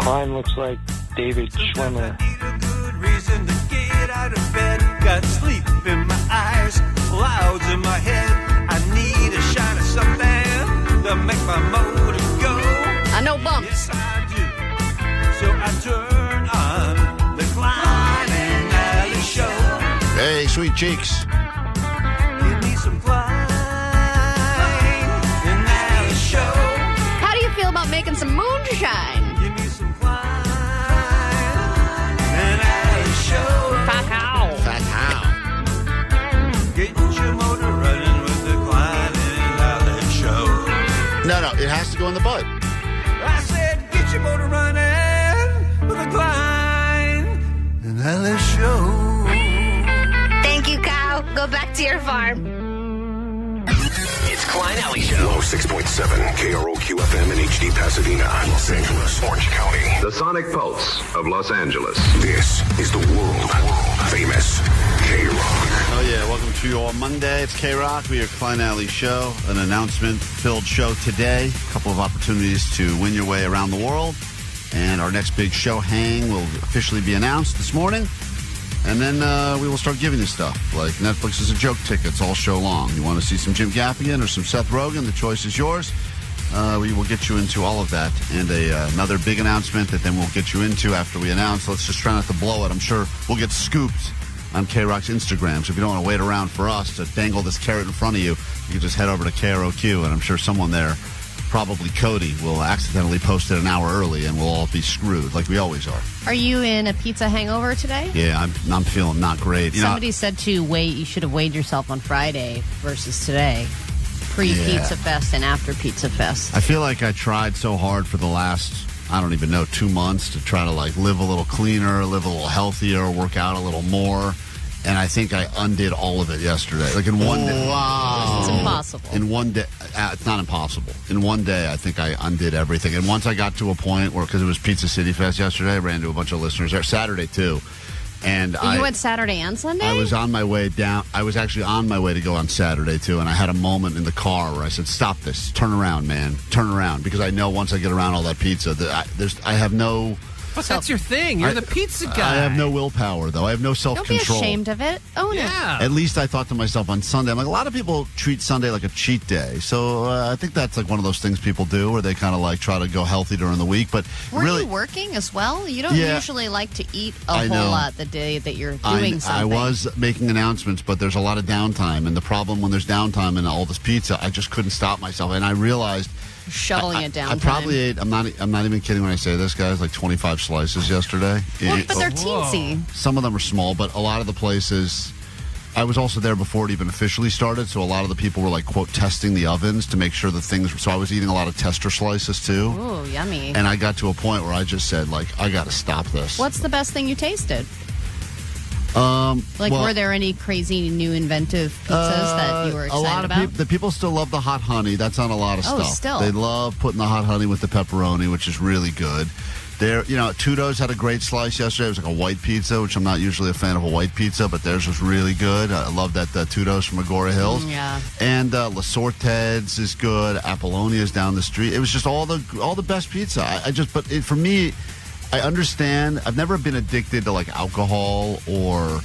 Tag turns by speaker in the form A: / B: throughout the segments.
A: Klein looks like David Schwimmer.
B: I need a good reason to get out of bed. Got sleep in my eyes, clouds in my head. I need a shine of something to make my motor go.
C: I know bumps.
B: Yes, I do. So I turn on the Klein Ally Show.
D: Hey, sweet cheeks.
B: Give me some Klein Ally Show.
C: How do you feel about making some moonshine?
B: Give me some Klein Ally Show.
C: Fat how?
D: Fat how?
B: Get your motor running with the Klein Ally Show.
D: No, it has to go in the butt.
B: I said, get your motor running with the Klein Ally Show.
C: Thank you, cow. Go back to your farm.
E: It's Klein Ally Show. 106.7 KROQ FM in HD Pasadena, Los Angeles, Orange County.
F: The Sonic Pulse of Los Angeles.
E: This is the world famous K-Rock.
D: Oh, yeah. Welcome to your Monday. It's K-Rock. We are Klein Ally Show. An announcement-filled show today. A couple of opportunities to win your way around the world. And our next big show, Hang, will officially be announced this morning. And then we will start giving you stuff, like Netflix is a joke tickets all show long. You want to see some Jim Gaffigan or some Seth Rogen? The choice is yours. We will get you into all of that. And another big announcement that then we'll get you into after we announce. Let's just try not to blow it. I'm sure we'll get scooped on K-Rock's Instagram. So if you don't want to wait around for us to dangle this carrot in front of you, you can just head over to KROQ, and I'm sure someone there, probably Cody, will accidentally post it an hour early, and we'll all be screwed like we always are.
C: Are you in a pizza hangover today?
D: Yeah, I'm feeling not great.
C: Somebody said to wait. You should have weighed yourself on Friday versus today, pre-Pizza Fest and after Pizza Fest.
D: I feel like I tried so hard for the last, I don't even know, 2 months to try to like live a little cleaner, live a little healthier, work out a little more. And I think I undid all of it yesterday. Like in one day.
C: Wow. It's impossible.
D: In one day. It's not impossible. In one day, I think I undid everything. And once I got to a point where, because it was Pizza City Fest yesterday, I ran into a bunch of listeners there. Saturday, too. And
C: you went Saturday and Sunday?
D: I was on my way down. I was actually on my way to go on Saturday, too. And I had a moment in the car where I said, stop this. Turn around, man. Turn around. Because I know once I get around all that pizza, that I have no...
G: But that's your thing. You're the pizza guy.
D: I have no willpower, though. I have no self-control.
C: Don't be ashamed of it. Own it.
D: At least I thought to myself on Sunday, I'm like, a lot of people treat Sunday like a cheat day. So I think that's like one of those things people do where they kind of like try to go healthy during the week. But
C: Were you working as well? You don't usually like to eat a whole lot the day that you're doing something.
D: I was making announcements, but there's a lot of downtime. And the problem when there's downtime and all this pizza, I just couldn't stop myself. And I realized...
C: shoveling it down.
D: I probably ate. I'm not even kidding when I say this, guys. Like 25 slices yesterday.
C: Well, but they're teensy.
D: Some of them are small, but a lot of the places. I was also there before it even officially started, so a lot of the people were like quote testing the ovens to make sure the things. So I was eating a lot of tester slices too.
C: Ooh, yummy!
D: And I got to a point where I just said like, I got to stop this.
C: What's the best thing you tasted? Were there any crazy new inventive pizzas that you were excited
D: a lot of
C: about?
D: The people still love the hot honey. That's on a lot of stuff.
C: Still.
D: They love putting the hot honey with the pepperoni, which is really good. Tudo's had a great slice yesterday. It was like a white pizza, which I'm not usually a fan of a white pizza, but theirs was really good. I love that Tudo's from Agora Hills.
C: Yeah.
D: And La Sorted's is good. Apollonia's down the street. It was just all the best pizza. For me, I understand. I've never been addicted to like alcohol or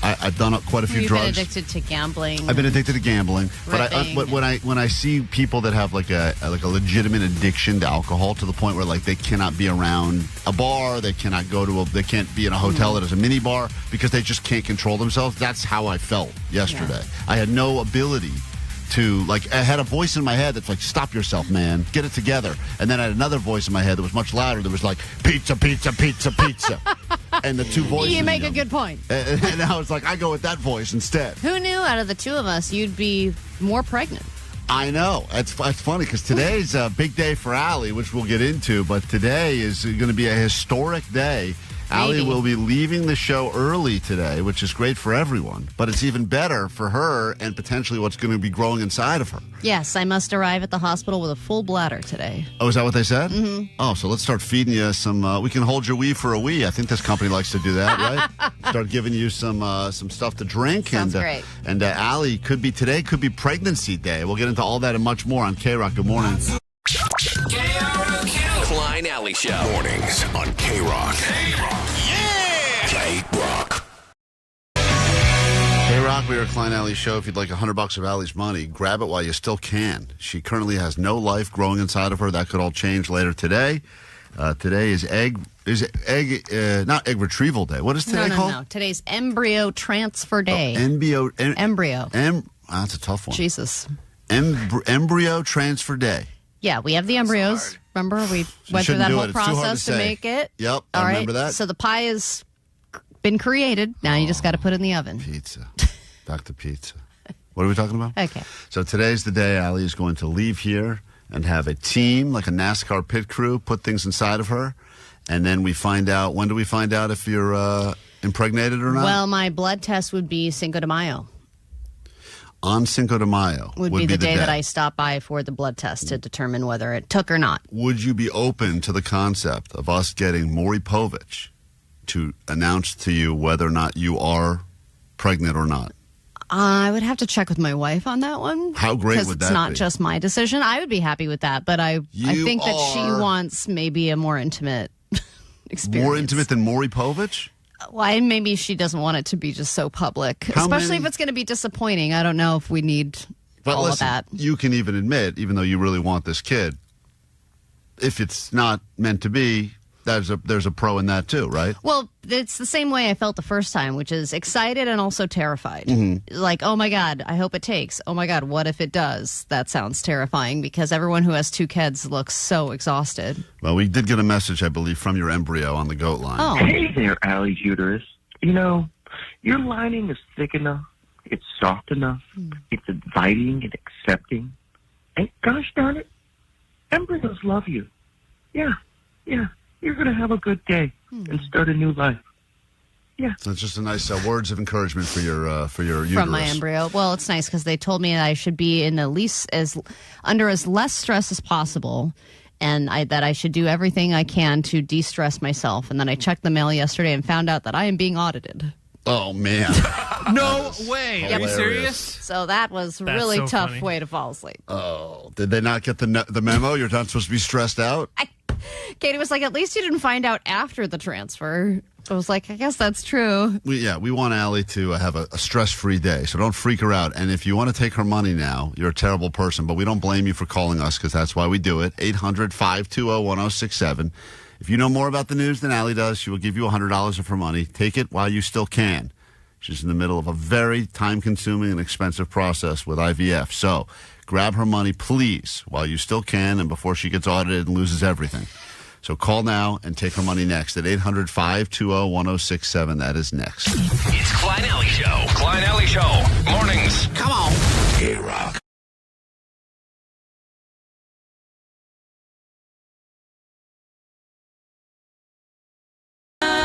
D: I've done quite a few drugs.
C: You've been addicted to gambling.
D: I've been addicted to gambling, but when I see people that have like a legitimate addiction to alcohol to the point where like they cannot be around a bar, they cannot they can't be in a hotel that has a mini bar because they just can't control themselves. That's how I felt yesterday. Yeah. I had no ability to, like, I had a voice in my head that's like, stop yourself, man, get it together. And then I had another voice in my head that was much louder that was like, pizza, pizza, pizza, pizza. And the two voices.
C: You make a good point.
D: And I was like, I go with that voice instead.
C: Who knew out of the two of us you'd be more pregnant?
D: I know. It's funny because today's a big day for Allie, which we'll get into. But today is going to be a historic day. Allie will be leaving the show early today, which is great for everyone. But it's even better for her and potentially what's going to be growing inside of her.
C: Yes, I must arrive at the hospital with a full bladder today.
D: Oh, is that what they said? Mm-hmm. Oh, so let's start feeding you some, we can hold your wee for a wee. I think this company likes to do that, right? Start giving you some stuff to drink.
C: Sounds great.
D: And Allie could be pregnancy day. We'll get into all that and much more on K-Rock. Good morning.
E: Klein Klein Ally Show. Mornings on K-Rock. Yeah! K-Rock.
D: Hey, Rock, we are Klein Ally Show. If you'd like $100 of Allie's money, grab it while you still can. She currently has no life growing inside of her. That could all change later today. Today is not egg retrieval day. What is today called?
C: No. Today's embryo transfer day.
D: Embryo.
C: That's
D: a tough one.
C: Jesus.
D: Embryo transfer day.
C: Yeah, we have the embryos. Remember, we went through that whole process to make it.
D: Yep, I remember that.
C: So the pie has been created. Now you just got to put it in the oven.
D: Pizza. Back to pizza. What are we talking about?
C: Okay.
D: So today's the day Allie is going to leave here and have a team, like a NASCAR pit crew, put things inside of her. And then we find out, when do we find out if you're impregnated or not?
C: Well, my blood test would be Cinco de Mayo.
D: On Cinco de Mayo
C: would be the day that I stop by for the blood test to determine whether it took or not.
D: Would you be open to the concept of us getting Maury Povich to announce to you whether or not you are pregnant or not?
C: I would have to check with my wife on that one.
D: How great would that be?
C: Because it's not just my decision. I would be happy with that, but I think that she wants maybe a more intimate experience. More intimate
D: than Maury Povich?
C: Well, maybe she doesn't want it to be just so public, especially if it's going to be disappointing. I don't know if we need all of that.
D: You can even admit, even though you really want this kid, if it's not meant to be, there's a pro in that too, right?
C: Well, it's the same way I felt the first time, which is excited and also terrified.
D: Mm-hmm.
C: Like, oh my God, I hope it takes. Oh my God, what if it does? That sounds terrifying because everyone who has two kids looks so exhausted.
D: Well, we did get a message, I believe, from your embryo on the goat line.
C: Oh.
H: Hey there, Allie's uterus. You know, your lining is thick enough. It's soft enough. It's inviting and accepting. And gosh darn it, embryos love you. Yeah. You're going to have a good day and start a new life. Yeah.
D: So it's just a nice words of encouragement for your uterus.
C: From my embryo. Well, it's nice because they told me that I should be in under as less stress as possible, and that I should do everything I can to de-stress myself. And then I checked the mail yesterday and found out that I am being audited.
D: Oh, man.
G: No way.
D: Hilarious.
G: Are you serious?
C: So that was a really
G: so
C: tough
G: funny.
C: way to fall asleep.
D: Oh, did they not get the memo? You're not supposed to be stressed out?
C: Katie was like, at least you didn't find out after the transfer. I was like, I guess that's true.
D: We want Allie to have a stress-free day, so don't freak her out. And if you want to take her money now, you're a terrible person, but we don't blame you for calling us because that's why we do it. 800-520-1067. If you know more about the news than Allie does, she will give you $100 of her money. Take it while you still can. She's in the middle of a very time-consuming and expensive process with IVF. So grab her money, please, while you still can and before she gets audited and loses everything. So call now and take her money next at 800-520-1067. That is next.
E: It's Klein Ally Show. Klein Ally Show. Mornings. Come on. K-Rock.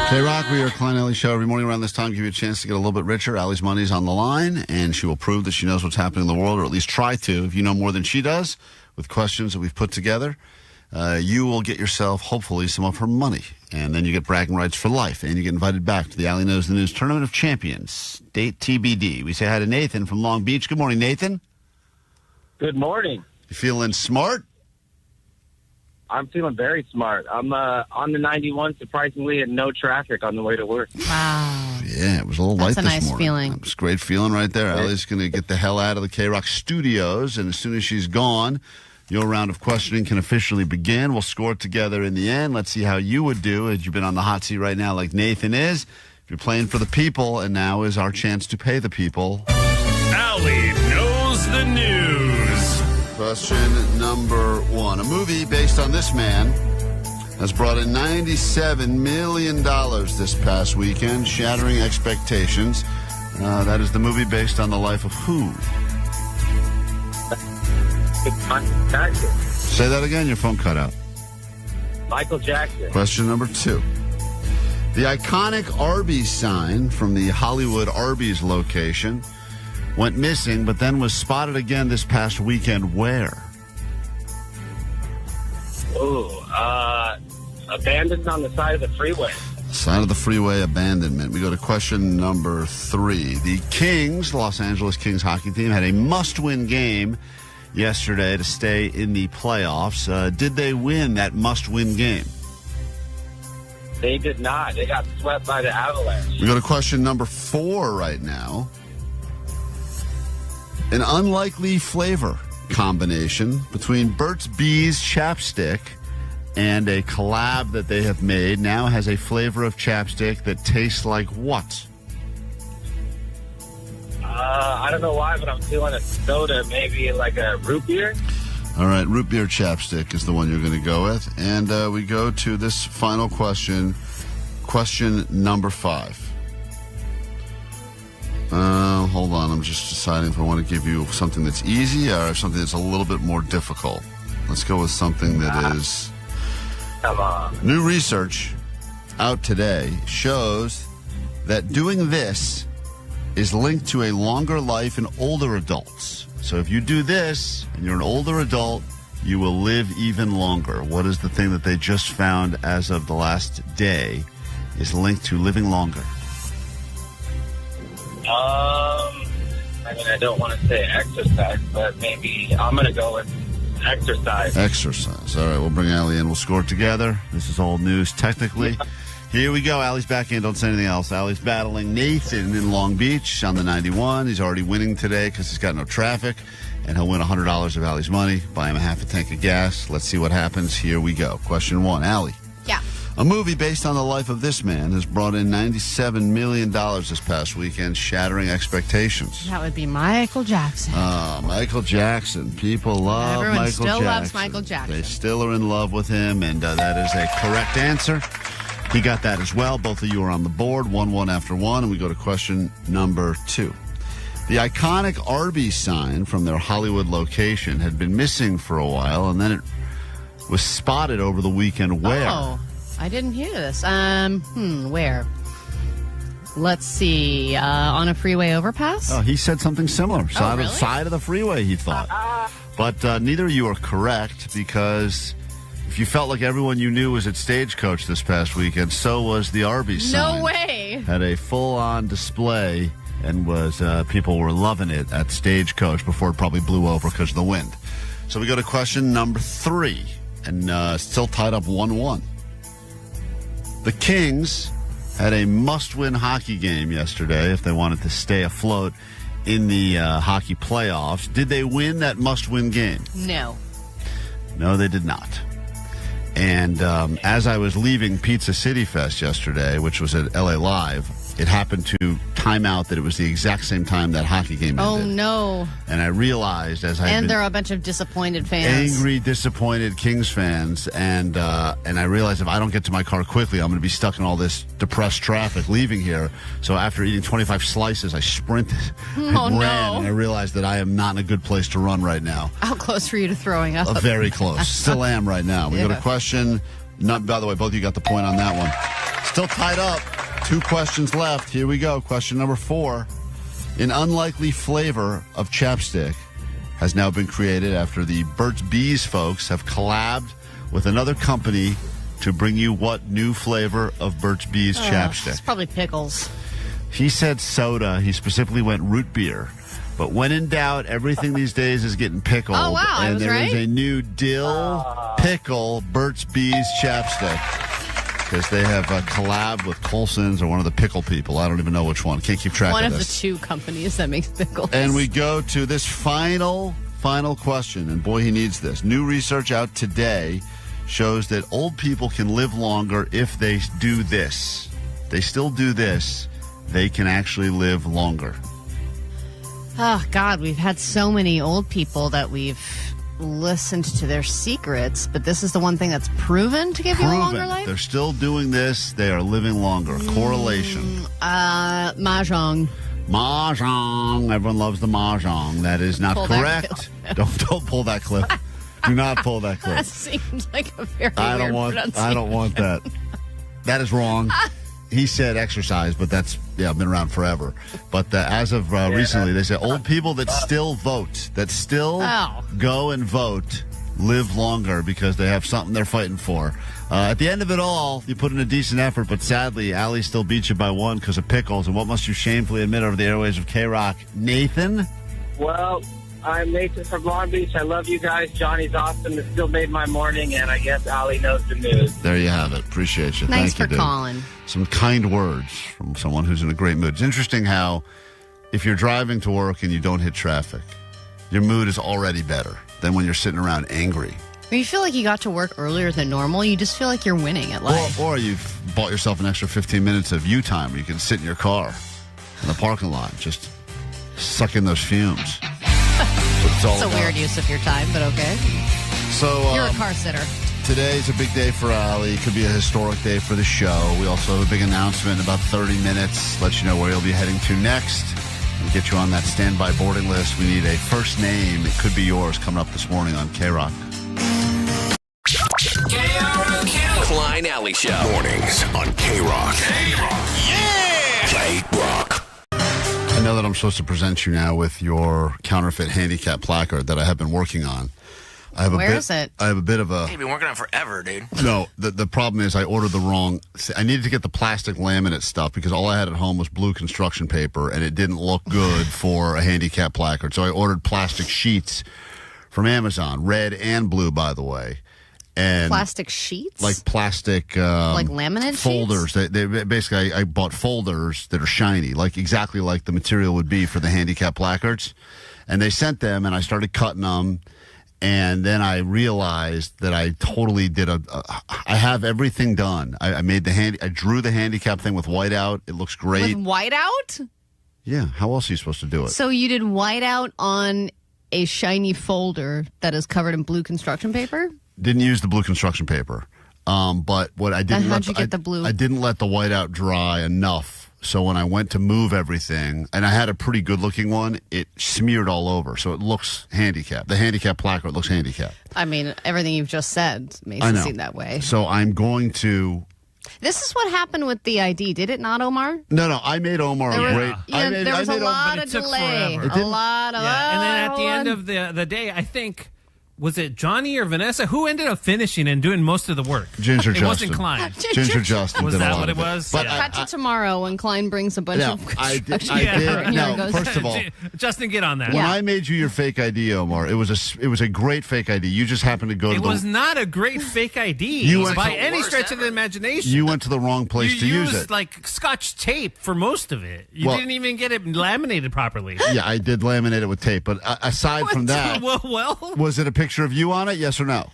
D: K-Rock, we are Klein Ally Show. Every morning around this time, give you a chance to get a little bit richer. Allie's money's on the line, and she will prove that she knows what's happening in the world, or at least try to. If you know more than she does, with questions that we've put together, you will get yourself, hopefully, some of her money. And then you get bragging rights for life, and you get invited back to the Allie Knows the News Tournament of Champions. Date TBD. We say hi to Nathan from Long Beach. Good morning, Nathan.
I: Good morning.
D: You feeling smart?
I: I'm feeling very smart. I'm on the 91, surprisingly, and no traffic on the way to work.
C: Wow.
D: Yeah, it was a little light
C: That's a
D: this
C: nice
D: morning.
C: feeling.
D: It's a great feeling right there. Allie's going to get the hell out of the K-Rock studios, and as soon as she's gone, your round of questioning can officially begin. We'll score it together in the end. Let's see how you would do as you've been on the hot seat right now like Nathan is. If you're playing for the people, and now is our chance to pay the people.
J: Allie Knows the News.
D: Question number one. A movie based on this man has brought in $97 million this past weekend, shattering expectations. That is the movie based on the life of who?
I: Jackson.
D: Say that again, your phone cut out.
I: Michael Jackson.
D: Question number two. The iconic Arby's sign from the Hollywood Arby's location went missing, but then was spotted again this past weekend. Where?
I: Abandoned on the side of the freeway.
D: Side of the freeway abandonment. We go to question number three. The Kings, Los Angeles Kings hockey team, had a must-win game yesterday to stay in the playoffs. Did they win that must-win game?
I: They did not. They got swept by the Avalanche.
D: We go to question number 4 right now. An unlikely flavor combination between Burt's Bees chapstick and a collab that they have made now has a flavor of chapstick that tastes like what?
I: I don't know why, but I'm feeling a soda, maybe like a root beer.
D: All right, root beer chapstick is the one you're going to go with. And we go to this final question, question number 5. Hold on, I'm just deciding if I want to give you something that's easy or something that's a little bit more difficult. Let's go with something that is...
I: Come on.
D: New research out today shows that doing this is linked to a longer life in older adults. So if you do this and you're an older adult, you will live even longer. What is the thing that they just found as of the last day is linked to living longer?
I: I mean, I don't want to say exercise, but maybe I'm going to go with exercise.
D: Exercise. All right, we'll bring Allie in. We'll score it together. This is old news, technically. Here we go. Allie's back in. Don't say anything else. Allie's battling Nathan in Long Beach on the 91. He's already winning today because he's got no traffic. And he'll win $100 of Allie's money. Buy him a half a tank of gas. Let's see what happens. Here we go. Question 1. Allie.
C: Yeah.
D: A movie based on the life of this man has brought in $97 million this past weekend, shattering expectations.
C: That would be Michael Jackson.
D: Michael Jackson. People love
C: Everyone
D: Michael
C: still
D: Jackson.
C: loves Michael Jackson.
D: They still are in love with him, and that is a correct answer. He got that as well. Both of you are on the board, 1-1 after 1, and we go to question number 2. The iconic Arby sign from their Hollywood location had been missing for a while, and then it was spotted over the weekend. Where?
C: Oh, I didn't hear this. Where? Let's see. On a freeway overpass?
D: Oh, he said something similar.
C: Really?
D: Side of the freeway, he thought. But neither of you are correct, because if you felt like everyone you knew was at Stagecoach this past weekend, so was the Arby sign.
C: No way.
D: Had a full-on display, and was people were loving it at Stagecoach before it probably blew over because of the wind. So we go to question number 3, and still tied up 1-1. The Kings had a must-win hockey game yesterday if they wanted to stay afloat in the hockey playoffs. Did they win that must-win game?
C: No.
D: No, they did not. And as I was leaving Pizza City Fest yesterday, which was at LA Live, it happened to time out that it was the exact same time that hockey game ended.
C: Oh, no.
D: And I realized
C: And there are a bunch of disappointed fans.
D: Angry, disappointed Kings fans. And I realized if I don't get to my car quickly, I'm going to be stuck in all this depressed traffic leaving here. So after eating 25 slices, I sprinted and ran.
C: No.
D: And I realized that I am not in a good place to run right now.
C: How close were you to throwing up?
D: Very close. Still am right now. We go to question. By the way, both of you got the point on that one. Still tied up. 2 questions left. Here we go. Question number 4. An unlikely flavor of chapstick has now been created after the Burt's Bees folks have collabed with another company to bring you what new flavor of Burt's Bees chapstick?
C: It's probably pickles.
D: He said soda. He specifically went root beer. But when in doubt, everything these days is getting pickled.
C: Oh, wow.
D: And
C: I was
D: there
C: right.
D: is a new dill pickle Burt's Bees chapstick. Because they have a collab with Colson's or one of the pickle people. I don't even know which one. Can't keep track
C: One
D: of
C: of
D: this.
C: the 2 companies that makes pickles.
D: And we go to this final question. And boy, he needs this. New research out today shows that old people can live longer if they do this. They still do this. They can actually live longer.
C: Oh, God, we've had so many old people that we've listened to their secrets, but this is the one thing that's proven to give you a longer life?
D: They're still doing this. They are living longer. Correlation.
C: Mahjong.
D: Mahjong. Everyone loves the mahjong. That is not
C: Pull that
D: correct. Don't pull that clip. Do not pull that clip.
C: That seems like a very
D: I
C: weird
D: don't want that. That is wrong. He said exercise, but that's, been around forever. But as of recently, they say old people that still vote, that still go and vote, live longer because they have something they're fighting for. At the end of it all, you put in a decent effort, but sadly, Allie still beats you by 1 because of pickles. And what must you shamefully admit over the airways of K-Rock? Nathan?
I: Well, I'm Nathan from Long Beach. I love you guys. Johnny's awesome. It still made my morning, and I guess Allie knows the news.
D: There you have it. Appreciate you.
C: Thanks
D: Thank you,
C: for
D: dude.
C: calling.
D: Some kind words from someone who's in a great mood. It's interesting how if you're driving to work and you don't hit traffic, your mood is already better than when you're sitting around angry.
C: When you feel like you got to work earlier than normal, you just feel like you're winning at life.
D: Or you've bought yourself an extra 15 minutes of you time where you can sit in your car in the parking lot, just suck in those fumes.
C: It's a weird use of your time, but okay.
D: So
C: You're a car sitter.
D: Today's a big day for Allie. It could be a historic day for the show. We also have a big announcement in about 30 minutes. Let you know where you'll be heading to next. And get you on that standby boarding list. We need a first name. It could be yours coming up this morning on K-Rock.
E: Klein Ally Show. Mornings on K-Rock. Yeah! K-Rock.
D: I know that I'm supposed to present you now with your counterfeit handicap placard that I have been working on.
C: Where is it?
D: I have a bit of a...
K: You've been working on it forever, dude.
D: No, the problem is I ordered the wrong... I needed to get the plastic laminate stuff because all I had at home was blue construction paper, and it didn't look good for a handicap placard. So I ordered plastic sheets from Amazon, red and blue, by the way. And
C: plastic sheets?
D: Like plastic...
C: like laminate
D: folders.
C: sheets?
D: They basically, I bought folders that are shiny, like exactly like the material would be for the handicap placards. And they sent them, and I started cutting them. And then I realized that I totally did I have everything done. I drew the handicap thing with whiteout. It looks great.
C: With whiteout?
D: Yeah. How else are you supposed to do it?
C: So you did whiteout on a shiny folder that is covered in blue construction paper?
D: Didn't use the blue construction paper. But what I didn't
C: how'd you get the blue?
D: I didn't let the whiteout dry enough. So when I went to move everything, and I had a pretty good-looking one, it smeared all over. So it looks handicapped. The handicap placard looks handicapped.
C: I mean, everything you've just said makes it seem that way.
D: So I'm going to...
C: This is what happened with the ID, did it not, Omar?
D: No, I made Omar a great...
C: There was a lot of delay.
G: And then at the end of the day, I think... Was it Johnny or Vanessa? Who ended up finishing and doing most of the work?
D: Ginger Justin.
G: It wasn't Klein.
D: Ginger Justin
G: was
D: did
G: that
D: a lot
G: what
D: of
G: it was?
D: But
C: Cut to tomorrow when Klein brings a bunch of...
D: I did.
C: No,
D: first of all...
G: Justin, get on that.
D: When I made you your fake ID, Omar, it was a great fake ID. You just happened to go to
G: It was not a great fake ID. By any stretch of the imagination.
D: You went to the wrong place to use it.
G: You used like Scotch tape for most of it. You didn't even get it laminated properly.
D: Yeah, I did laminate it with tape. But aside from that...
G: Well...
D: Was it a picture of you on it? Yes or no?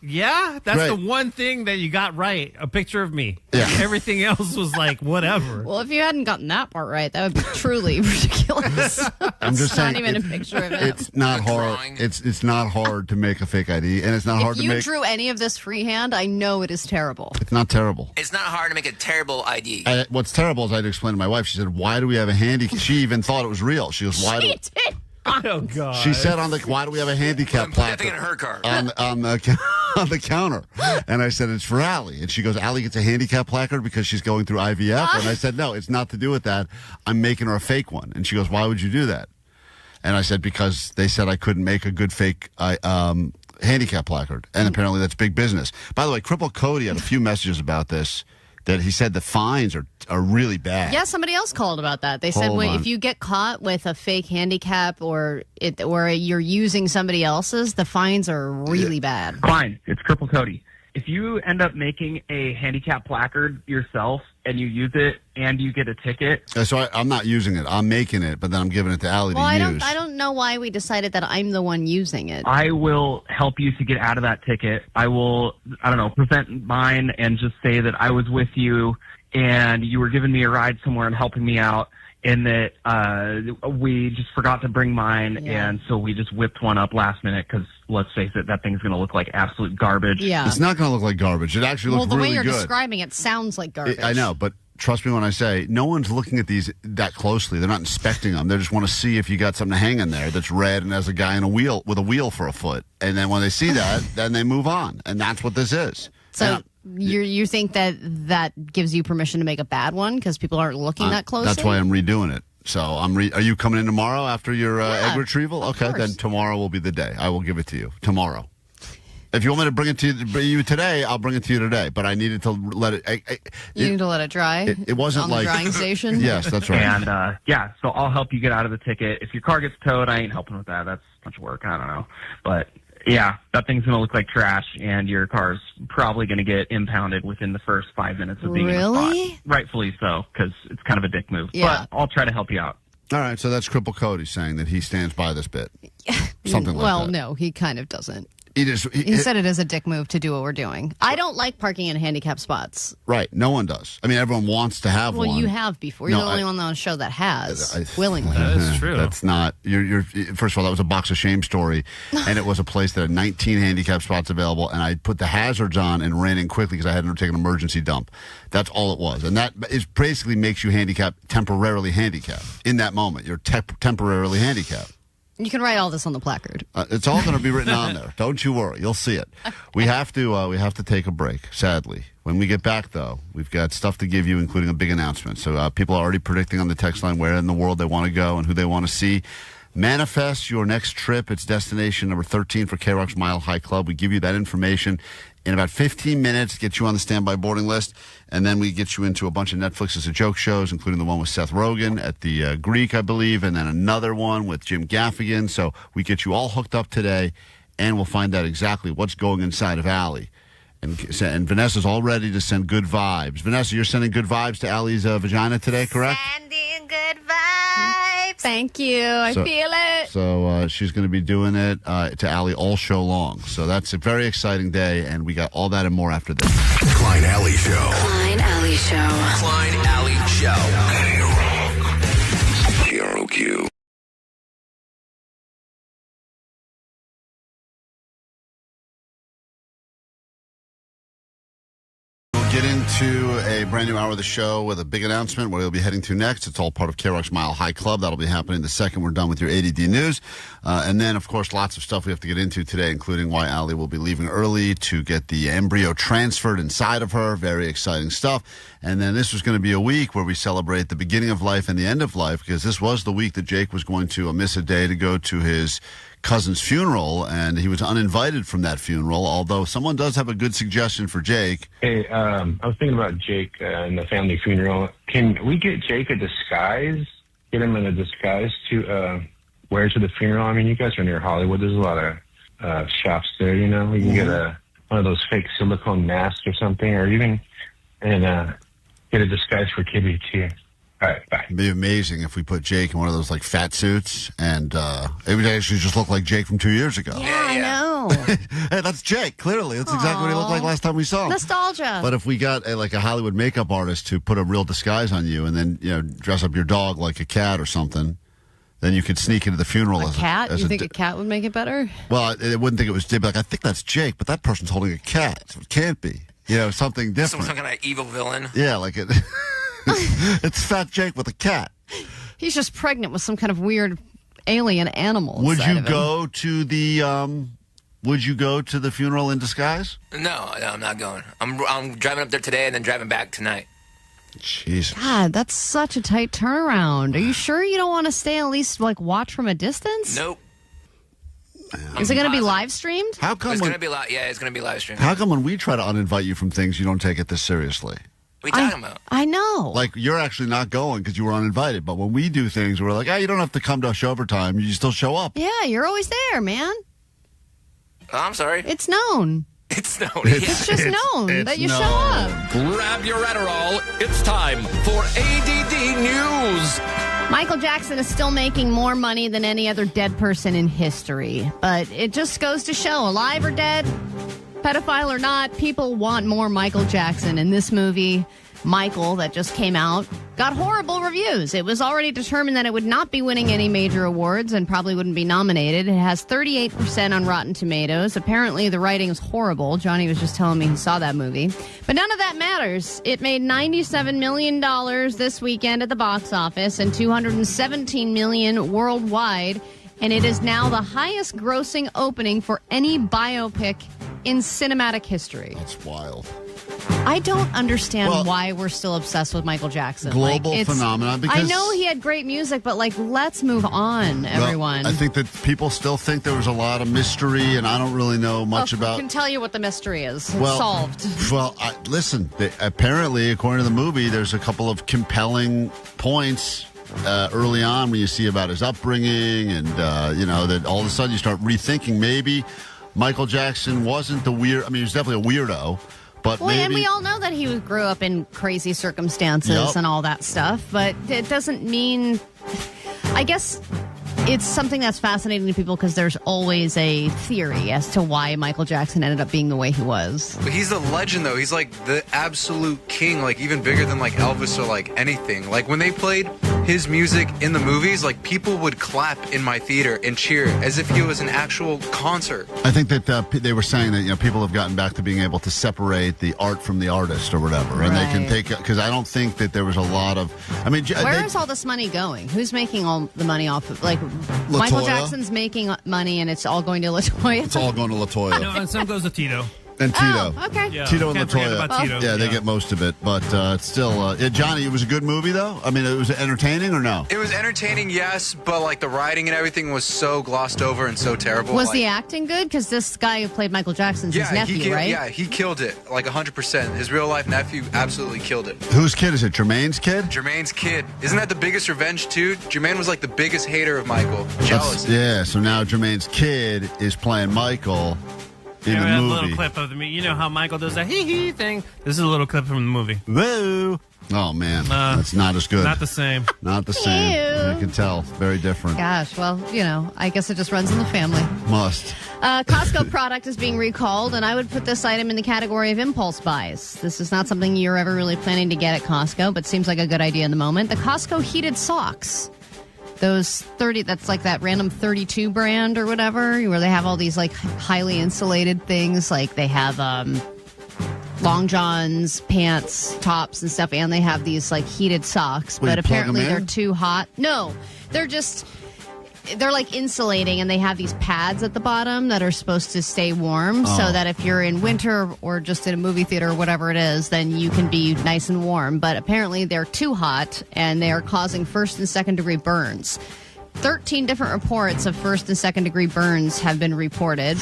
G: Yeah, that's the one thing that you got right. A picture of me.
D: Yeah.
G: Everything else was like whatever.
C: Well, if you hadn't gotten that part right, that would be truly ridiculous.
D: I'm just saying,
C: not even a picture of him.
D: It's not hard. It's not hard to make a fake ID, and it's not hard to make.
C: If you drew any of this freehand, I know it is terrible.
D: It's not terrible.
K: It's not hard to make a terrible ID.
D: What's terrible is I had to explain to my wife. She said, "Why do we have a handicap?" She even thought it was real. She goes, "Why?"
C: She did.
G: Oh God!
D: She said why do we have a handicap placard
K: in her car
D: on the counter? And I said it's for Allie, and she goes, Allie gets a handicap placard because she's going through IVF, and I said no, it's not to do with that. I'm making her a fake one, and she goes, why would you do that? And I said because they said I couldn't make a good fake handicap placard, and apparently that's big business. By the way, Cripple Cody had a few messages about this. That he said the fines are really bad.
C: Yeah, somebody else called about that. They said if you get caught with a fake handicap or you're using somebody else's, the fines are really bad.
H: Fine, it's Cripple Cody. If you end up making a handicap placard yourself and you use it and you get a ticket...
D: So I'm not using it. I'm making it, but then I'm giving it to Allie to use.
C: I don't know why we decided that I'm the one using it.
H: I will help you to get out of that ticket. I will, present mine and just say that I was with you and you were giving me a ride somewhere and helping me out. And that we just forgot to bring mine, and so we just whipped one up last minute because, let's face it, that thing's going to look like absolute garbage.
C: Yeah.
D: It's not going to look like garbage. It actually looks really good.
C: Well, the way you're describing it sounds like garbage.
D: I know, but trust me when I say no one's looking at these that closely. They're not inspecting them. They just want to see if you got something hanging there that's red and has a guy in a wheel with a wheel for a foot. And then when they see that, then they move on. And that's what this is.
C: So you think that gives you permission to make a bad one because people aren't looking that closely?
D: That's why I'm redoing it. So are you coming in tomorrow after your egg retrieval? Okay, then tomorrow will be the day. I will give it to you tomorrow. If you want me to bring it to you today, I'll bring it to you today. But I needed to let it.
C: You need to let it dry.
D: It wasn't
C: on
D: like
C: the drying station.
D: Yes, that's right.
H: And so I'll help you get out of the ticket. If your car gets towed, I ain't helping with that. That's a bunch of work. I don't know, but yeah, that thing's gonna look like trash, and your car's probably gonna get impounded within the first 5 minutes of being in the spot. Rightfully so, because it's kind of a dick move.
C: Yeah.
H: But I'll try to help you out.
D: All right, so that's Cripple Cody saying that he stands by this bit. Something like that.
C: Well, no, he kind of doesn't. He said it is a dick move to do what we're doing. I don't like parking in handicapped spots.
D: Right. No one does. I mean, everyone wants to have one.
C: Well, you have before. You're the only one on the show that has, willingly.
G: That is true.
D: That's not. You're first of all, that was a box of shame story, and it was a place that had 19 handicapped spots available, and I put the hazards on and ran in quickly because I had to take an emergency dump. That's all it was, and that is basically makes you temporarily handicapped. In that moment, you're temporarily handicapped.
C: You can write all this on the placard.
D: It's all going to be written on there. Don't you worry. You'll see it. We have to take a break, sadly. When we get back, though, we've got stuff to give you, including a big announcement. So people are already predicting on the text line where in the world they want to go and who they want to see. Manifest your next trip. It's destination number 13 for K-Rock's Mile High Club. We give you that information in about 15 minutes, get you on the standby boarding list, and then we get you into a bunch of Netflix as a joke shows, including the one with Seth Rogen at the Greek, I believe, and then another one with Jim Gaffigan. So we get you all hooked up today, and we'll find out exactly what's going inside of Allie. And Vanessa's all ready to send good vibes. Vanessa, you're sending good vibes to Allie's vagina today, correct?
C: Sending good vibes. Thank you. I feel it.
D: So she's going to be doing it to Allie all show long. So that's a very exciting day, and we got all that and more after this.
E: Klein Ally Show.
K: Klein Ally Show. Klein Ally Show.
E: KROQ.
D: Get into a brand new hour of the show with a big announcement where we'll be heading to next. It's all part of K-Rock's Mile High Club. That'll be happening the second we're done with your A.D.D news. And then, of course, lots of stuff we have to get into today, including why Allie will be leaving early to get the embryo transferred inside of her. Very exciting stuff. And then this was going to be a week where we celebrate the beginning of life and the end of life, because this was the week that Jake was going to miss a day to go to his cousin's funeral, and he was uninvited from that funeral, although someone does have a good suggestion for Jake.
L: Hey, I was thinking about Jake and the family funeral. Can we get Jake a disguise? Get him in a disguise to wear to the funeral? I mean, you guys are near Hollywood. There's a lot of shops there, you know. We can get one of those fake silicone masks or something, or even get a disguise for Kibby, too. All right, bye.
D: It'd be amazing if we put Jake in one of those like fat suits, and it would actually just look like Jake from 2 years ago.
C: Yeah, I know.
D: Hey, that's Jake. Clearly, that's exactly what he looked like last time we saw him.
C: Nostalgia.
D: But if we got a Hollywood makeup artist to put a real disguise on you, and then dress up your dog like a cat or something, then you could sneak into the funeral.
C: A cat? You think a cat would make it better?
D: Well, it wouldn't think it was. They'd be like, I think that's Jake, but that person's holding a cat, so it can't be. Something different.
K: Some kind of evil villain.
D: Yeah, like it. It's Fat Jake with a cat.
C: He's just pregnant with some kind of weird alien animal.
D: Would you go to the funeral in disguise?
K: No, I'm not going. I'm driving up there today and then driving back tonight.
D: Jesus.
C: God, that's such a tight turnaround. Are you sure you don't want to stay and at least watch from a distance?
K: Nope.
C: Is it going to be live streamed?
D: How come
K: it's going to be live? Yeah, it's going to be live streamed.
D: How come when we try to uninvite you from things, you don't take it this seriously?
K: What are you talking about?
C: I know.
D: Like, you're actually not going because you were uninvited. But when we do things, we're like, you don't have to come to show overtime. You still show up.
C: Yeah, you're always there, man.
K: Oh, I'm sorry.
C: It's known.
K: It's known.
C: It's just known that you show up.
J: Grab your Adderall. It's time for ADD News.
C: Michael Jackson is still making more money than any other dead person in history. But it just goes to show, alive or dead, pedophile or not, people want more Michael Jackson. In this movie, Michael, that just came out, got horrible reviews. It was already determined that it would not be winning any major awards and probably wouldn't be nominated. It has 38% on Rotten Tomatoes. Apparently, the writing is horrible. Johnny was just telling me he saw that movie. But none of that matters. It made $97 million this weekend at the box office and $217 million worldwide. And it is now the highest grossing opening for any biopic in cinematic history.
D: That's wild.
C: I don't understand why we're still obsessed with Michael Jackson.
D: Global phenomenon. Because
C: I know he had great music, but let's move on, everyone.
D: I think that people still think there was a lot of mystery, and I don't really know much about.
C: I can tell you what the mystery is. It's solved.
D: Well, listen. Apparently, according to the movie, there's a couple of compelling points early on when you see about his upbringing, and that all of a sudden you start rethinking maybe Michael Jackson wasn't the weird. I mean, he was definitely a weirdo. But
C: and we all know that he grew up in crazy circumstances and all that stuff, but it doesn't mean... I guess it's something that's fascinating to people because there's always a theory as to why Michael Jackson ended up being the way he was.
M: But he's a legend, though. He's like the absolute king, even bigger than Elvis or anything. When they played his music in the movies, people would clap in my theater and cheer as if he was an actual concert.
D: I think that they were saying that people have gotten back to being able to separate the art from the artist or whatever, and they can take, because I don't think that there was a lot of. I mean,
C: where is all this money going? Who's making all the money off of Michael Jackson's making money, and it's all going to LaToya.
D: It's all going to LaToya.
G: No, and some goes to Tito.
D: And Tito.
C: Oh, okay.
G: Yeah,
D: Tito and
G: LaToya.
D: LaToya. Yeah, they get most of it. But it's still... Johnny, it was a good movie, though? I mean, it was entertaining or no?
M: It was entertaining, yes, but the writing and everything was so glossed over and so terrible.
C: Was the acting good? Because this guy who played Michael Jackson's his nephew, right?
M: Yeah, he killed it, 100%. His real-life nephew absolutely killed it.
D: Whose kid is it? Jermaine's kid?
M: Jermaine's kid. Isn't that the biggest revenge, too? Jermaine was the biggest hater of Michael. Jealous.
D: So now Jermaine's kid is playing Michael... in the movie.
G: A little clip of me. You know how Michael does that hee-hee thing? This is a little clip from the movie.
D: Woo! Oh, man. That's not as good.
G: Not the same.
D: Not the same.
C: Ew.
D: You can tell. Very different.
C: Gosh, well, I guess it just runs in the family.
D: Must.
C: Costco product is being recalled, and I would put this item in the category of impulse buys. This is not something you're ever really planning to get at Costco, but seems like a good idea in the moment. The Costco heated socks. Those 30, that's that random 32 brand or whatever, where they have all these highly insulated things. They have long johns, pants, tops, and stuff, and they have these heated socks. But apparently they're too hot. No, they're insulating, and they have these pads at the bottom that are supposed to stay warm, so that if you're in winter or just in a movie theater or whatever it is, then you can be nice and warm. But apparently they're too hot, and they are causing first and second degree burns. 13 different reports of first and second degree burns have been reported.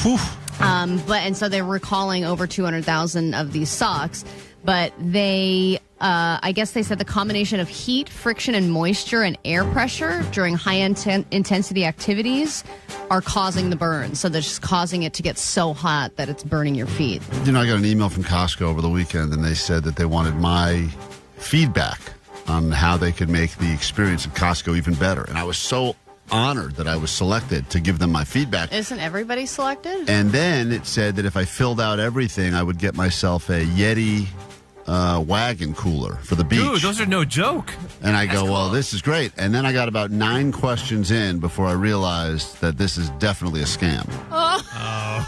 C: And so they're recalling over 200,000 of these socks. But they, I guess they said the combination of heat, friction, and moisture and air pressure during high-intensity activities are causing the burn. So they're just causing it to get so hot that it's burning your feet.
D: I got an email from Costco over the weekend, and they said that they wanted my feedback on how they could make the experience at Costco even better. And I was so honored that I was selected to give them my feedback.
C: Isn't everybody selected?
D: And then it said that if I filled out everything, I would get myself a Yeti wagon cooler for the beach.
G: Dude, those are no joke.
D: And I go, well, this is great. And then I got about 9 questions in before I realized that this is definitely a scam.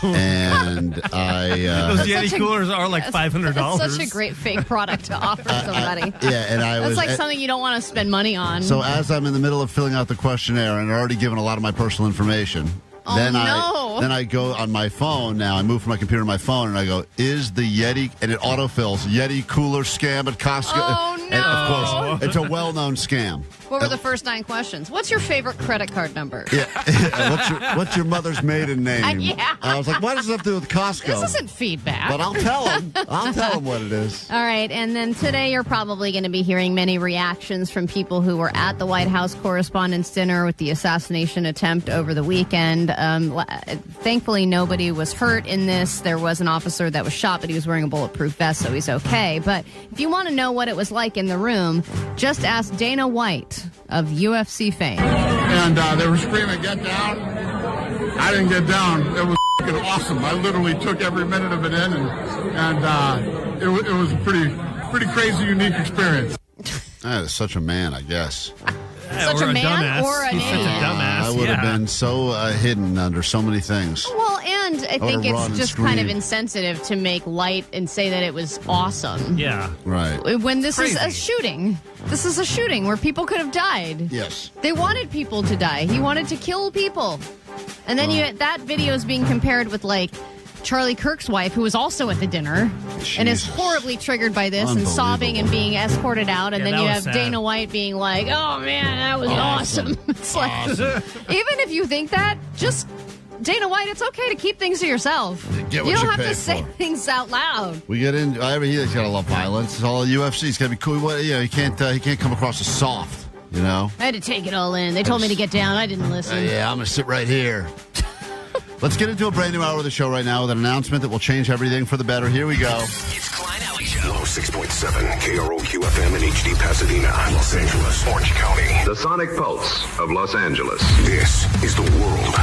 D: And I...
G: those Yeti coolers are $500.
C: That's such a great fake product to offer somebody.
D: And I
C: That's
D: was...
C: something you don't want to spend money on.
D: So as I'm in the middle of filling out the questionnaire, and I've already given a lot of my personal information... Then I go on my phone now. I move from my computer to my phone, and I go, is the Yeti, and it autofills, Yeti cooler scam at Costco.
C: Oh, no.
D: And of course, it's a well-known scam.
C: What were the first 9 questions? What's your favorite credit card number?
D: Yeah. what's your mother's maiden name?
C: Yeah.
D: I was like, what does this have to do with Costco?
C: This isn't feedback.
D: But I'll tell them. I'll tell them what it is.
C: All right, and then today you're probably going to be hearing many reactions from people who were at the White House Correspondents' Dinner with the assassination attempt over the weekend. Thankfully, nobody was hurt in this. There was an officer that was shot, but he was wearing a bulletproof vest, so he's okay. But if you want to know what it was like in the room, just ask Dana White of UFC fame.
N: And they were screaming, "Get down." I didn't get down. It was f***ing awesome. I literally took every minute of it in, and it was a pretty crazy, unique experience.
D: That is such a man, I guess.
C: Such a man or an idiot?
D: I would have been so hidden under so many things.
C: Well, and I think it's just kind of insensitive to make light and say that it was awesome.
G: Yeah.
D: Right.
C: When this is a shooting. This is a shooting where people could have died.
D: Yes.
C: They wanted people to die. He wanted to kill people. And then that video is being compared with Charlie Kirk's wife, who was also at the dinner and is horribly triggered by this and sobbing and being escorted out. And then you have Dana White being like, oh, man, that was awesome. It's like, even if you think that, just Dana White, it's okay to keep things to yourself.
D: Get what
C: you don't
D: you
C: have
D: pay
C: to say
D: for.
C: things out loud.
D: We get in. He's got to love violence. It's all UFC. He's got to be cool. He can't come across as soft. You know.
C: I had to take it all in. They told me to get down. I didn't listen.
D: Yeah, I'm going to sit right here. Let's get into a brand new hour of the show right now with an announcement that will change everything for the better. Here we go.
E: It's Klein Ally Show. 106.7 KROQ FM in HD Pasadena, Los Angeles, Orange County.
F: The Sonic Pulse of Los Angeles.
E: This is the world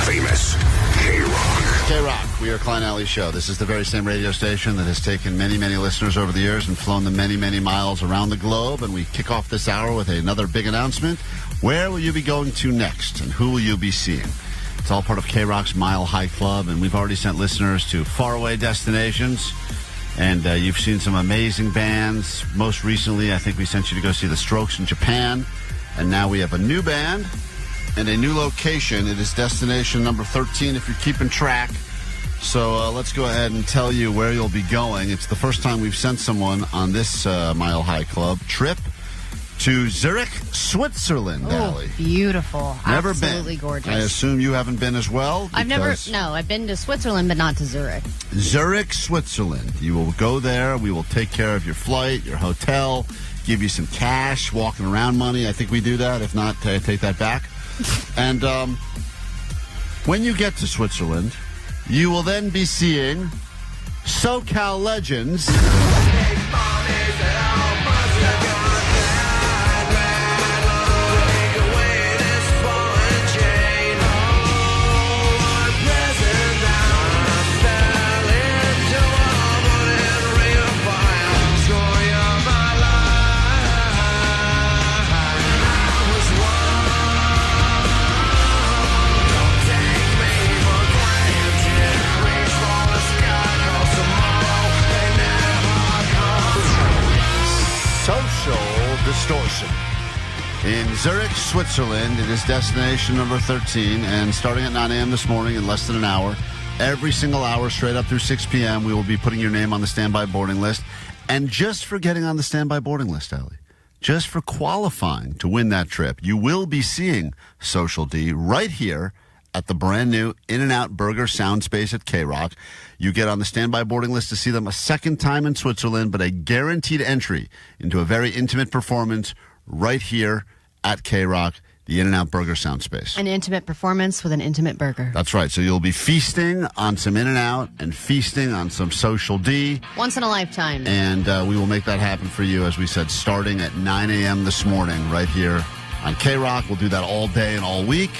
E: famous K-Rock.
D: K-Rock, we are Klein Ally Show. This is the very same radio station that has taken many, many listeners over the years and flown them many, many miles around the globe. And we kick off this hour with another big announcement. Where will you be going to next, and who will you be seeing? It's all part of K-Rock's Mile High Club, and we've already sent listeners to faraway destinations. And you've seen some amazing bands. Most recently, I think we sent you to go see The Strokes in Japan. And now we have a new band and a new location. It is destination number 13, if you're keeping track. So let's go ahead and tell you where you'll be going. It's the first time we've sent someone on this Mile High Club trip to Zurich, Switzerland, Allie.
C: Beautiful.
D: Never
C: Absolutely
D: been.
C: gorgeous.
D: I assume you haven't been as well?
C: I've been to Switzerland, but not to Zurich.
D: Zurich, Switzerland. You will go there. We will take care of your flight, your hotel, give you some cash, walking around money. I think we do that. If not, take that back. And when you get to Switzerland, you will then be seeing SoCal legends. Distortion. In Zurich, Switzerland, it is destination number 13, and starting at 9 a.m. this morning in less than an hour, every single hour straight up through 6 p.m., we will be putting your name on the standby boarding list. And just for getting on the standby boarding list, Allie, just for qualifying to win that trip, you will be seeing Social D right here at the brand new In-N-Out Burger Sound Space at K-Rock. You get on the standby boarding list to see them a second time in Switzerland, but a guaranteed entry into a very intimate performance right here at K-Rock, the In-N-Out Burger Sound Space.
C: An intimate performance with an intimate burger.
D: That's right. So you'll be feasting on some In-N-Out and feasting on some Social D.
C: Once in a lifetime.
D: And we will make that happen for you, as we said, starting at 9 a.m. this morning right here on K-Rock. We'll do that all day and all week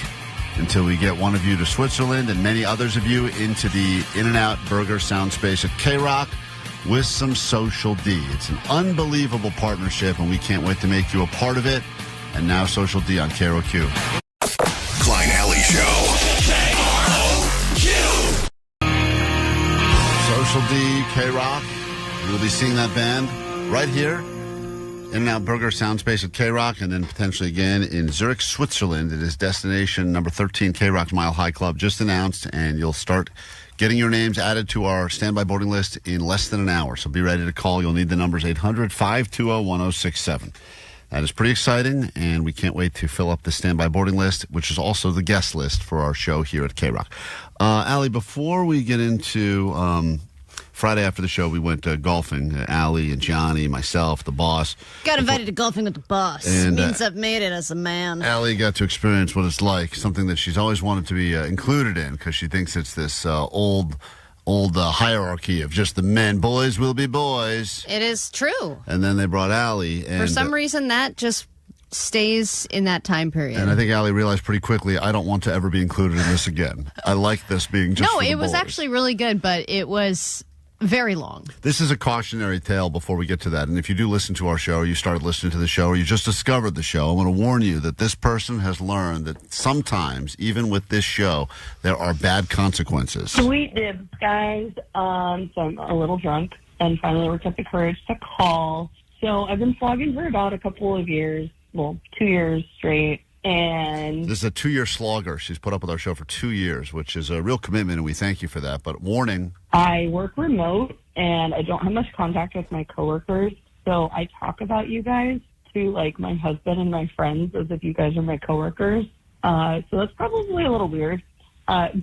D: until we get one of you to Switzerland and many others of you into the In-N-Out Burger Sound Space at K-Rock with some Social D. It's an unbelievable partnership, and we can't wait to make you a part of it. And now Social D on KROQ.
E: Klein Ally Show.
D: Social D, K-Rock. You'll be seeing that band right here. In-N-Out Burger Sound Space at K-Rock, and then potentially again in Zurich, Switzerland. It is destination number 13, K-Rock's Mile High Club, just announced, and you'll start getting your names added to our standby boarding list in less than an hour. So be ready to call. You'll need the numbers 800-520-1067. That is pretty exciting, and we can't wait to fill up the standby boarding list, which is also the guest list for our show here at K-Rock. Allie, before we get into Friday after the show, we went golfing. Allie and Johnny, myself, the boss.
C: Got invited to golfing with the boss.
D: And,
C: means I've made it as a man.
D: Allie got to experience what it's like, something that she's always wanted to be included in, because she thinks it's this old hierarchy of just the men. Boys will be boys.
C: It is true.
D: And then they brought Allie. And
C: for some reason, that just stays in that time period.
D: And I think Allie realized pretty quickly, I don't want to ever be included in this again. I like this being just for the
C: it was
D: boys.
C: actually really good, but it was very long.
D: This is a cautionary tale before we get to that. And if you do listen to our show, or you started listening to the show, or you just discovered the show, I want to warn you that this person has learned that sometimes, even with this show, there are bad consequences.
O: Sweet dibs, guys. So I'm a little drunk and finally worked up the courage to call. So I've been flogging for about a couple of years, well, 2 years straight. And
D: this is a 2-year slogger. She's put up with our show for 2 years, which is a real commitment, and we thank you for that. But warning.
O: I work remote, and I don't have much contact with my coworkers, so I talk about you guys to, like, my husband and my friends as if you guys are my coworkers. So that's probably a little weird. But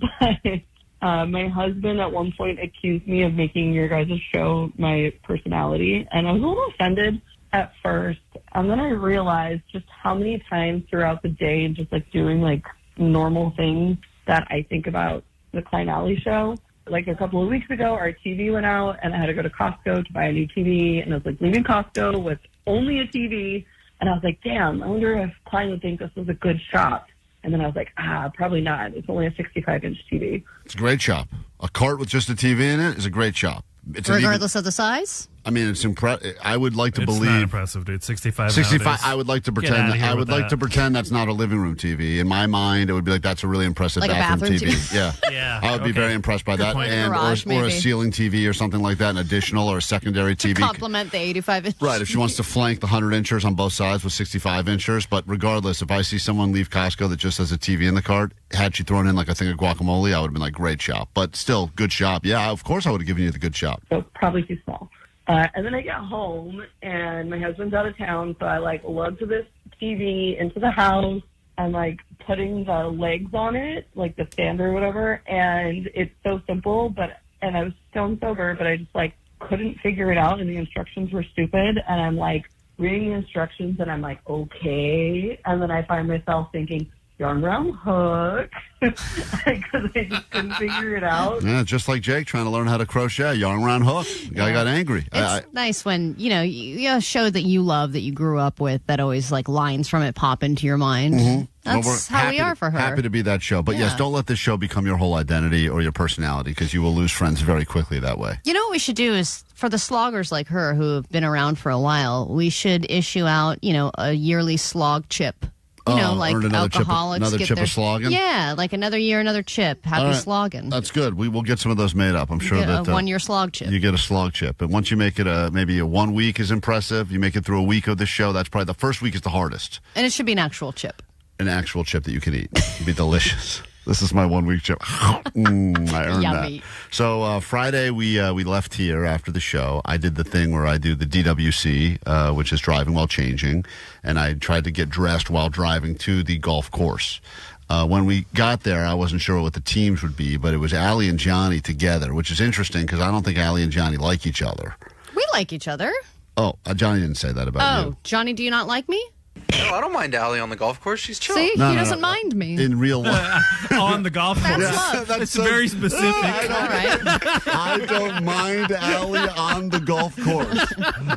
O: my husband at one point accused me of making your guys' show my personality, and I was a little offended at first, and then I realized just how many times throughout the day, just like doing like normal things, that I think about the Klein Ally Show. Like a couple of weeks ago, our TV went out, and I had to go to Costco to buy a new TV, and I was like leaving Costco with only a TV, and I was like, damn, I wonder if Klein would think this was a good shop. And then I was like, probably not. It's only a 65-inch TV.
D: It's a great shop. A cart with just a TV in it is a great shop. It's
C: regardless of the size?
D: I mean, it's impressive. I would like to believe.
G: It's not impressive, dude. 65.
D: 65.
G: Nowadays.
D: I would like to pretend. I would like
G: that.
D: to pretend that's not a living room TV. In my mind, it would be like that's a really impressive
C: Like a
D: bathroom
C: bathroom
D: TV. Yeah,
G: yeah.
D: I would be very impressed by that,
C: point.
D: and
C: Garage,
D: or a
C: maybe.
D: ceiling TV or something like that, an additional or a secondary TV.
C: Complement the 85-inch.
D: Right, if she wants to flank the 100-inchers on both sides with 65-inchers. But regardless, if I see someone leave Costco that just has a TV in the cart, had she thrown in like a thing of guacamole, I would have been like, great shop. But still, good shop. Yeah, of course I would have given you the good shop.
O: So probably too small. And then I get home, and my husband's out of town, so I, like, lug to this TV into the house. I'm, like, putting the legs on it, like the stand or whatever, and it's so simple, and I was stone sober, but I just, like, couldn't figure it out, and the instructions were stupid, and I'm, like, reading the instructions, and I'm like, okay, and then I find myself thinking, yarn round hook, because I just couldn't figure it out.
D: Yeah, just like Jake trying to learn how to crochet, yarn around hook. The guy got angry.
C: It's nice when, you a show that you love, that you grew up with, that always, like, lines from it pop into your mind.
D: Mm-hmm.
C: That's how we are for her.
D: Happy to be that show. But yes, don't let this show become your whole identity or your personality, because you will lose friends very quickly that way.
C: You know what we should do is, for the sloggers like her who have been around for a while, we should issue out, a yearly slog chip. Like alcoholics
D: another
C: get
D: chip
C: their,
D: of slogging?
C: Yeah, like another year, another chip. Happy slogging.
D: That's good. We will get some of those made up. I'm sure
C: get
D: that
C: a 1 year slog chip.
D: You get a slog chip. And once you make it maybe a 1 week is impressive. You make it through a week of the show. That's probably the first week is the hardest.
C: And it should be an actual chip.
D: An actual chip that you can eat. It'd be delicious. This is my 1 week chip. I earned
C: Yummy.
D: that. So Friday we left here after the show. I did the thing where I do the DWC, which is driving while changing, and I tried to get dressed while driving to the golf course. When we got there, I wasn't sure what the teams would be, but it was Allie and Johnny together, which is interesting because I don't think Allie and Johnny like each other.
C: We like each other.
D: Oh, Johnny didn't say that about you.
C: Oh, Johnny, do you not like me?
M: No, I don't mind Allie on the golf course. She's chill.
C: See, he doesn't mind me.
D: In real life.
G: On the golf course.
C: That's love.
G: It's very specific.
D: I don't mind Allie on the golf course.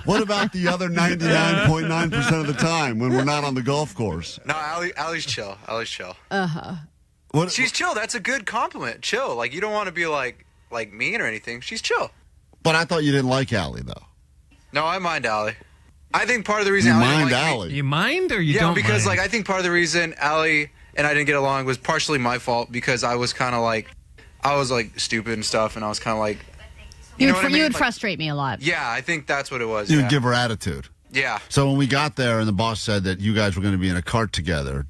D: What about the other 99.9% of the time when we're not on the golf course?
M: No, Allie's chill. Allie's chill.
D: Uh-huh.
M: She's chill. That's a good compliment. Chill. Like, you don't want to be like mean or anything. She's chill.
D: But I thought you didn't like Allie, though.
M: No, I mind Allie. I think part of the reason
D: You
M: Allie
D: mind
M: didn't like
D: Allie.
G: You mind or you
M: yeah,
G: don't
M: because
G: mind?
M: I think part of the reason Allie and I didn't get along was partially my fault because I was kind of I was stupid and stuff, and I was kind of like, you know what I mean?
C: You would frustrate me a lot.
M: Yeah, I think that's what it was.
D: You
M: yeah.
D: would give her attitude.
M: Yeah.
D: So when we got there and the boss said that you guys were going to be in a cart together,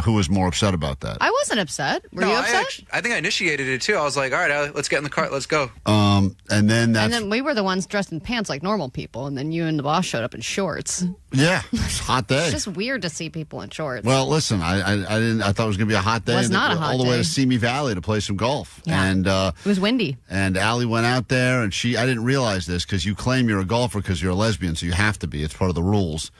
D: who was more upset about that?
C: I wasn't upset. Were you upset?
M: I think I initiated it too. I was like, all right, Allie, let's get in the cart. Let's go.
D: And then
C: And then we were the ones dressed in pants like normal people, and then you and the boss showed up in shorts.
D: Yeah, it's a hot day.
C: It's just weird to see people in shorts.
D: Well, listen, I thought it was going to be a hot day.
C: It was not a hot
D: all the way
C: day.
D: to Simi Valley to play some golf.
C: Yeah.
D: And
C: it was windy.
D: And Allie went out there, and I didn't realize this because you claim you're a golfer because you're a lesbian, so you have to be. It's part of the rules.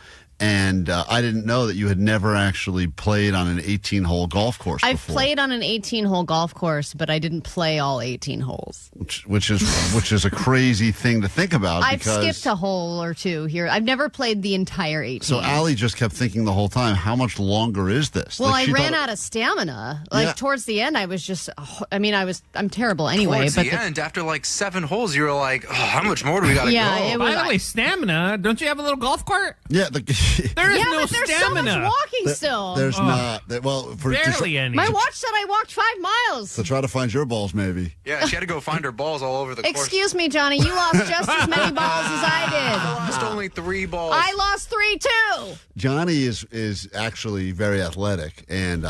D: And I didn't know that you had never actually played on an 18-hole golf course
C: I've
D: before.
C: played on an 18-hole golf course, but I didn't play all 18 holes.
D: Which is a crazy thing to think about.
C: I've
D: because,
C: skipped a hole or two here. I've never played the entire 18.
D: So Allie just kept thinking the whole time, how much longer is this?
C: Well,
D: Like,
C: I
D: she
C: ran
D: thought-
C: out of stamina.
D: Yeah.
C: Towards the end, I was just, I'm terrible anyway.
M: Towards
C: but
M: the end, after 7 holes, you were like, oh, how much more do we got to
C: Yeah,
M: go?
G: By the way, stamina, don't you have a little golf cart?
D: Yeah.
G: There is no
C: but there's
G: stamina.
C: so much walking still.
D: There's not. Well,
G: Barely any.
C: My watch said I walked 5 miles.
D: To try to find your balls, maybe.
M: Yeah, she had to go find her balls all over the course.
C: Excuse me, Johnny. You lost just as many balls as I did.
M: I lost only only 3 balls.
C: I lost 3 too.
D: Johnny is actually very athletic, and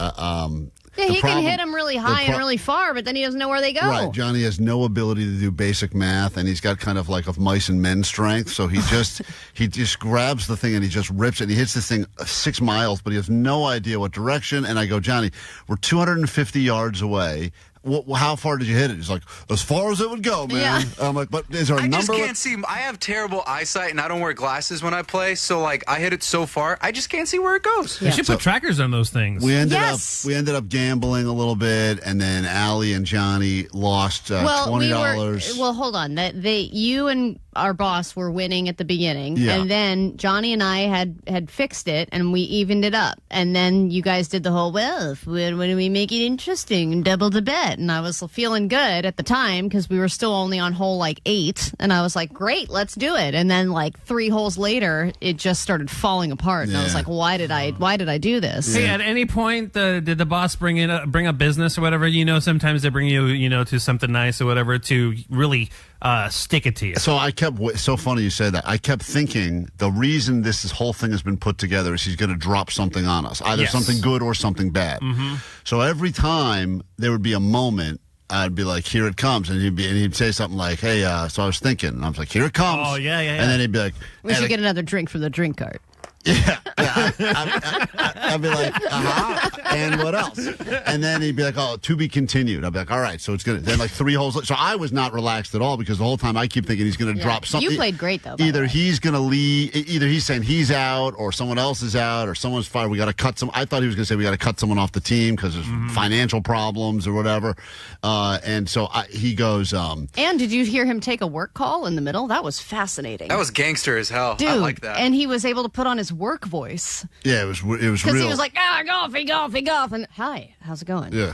C: Yeah, he can hit them really high and really far, but then he doesn't know where they go.
D: Right, Johnny has no ability to do basic math, and he's got kind of like mice and men strength. So he just grabs the thing and he just rips it. And he hits this thing 6 miles, but he has no idea what direction. And I go, Johnny, we're 250 yards away. How far did you hit it? He's like, as far as it would go, man. Yeah. I'm like, but is there a number?
M: I just can't see. I have terrible eyesight, and I don't wear glasses when I play. So, like, I hit it so far, I just can't see where it goes.
G: Yeah. You should put trackers on those things.
D: We ended up gambling a little bit, and then Allie and Johnny lost $20.
C: Well, hold on. You and our boss were winning at the beginning, and then Johnny and I had fixed it, and we evened it up. And then you guys did the whole, when do we make it interesting and double the bet? And I was feeling good at the time because we were still only on hole 8, and I was like, great, let's do it. And then 3 holes later, it just started falling apart, and I was like, why did I do this?
G: Hey, at any point, did the boss bring up business or whatever? Sometimes they bring you, to something nice or whatever to really stick it to you.
D: So so funny you say that. I kept thinking the reason this whole thing has been put together is he's going to drop something on us, either something good or something bad. Mm-hmm. So every time there would be a moment, I'd be like, here it comes. And he'd say something like, hey, so I was thinking. And I was like, here it comes.
G: Oh, yeah.
D: And then he'd be like,
C: we should get another drink from the drink cart.
D: Yeah. I'd be like, and what else? And then he'd be like, oh, to be continued. I'd be like, all right, so it's going to, then 3 holes. So I was not relaxed at all because the whole time I keep thinking he's going to drop something.
C: You played great, though.
D: Either he's going to leave, either he's saying he's out or someone else is out or someone's fired. We got to cut I thought he was going to say we got to cut someone off the team because there's financial problems or whatever. And so he goes.
C: And did you hear him take a work call in the middle? That was fascinating.
M: That was gangster as hell.
C: Dude,
M: I like that.
C: And he was able to put on his work voice.
D: Yeah, it was real.
C: Because he was like, golf, and hi, how's it going?
D: Yeah.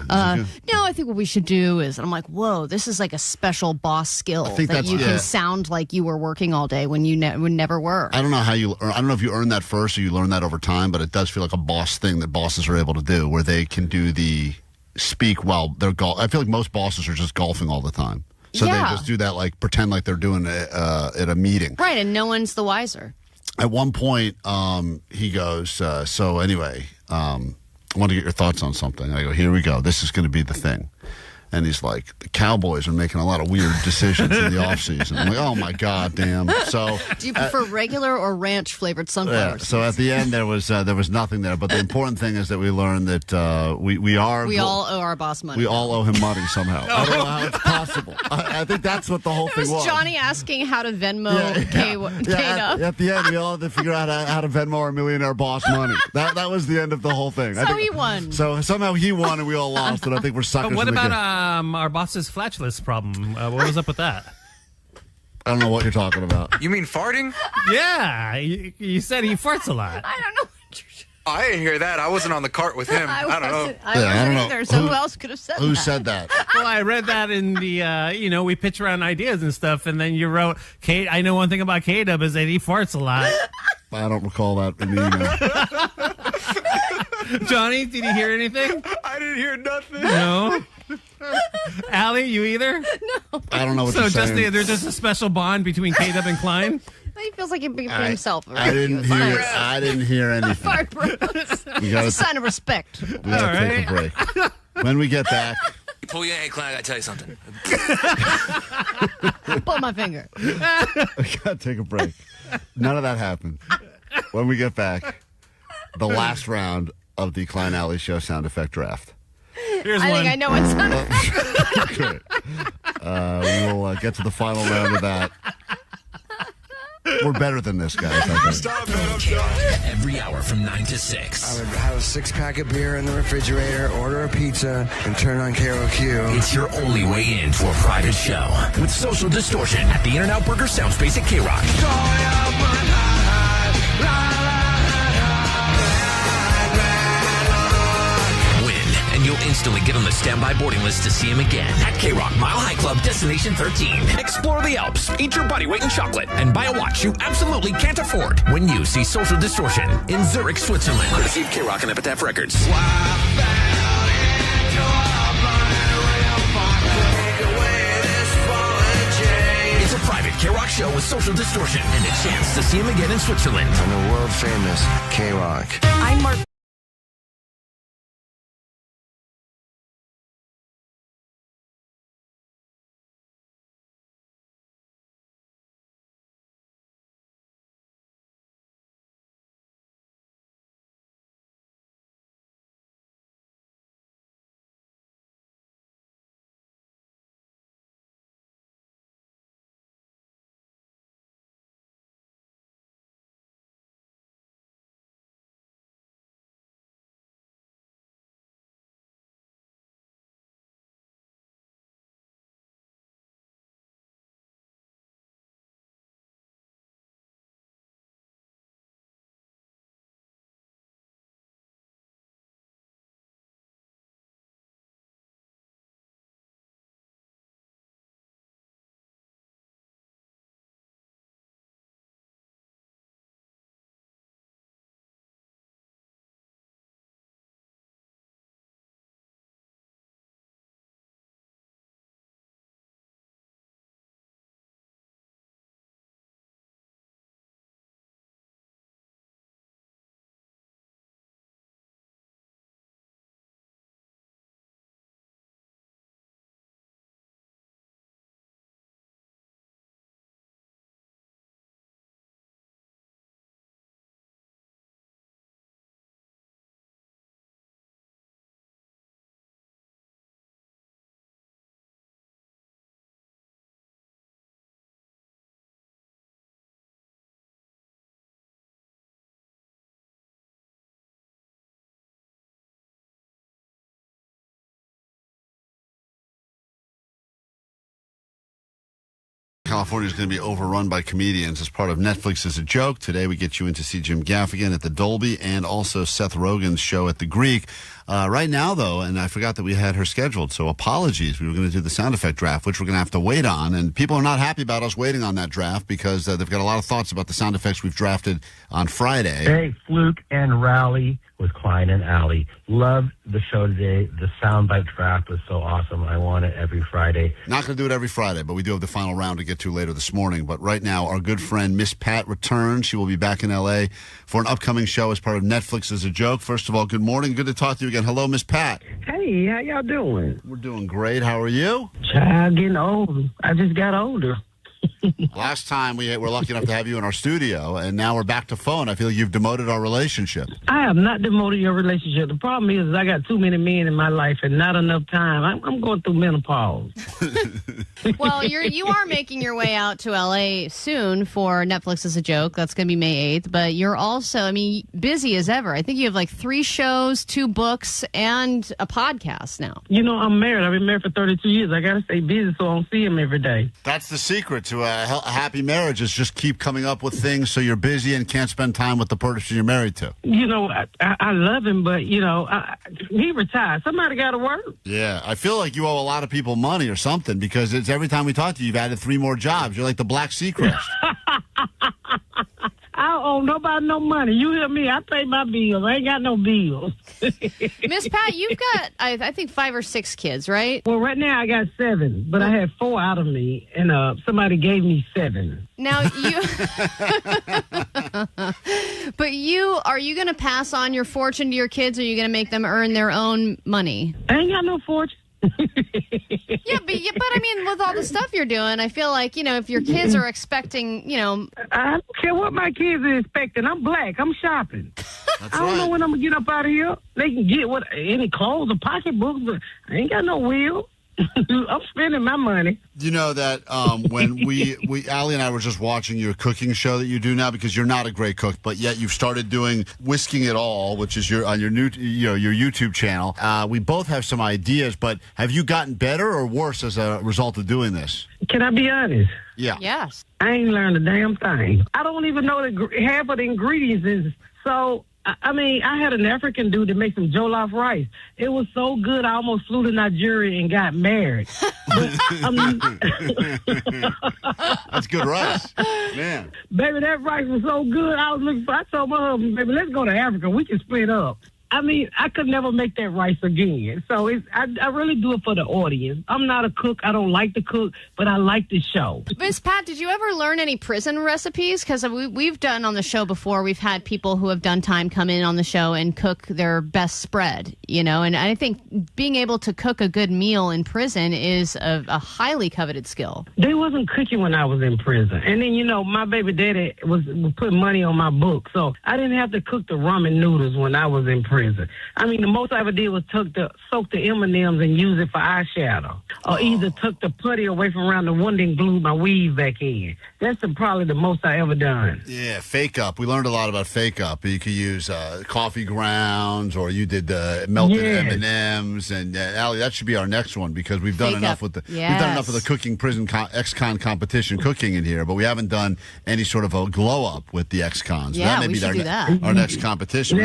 C: No, I think what we should do is, and I'm like, whoa, this is like a special boss skill that you can sound like you were working all day when you never were.
D: I don't know if you earn that first or you learn that over time, but it does feel like a boss thing that bosses are able to do, where they can do the speak while they're golf. I feel like most bosses are just golfing all the time. So they just do that, pretend like they're doing it at a meeting.
C: Right, and no one's the wiser.
D: At one point, he goes, so anyway, I want to get your thoughts on something. I go, here we go. This is going to be the thing. And he's like, the Cowboys are making a lot of weird decisions in the offseason. I'm like, oh, my God, damn. So,
C: do you prefer regular or ranch-flavored sunflower seeds?
D: So at the end, there was nothing there. But the important thing is that we learned that we all
C: owe our boss money.
D: We all owe him money somehow. I don't know how it's possible. I think that's what the whole thing was.
C: Johnny asking how to Venmo K-Dub.
D: At the end, we all had to figure out how to Venmo our millionaire boss money. That was the end of the whole thing.
C: So he won.
D: So somehow he won and we all lost. And I think we're suckers.
G: But what about our boss's flatulence problem? What was up with that?
D: I don't know what you're talking about.
M: You mean farting?
G: Yeah, you said he farts a lot.
C: I don't know.
M: I didn't hear that. I wasn't on the cart with him. I don't know.
C: I wasn't either. So who else could have said that?
D: Who said that?
G: Well, I read that in the, we pitch around ideas and stuff, and then you wrote, Kate, I know one thing about K-Dub is that he farts a lot.
D: I don't recall that in the
G: email. Johnny, did you hear anything?
M: I didn't hear nothing.
G: No? Allie, you either?
C: No.
D: I don't know what you're saying.
G: There's just a special bond between K-Dub and Klein?
C: He feels like he's being himself. Right?
D: I didn't hear anything.
C: Fart bros. It's a sign of respect.
D: We gotta take a break. When we get back.
K: Pull your head, Klein. I gotta tell you something.
C: Pull my finger.
D: We gotta take a break. None of that happened. When we get back, the last round of the Klein Ally Show sound effect draft.
G: Here's
C: I
G: one.
C: think I know what sound effect.
D: Okay. We will get to the final round of that. We're better than this, guys. I think.
E: Every hour from 9 to 6.
P: I would have a 6-pack of beer in the refrigerator, order a pizza, and turn on KROQ.
E: It's your only way into a private show with Social Distortion at the In-N-Out Burger Soundspace at K-Rock. And you'll instantly get on the standby boarding list to see him again at K-Rock Mile High Club Destination 13. Explore the Alps, eat your body weight in chocolate, and buy a watch you absolutely can't afford when you see Social Distortion in Zurich, Switzerland. Courtesy of K-Rock and Epitaph Records. It's a private K-Rock Show with Social Distortion and a chance to see him again in Switzerland.
P: And the world famous K-Rock.
C: I'm Mark.
D: California is going to be overrun by comedians as part of Netflix as a Joke. Today we get you in to see Jim Gaffigan at the Dolby and also Seth Rogen's show at the Greek. Right now, though, and I forgot that we had her scheduled, so apologies. We were going to do the sound effect draft, which we're going to have to wait on, and people are not happy about us waiting on that draft because they've got a lot of thoughts about the sound effects we've drafted on Friday.
Q: Hey, Fluke and Rally with Klein and Ally. Loved the show today. The Soundbite Draft was so awesome. I want it every Friday.
D: Not going to do it every Friday, but we do have the final round to get to later this morning. But right now, our good friend Miss Pat returns. She will be back in L.A. for an upcoming show as part of Netflix as a Joke. First of all, good morning. Good to talk to you again. Hello, Miss Pat.
Q: Hey, how y'all doing?
D: We're doing great. How are you?
Q: Child, getting old. I just got older.
D: Last time we were lucky enough to have you in our studio, and now we're back to phone. I feel you've demoted our relationship.
Q: I have not demoted your relationship. The problem is I got too many men in my life and not enough time. I'm going through menopause.
C: Well, you are making your way out to L.A. soon for Netflix as a Joke. That's going to be May 8th. But you're also, busy as ever. I think you have like 3 shows, 2 books, and a podcast now.
Q: You know, I'm married. I've been married for 32 years. I got to stay busy so I don't see him every day.
D: That's the secret to a happy marriage is just keep coming up with things so you're busy and can't spend time with the person you're married to.
Q: You know, I love him, but, he retired. Somebody got to work.
D: Yeah, I feel like you owe a lot of people money or something because it's every time we talk to you, you've added 3 more jobs. You're like the Black Seacrest.
Q: I don't owe nobody no money. You hear me? I pay my bills. I ain't got no bills.
C: Miss Pat, you've got, I think, 5 or 6 kids, right?
Q: Well, right now I got 7, but I had 4 out of me, and somebody gave me 7.
C: Now, but are you going to pass on your fortune to your kids, or are you going to make them earn their own money?
Q: I ain't got no fortune.
C: Yeah, but with all the stuff you're doing, I feel like, if your kids are expecting,
Q: I don't care what my kids are expecting. I'm black. I'm shopping. I don't know when I'm going to get up out of here. They can get any clothes or pocketbooks, but I ain't got no wheel. I'm spending my money.
D: You know that when Allie and I were just watching your cooking show that you do now, because you're not a great cook, but yet you've started doing Whisking It All, which is your new your YouTube channel. We both have some ideas, but have you gotten better or worse as a result of doing this?
Q: Can I be honest?
D: Yeah.
C: Yes.
Q: I ain't learned a damn thing. I don't even know half of the ingredients is so. I had an African dude that makes some jollof rice. It was so good, I almost flew to Nigeria and got married.
D: That's good rice, man.
Q: Baby, that rice was so good. I told my husband, baby, let's go to Africa. We can split up. I mean, I could never make that rice again. So I really do it for the audience. I'm not a cook. I don't like to cook, but I like the show.
C: Miss Pat, did you ever learn any prison recipes? Because we've done on the show before, we've had people who have done time come in on the show and cook their best spread, you know, and I think being able to cook a good meal in prison is a highly coveted skill.
Q: They wasn't cooking when I was in prison. And then, you know, my baby daddy was putting money on my book, so I didn't have to cook the ramen noodles when I was in prison. I mean, the most I ever did was soak the M&Ms and use it for eyeshadow, or either took the putty away from around the window and glued my weave back in. That's probably the most I ever done.
D: Yeah, fake up. We learned a lot about fake up. You could use coffee grounds, or you did melted M&Ms. And Allie, that should be our next one, because we've done enough with we've done enough of the cooking prison ex-con competition cooking in here, but we haven't done any sort of a glow up with the ex-cons.
C: Yeah,
D: that may
C: we
D: be
C: should do that.
D: Our next competition.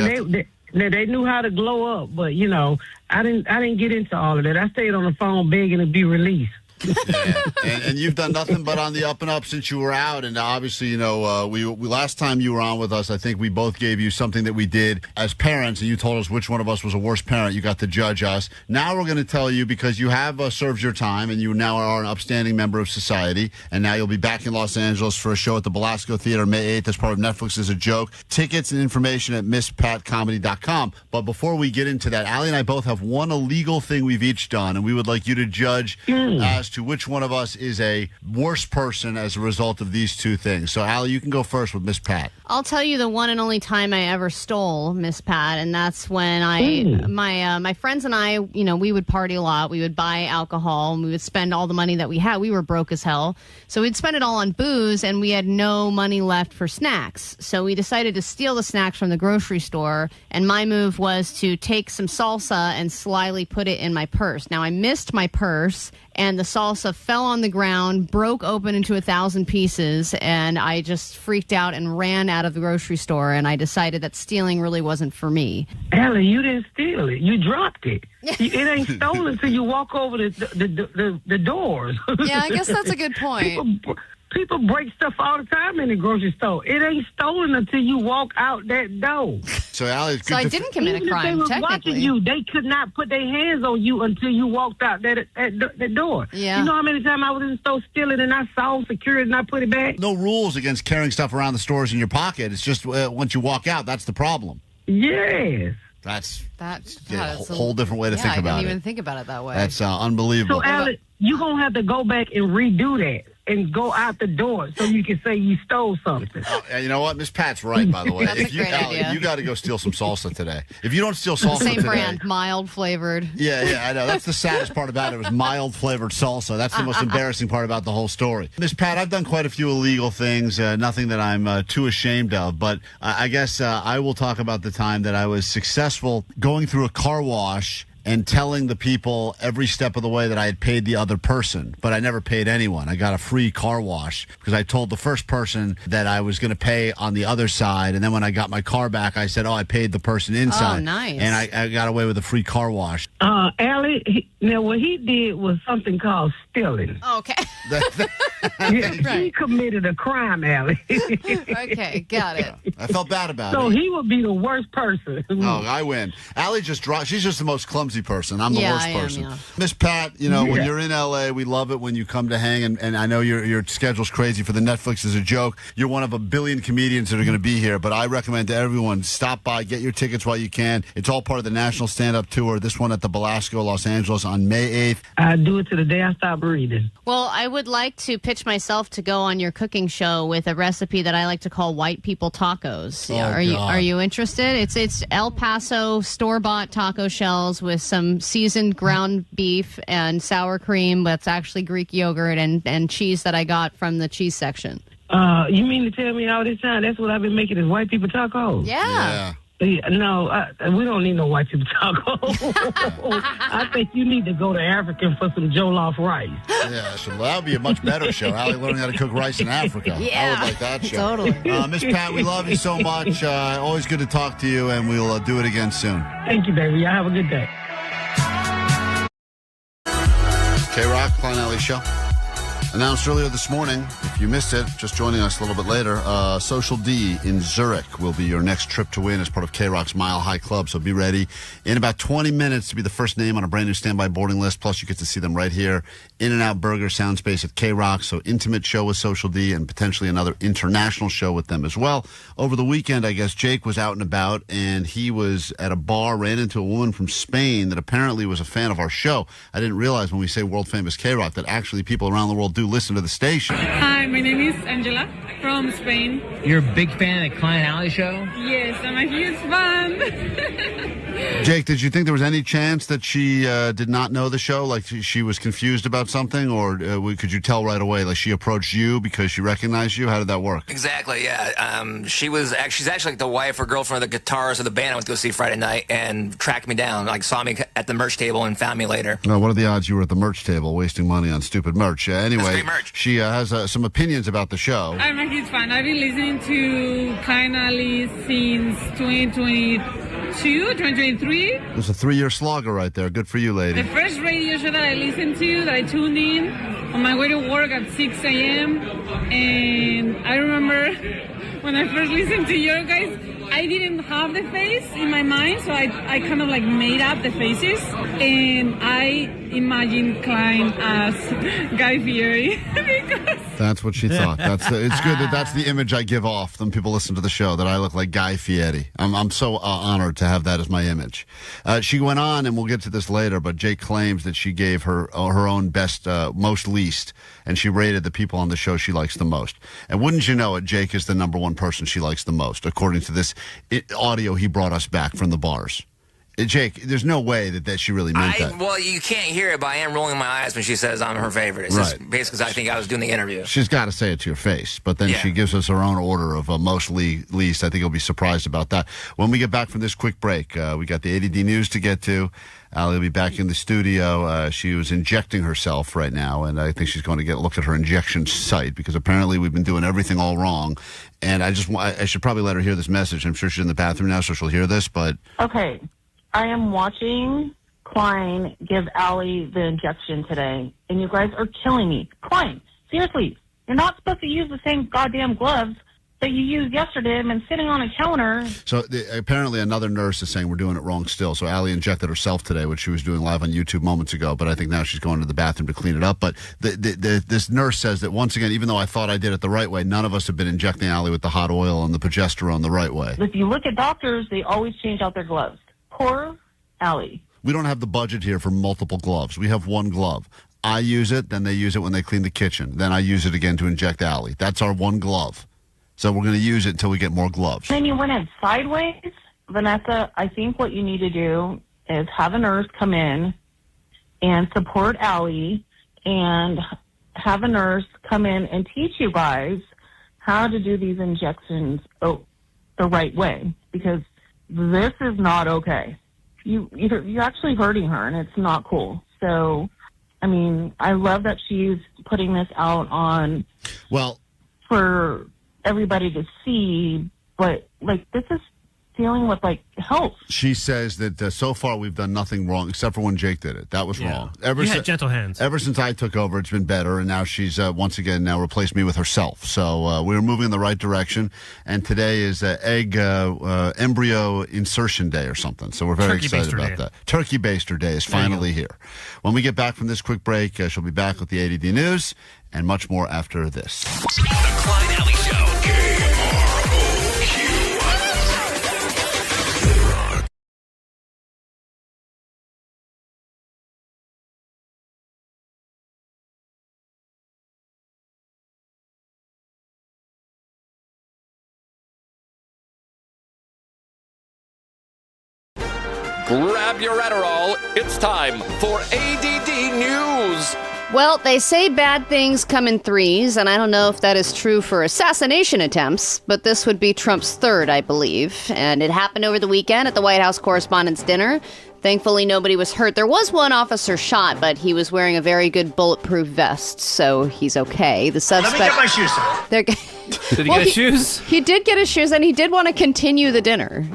Q: They knew how to glow up, but you know, I didn't get into all of that. I stayed on the phone begging to be released.
D: Yeah. And you've done nothing but on the up and up since you were out. And obviously, you know, we last time you were on with us, I think we both gave you something that we did as parents, and you told us which one of us was a worse parent. You got to judge us. Now we're going to tell you, because you have served your time and you now are an upstanding member of society, and now you'll be back in Los Angeles for a show at the Belasco Theater May 8th as part of Netflix's A Joke. Tickets and information at misspatcomedy.com. But before we get into that, Allie and I both have one illegal thing we've each done, and we would like you to judge as to which one of us is a worse person as a result of these two things. So, Allie, you can go first with Miss Pat.
C: I'll tell you the one and only time I ever stole, Miss Pat, and that's when my friends and I, you know, we would party a lot. We would buy alcohol, and we would spend all the money that we had. We were broke as hell, so we'd spend it all on booze, and we had no money left for snacks. So we decided to steal the snacks from the grocery store, and my move was to take some salsa and slyly put it in my purse. Now, I missed my purse, and the salsa fell on the ground, broke open into 1,000 pieces, and I just freaked out and ran out of the grocery store, and I decided that stealing really wasn't for me.
Q: Allie, you didn't steal it. You dropped it. It ain't stolen until you walk over the doors.
C: Yeah, I guess that's a good point.
Q: People break stuff all the time in the grocery store. It ain't stolen until you walk out that door.
D: So, Allie,
C: so I didn't commit a crime,
Q: if they was
C: technically.
Q: Watching you, they could not put their hands on you until you walked out that door.
C: Yeah.
Q: You know how many times I was in the store stealing and I saw security and I put it back?
D: No rules against carrying stuff around the stores in your pocket. It's just once you walk out, that's the problem.
Q: Yes.
D: That's
C: a
D: whole different way to think about it.
C: I didn't even think about it that way.
D: That's unbelievable.
Q: So, Allie, you're going to have to go back and redo that and go out the door so you can say you stole something.
D: You know what? Miss Pat's right, by the way.
C: That's a great idea.
D: You got to go steal some salsa today. If you don't steal salsa
C: Same
D: today,
C: brand, mild flavored.
D: Yeah, I know. That's the saddest part about it. It was mild flavored salsa. That's the most embarrassing part about the whole story. Miss Pat, I've done quite a few illegal things, nothing that I'm too ashamed of, but I guess I will talk about the time that I was successful going through a car wash and telling the people every step of the way that I had paid the other person, but I never paid anyone. I got a free car wash because I told the first person that I was going to pay on the other side, and then when I got my car back, I said, I paid the person inside.
C: Oh, nice.
D: And I got away with a free car wash.
Q: Allie, now what he did was something called stealing.
C: Okay.
Q: He committed a crime, Allie.
C: Okay, got it.
D: I felt bad about it.
Q: So he would be the worst person.
D: Oh, I win. Allie she's just the most clumsy person. I'm the worst person.
C: Yeah.
D: Miss Pat, when you're in L.A., we love it when you come to hang, and I know your schedule's crazy for the Netflix Is a Joke. You're one of a billion comedians that are going to be here, but I recommend to everyone, stop by, get your tickets while you can. It's all part of the National Stand-Up Tour, this one at the Belasco, Los Angeles on May 8th.
Q: I do it to the day I stop breathing.
C: Well, I would like to pitch myself to go on your cooking show with a recipe that I like to call white people tacos. Are you interested? It's El Paso store-bought taco shells with some seasoned ground beef and sour cream that's actually Greek yogurt and cheese that I got from the cheese section.
Q: You mean to tell me all this time that's what I've been making is white people tacos?
C: Yeah.
Q: No, we don't need no white people tacos. I think you need to go to Africa for some jollof rice.
D: Yeah, so that would be a much better show. Allie learning how to cook rice in Africa.
C: Yeah,
D: I would like that show.
C: Totally.
D: Miss Pat, we love you so much. Always good to talk to you, and we'll do it again soon.
Q: Thank you, baby. Y'all have a good day.
D: K-Rock, Klein Ally Show. Announced earlier this morning, if you missed it, just joining us a little bit later, Social D in Zurich will be your next trip to win as part of K-Rock's Mile High Club, so be ready. In about 20 minutes to be the first name on a brand new standby boarding list, plus you get to see them right here, In-N-Out Burger Sound Space at K-Rock, so intimate show with Social D and potentially another international show with them as well. Over the weekend, I guess, Jake was out and about, and he was at a bar, ran into a woman from Spain that apparently was a fan of our show. I didn't realize when we say world-famous K-Rock that actually people around the world do listen to the station.
R: Hi, my name is Angela from Spain.
S: You're a big fan of the Klein Ally Show?
R: Yes, I'm a huge fan.
D: Jake, did you think there was any chance that she did not know the show? Like she was confused about something? Or could you tell right away, like she approached you because she recognized you? How did that work?
K: Exactly, yeah. She's actually like the wife or girlfriend of the guitarist of the band I went to go see Friday night and tracked me down, like saw me at the merch table and found me later.
D: What are the odds you were at the merch table wasting money on stupid merch? Anyway,
K: That's great merch.
D: She has some opinions about the show.
R: I'm a huge fan. I've been listening to Klein Ally since 2022, 2023.
D: It was a 3-year slogger right there. Good for you, lady.
R: The first radio show that I listened to, that I tuned in on my way to work at 6 a.m. And I remember when I first listened to your guys, I didn't have the face in my mind, so I kind of like made up the faces, and I imagined Klein as Guy Fieri. Because
D: that's what she thought. It's good that that's the image I give off when people listen to the show, that I look like Guy Fieri. I'm so honored to have that as my image. She went on, and we'll get to this later, but Jake claims that she gave her own best, most least, and she rated the people on the show she likes the most. And wouldn't you know it, Jake is the number one person she likes the most, according to this audio he brought us back from the bars. Jake, there's no way that she really meant that.
K: Well, you can't hear it, but I am rolling my eyes when she says I'm her favorite. It's just basically because I think I was doing the interview.
D: She's got to say it to your face, but then she gives us her own order of most least. I think you'll be surprised about that. When we get back from this quick break, we got the A.D.D news to get to. Allie will be back in the studio. She was injecting herself right now, and I think she's going to look at her injection site because apparently we've been doing everything all wrong. And I should probably let her hear this message. I'm sure she's in the bathroom now, so she'll hear this. But
O: okay, I am watching Klein give Allie the injection today, and you guys are killing me. Klein, seriously, you're not supposed to use the same goddamn gloves that you used yesterday and been sitting on a counter.
D: So apparently another nurse is saying we're doing it wrong still. So Allie injected herself today, which she was doing live on YouTube moments ago, but I think now she's going to the bathroom to clean it up. But this nurse says that once again, even though I thought I did it the right way, none of us have been injecting Allie with the hot oil and the progesterone the right way.
O: If you look at doctors, they always change out their gloves. Poor Allie.
D: We don't have the budget here for multiple gloves. We have one glove. I use it, then they use it when they clean the kitchen. Then I use it again to inject Allie. That's our one glove. So we're going to use it until we get more gloves.
O: Then you went in sideways. Vanessa, I think what you need to do is have a nurse come in and support Allie and have a nurse come in and teach you guys how to do these injections the right way, because this is not okay. You're actually hurting her, and it's not cool. So, I mean, I love that she's putting this out on for everybody to see, but like this is dealing with like health.
D: She says that so far we've done nothing wrong except for when Jake did it. That was wrong.
G: You had gentle hands.
D: Ever since I took over, it's been better, and now she's once again replaced me with herself. So we're moving in the right direction. And today is embryo insertion day or something. So we're very excited about that. Turkey Baster Day is finally here. When we get back from this quick break, she'll be back with the A.D.D news and much more after this.
E: The Klein Ally Show.
J: Grab your Adderall. It's time for ADD News.
C: Well, they say bad things come in threes, and I don't know if that is true for assassination attempts, but this would be Trump's third, I believe. And it happened over the weekend at the White House Correspondents' Dinner. Thankfully, nobody was hurt. There was one officer shot, but he was wearing a very good bulletproof vest, so he's okay. The suspect...
T: Let me get my shoes on.
G: Did he get his shoes?
C: He did get his shoes, and he did want to continue the dinner.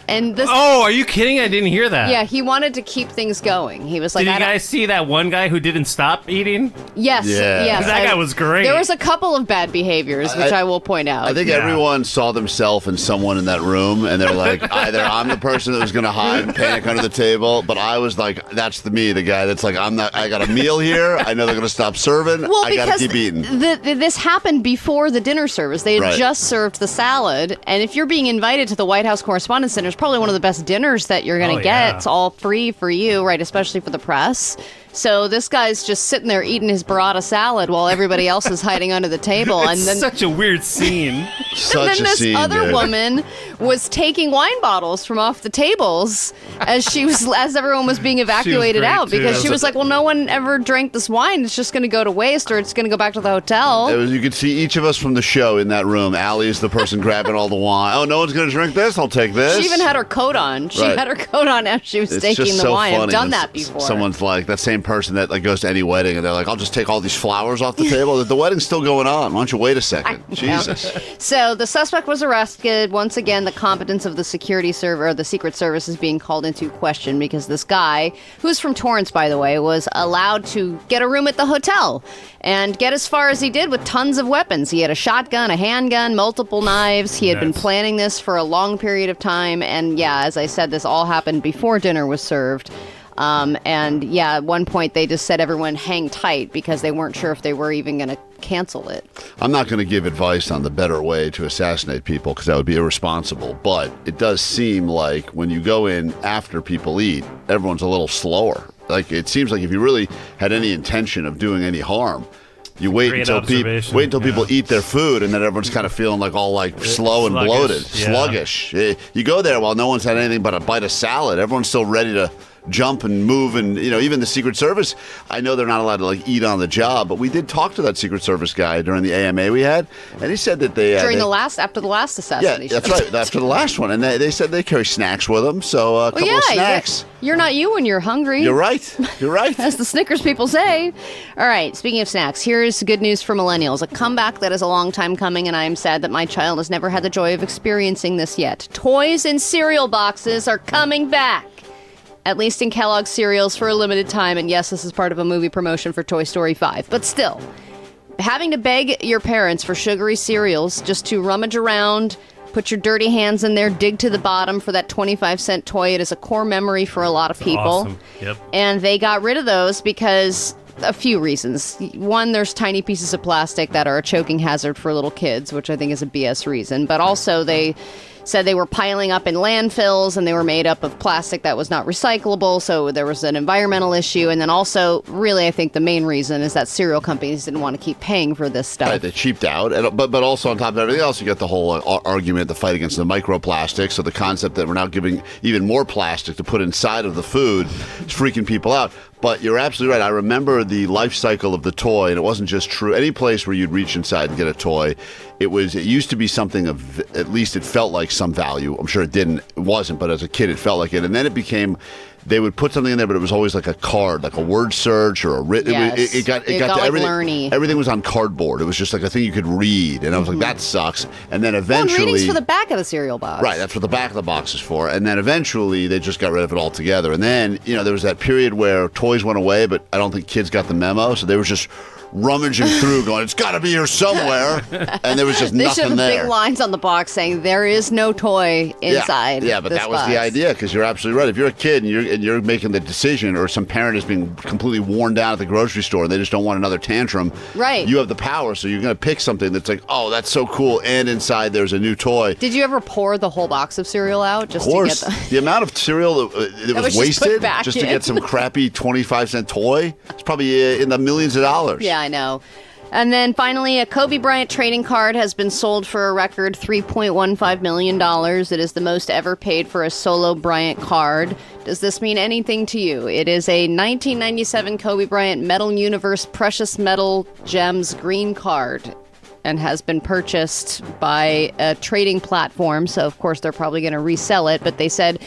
C: And this.
G: Oh, are you kidding? I didn't hear that.
C: Yeah, he wanted to keep things going. He was like,
G: Did you guys see that one guy who didn't stop eating?
C: Yes, yes.
G: That guy was great.
C: There was a couple of bad behaviors, which I will point out.
D: I think everyone saw themselves and someone in that room, and they're like, either I'm the person that was going to hide and panic under the table, but I was like, that's the guy that's like, I got a meal here. I know they're going to stop serving.
C: Well,
D: I got to keep eating.
C: This happened before the dinner service. They had just served the salad, and if you're being invited to the White House Correspondents' Center, it's probably one of the best dinners that you're going to get. Yeah. It's all free for you, right? Especially for the press. So this guy's just sitting there eating his burrata salad while everybody else is hiding under the table.
G: It's
C: and then
G: such a weird scene.
C: And then this other woman was taking wine bottles from off the tables as everyone was being evacuated out because she was like, well, no one ever drank this wine. It's just going to go to waste or it's going to go back to the hotel.
D: You could see each of us from the show in that room. Allie is the person grabbing all the wine. Oh, no one's going to drink this? I'll take this.
C: She even had her coat on. She had her coat on as she was taking the wine. I've done that before.
D: Someone's like, that same person that goes to any wedding and they're like, I'll just take all these flowers off the table. The wedding's still going on. Why don't you wait a second? Jesus.
C: So the suspect was arrested. Once again, the competence of the security server, the Secret Service, is being called into question because this guy, who's from Torrance, by the way, was allowed to get a room at the hotel and get as far as he did with tons of weapons. He had a shotgun, a handgun, multiple knives. He had been planning this for a long period of time. And yeah, as I said, this all happened before dinner was served. At one point they just said everyone hang tight because they weren't sure if they were even going to cancel it.
D: I'm not going to give advice on the better way to assassinate people because that would be irresponsible, but it does seem like when you go in after people eat, everyone's a little slower. Like it seems like if you really had any intention of doing any harm, you wait until people eat their food, and then everyone's kind of feeling like all like slow and bloated, sluggish. You go there while no one's had anything but a bite of salad. Everyone's still ready to jump and move, and even the Secret Service, I know they're not allowed to like eat on the job, but we did talk to that Secret Service guy during the AMA we had, and he said that
C: after the last assassination.
D: Yeah, that's right, after the last one, and they said they carry snacks with them, so a couple of snacks.
C: You're not you when you're hungry.
D: You're right.
C: As the Snickers people say. All right, speaking of snacks, here's good news for millennials. A comeback that is a long time coming, and I am sad that my child has never had the joy of experiencing this yet. Toys in cereal boxes are coming back. At least in Kellogg cereals for a limited time. And yes, this is part of a movie promotion for Toy Story 5. But still, having to beg your parents for sugary cereals just to rummage around, put your dirty hands in there, dig to the bottom for that 25-cent toy, it is a core memory for a lot of people.
G: Awesome. Yep.
C: And they got rid of those because a few reasons. One, there's tiny pieces of plastic that are a choking hazard for little kids, which I think is a BS reason. But also they said they were piling up in landfills and they were made up of plastic that was not recyclable, so there was an environmental issue. And then also, really, I think the main reason is that cereal companies didn't want to keep paying for this stuff.
D: Right, they cheaped out. But also on top of everything else, you get the whole argument, the fight against the microplastics, so the concept that we're now giving even more plastic to put inside of the food is freaking people out. But you're absolutely right. I remember the life cycle of the toy, and it wasn't just true. Any place where you'd reach inside and get a toy, it used to be something of, at least it felt like some value. I'm sure it wasn't, but as a kid it felt like it. And then it became, they would put something in there, but it was always like a card, like a word search or a written.
C: Yes.
D: It got to
C: like
D: everything.
C: Learny.
D: Everything was on cardboard. It was just like a thing you could read, and I was like, that sucks. And then eventually,
C: and reading's for the back of the cereal box.
D: Right, that's what the back of the box is for. And then eventually, they just got rid of it altogether. And then there was that period where toys went away, but I don't think kids got the memo, so they were just rummaging through going, it's got to be here somewhere, and there was just
C: they
D: nothing
C: should
D: there.
C: Big lines on the box saying there is no toy inside.
D: Yeah, but that was the idea, because you're absolutely right. If you're a kid and you're making the decision, or some parent is being completely worn down at the grocery store and they just don't want another tantrum,
C: right?
D: You have the power, so you're going to pick something that's like, oh, that's so cool, and inside there's a new toy.
C: Did you ever pour the whole box of cereal out just
D: to get
C: the
D: amount of cereal that was wasted just to get some crappy 25-cent toy? It's probably in the millions of dollars.
C: Yeah, I know. And then finally, a Kobe Bryant trading card has been sold for a record $3.15 million. It is the most ever paid for a solo Bryant card. Does this mean anything to you? It is a 1997 Kobe Bryant Metal Universe Precious Metal Gems green card and has been purchased by a trading platform. So, of course, they're probably going to resell it. But they said